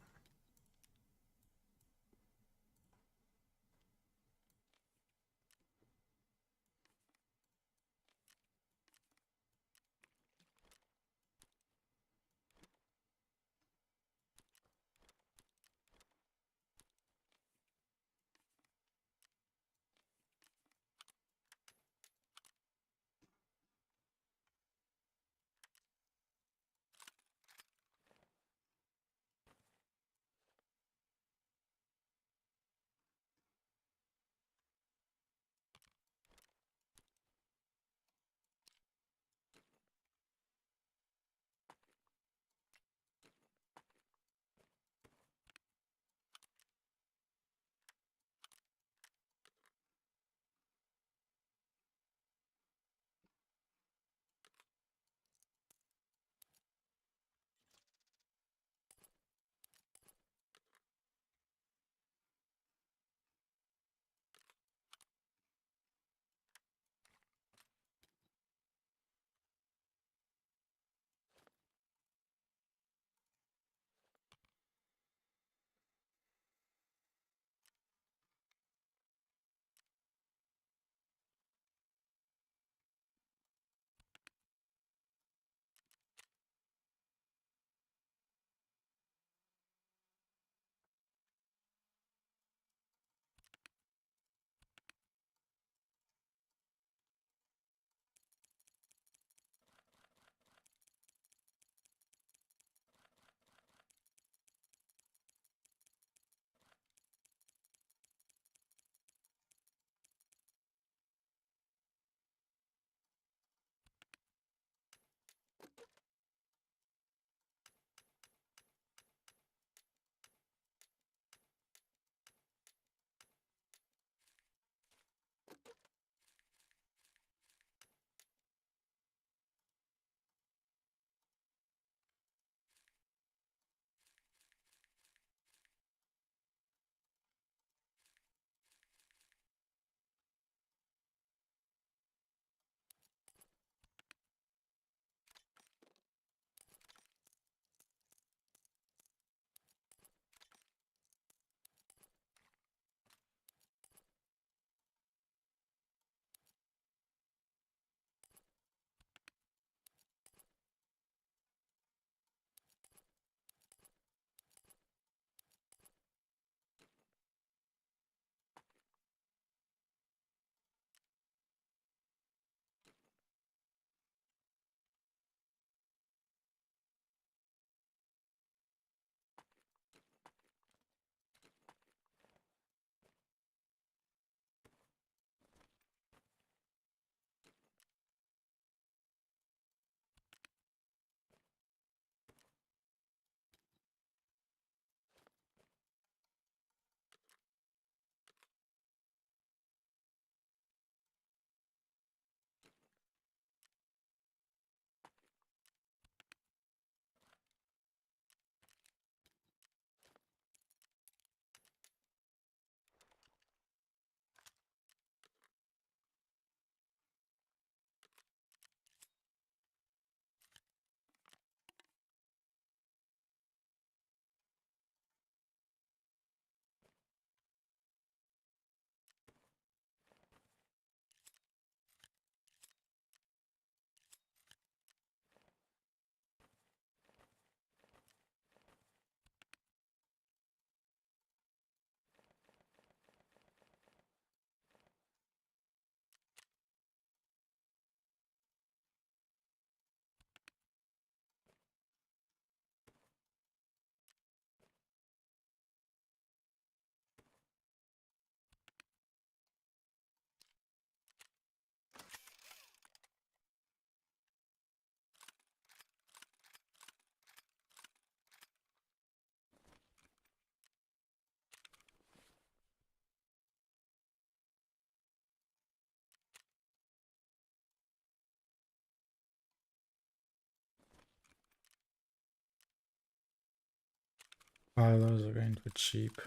Oh, those are going for cheap.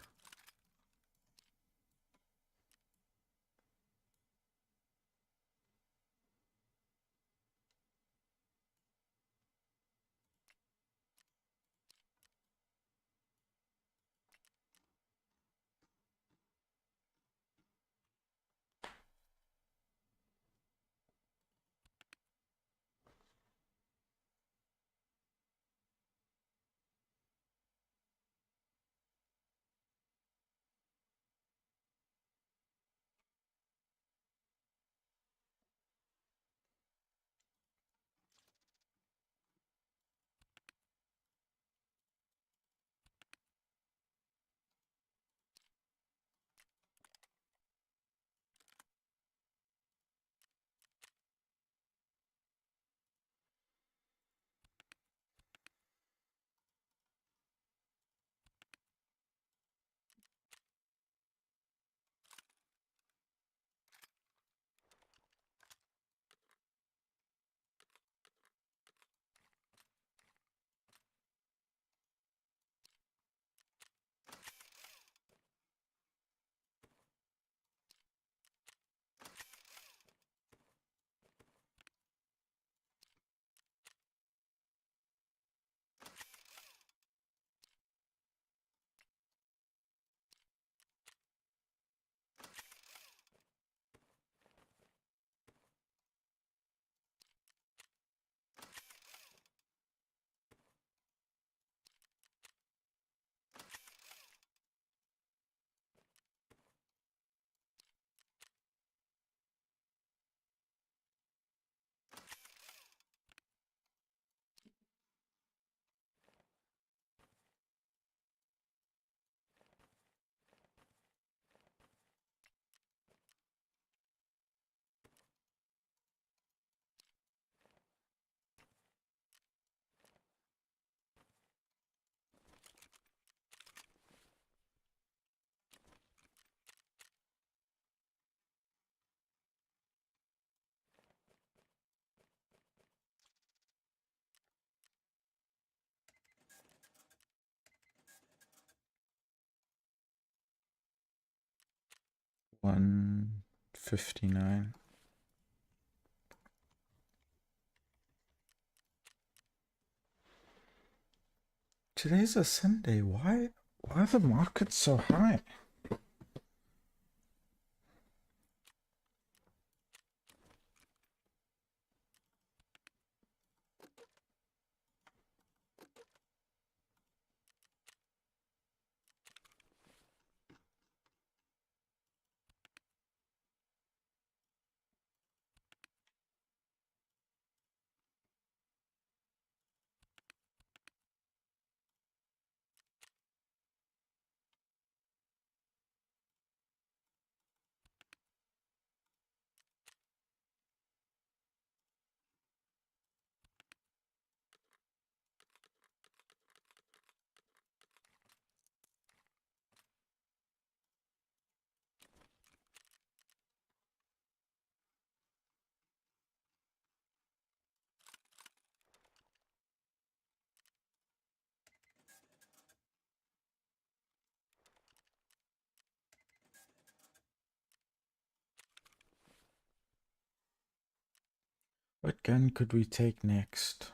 $159. Today's a Sunday. Why are the markets so high? What gun could we take next?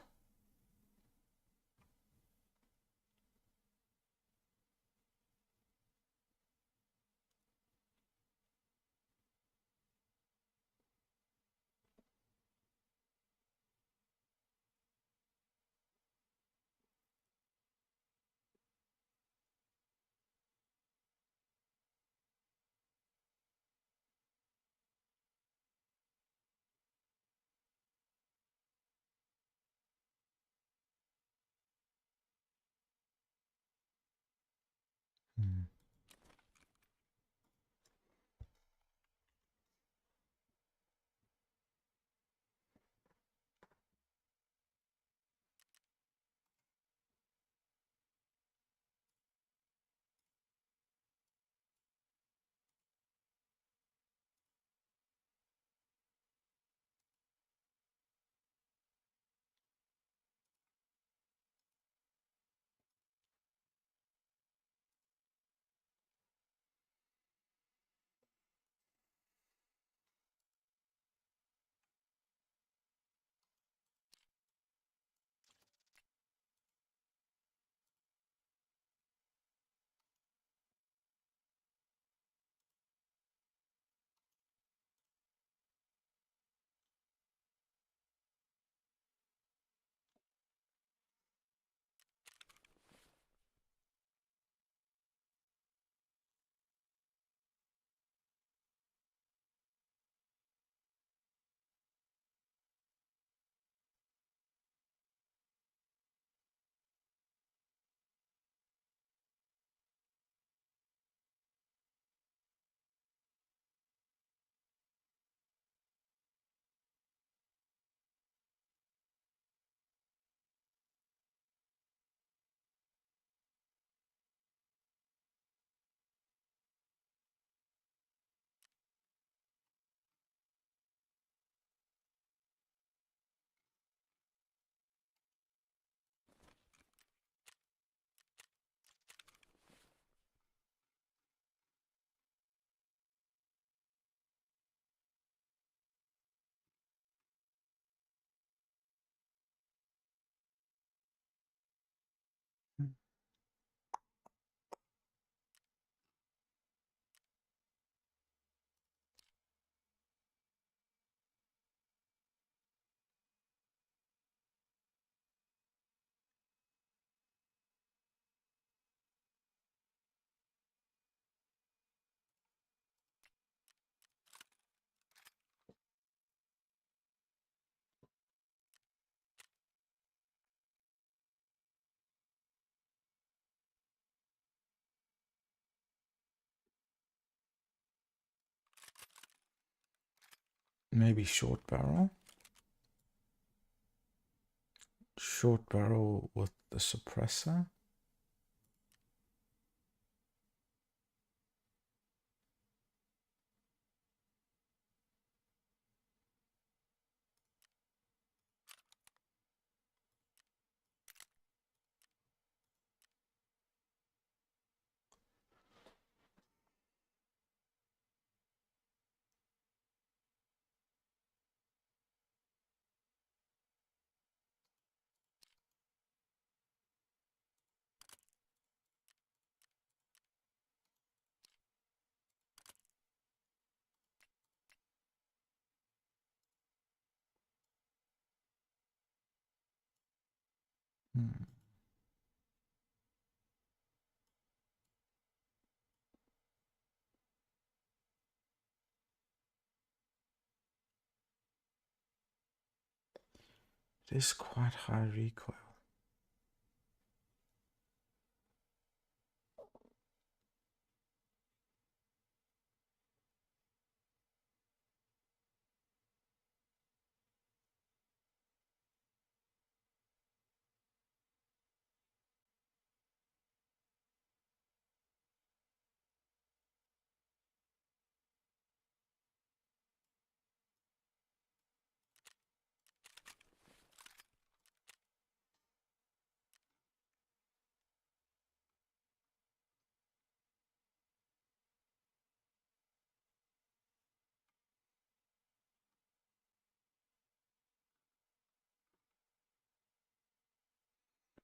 Maybe short barrel. Short barrel with the suppressor. It is quite high recoil.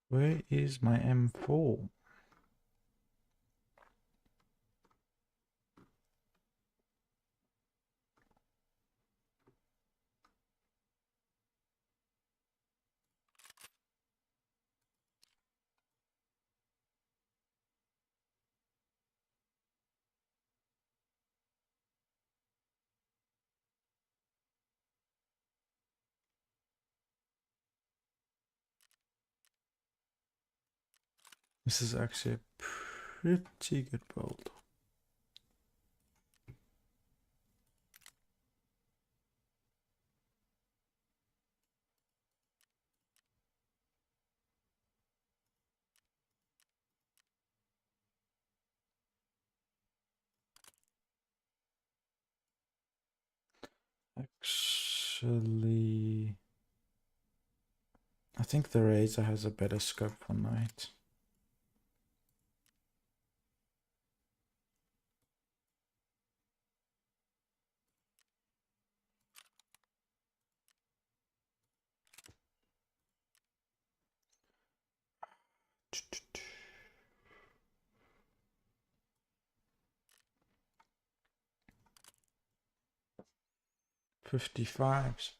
Where is my M4? This is actually a pretty good build. Actually, I think the Razor has a better scope for night. $55s.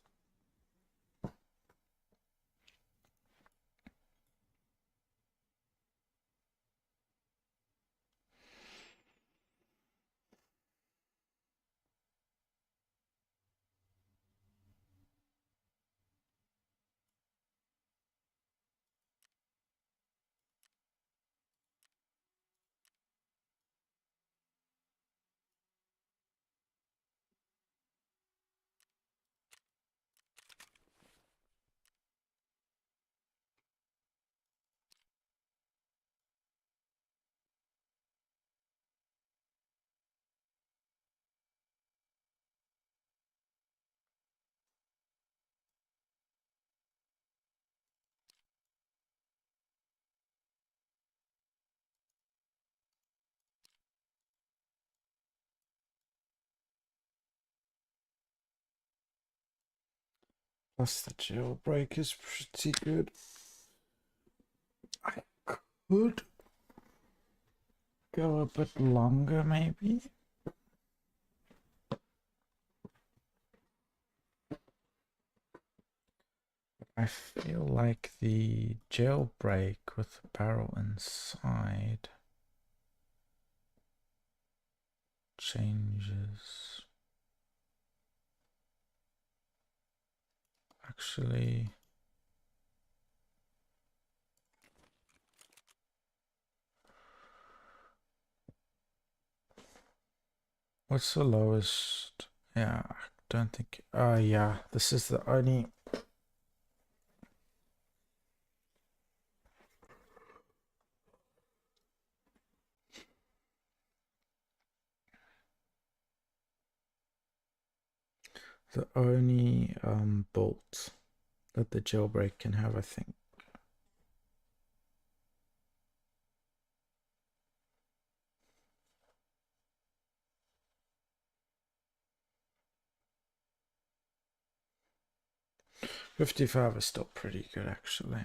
Plus the jailbreak is pretty good. I could go a bit longer maybe. I feel like the jailbreak with the barrel inside changes. Actually, what's the lowest? Yeah, don't think. Yeah, this is the only. The only bolt that the jailbreak can have, I think. $55 is still pretty good, actually.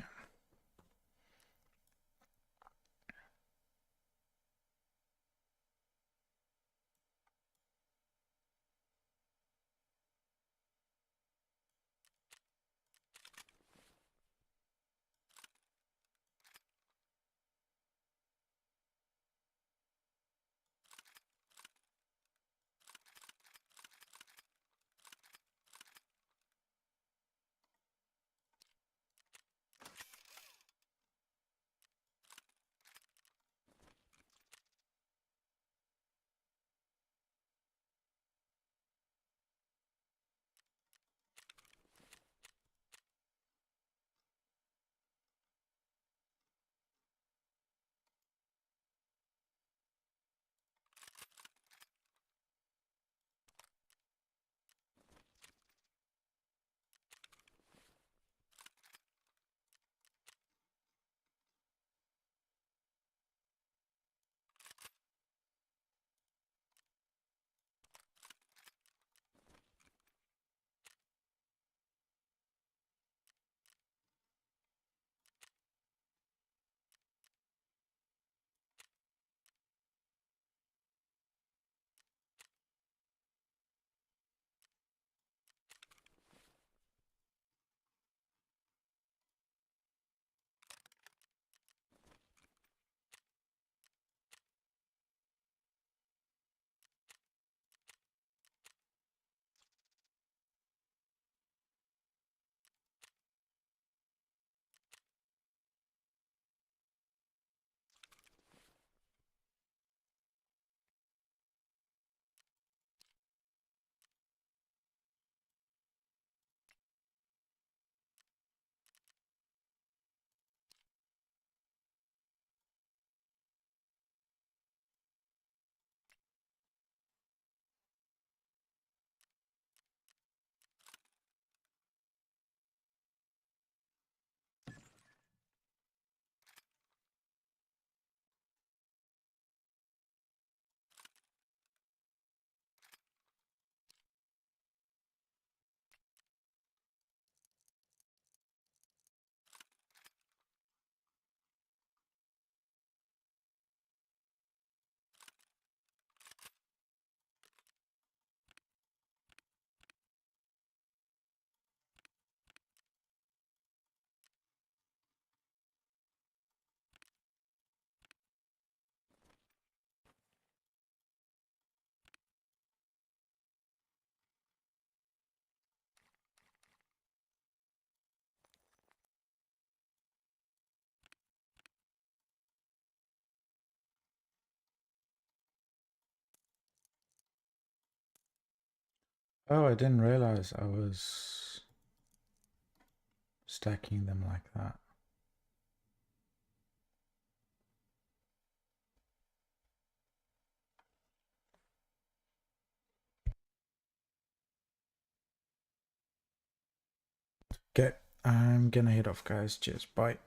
Oh, I didn't realize I was stacking them like that. Okay, I'm gonna head off, guys. Cheers. Bye.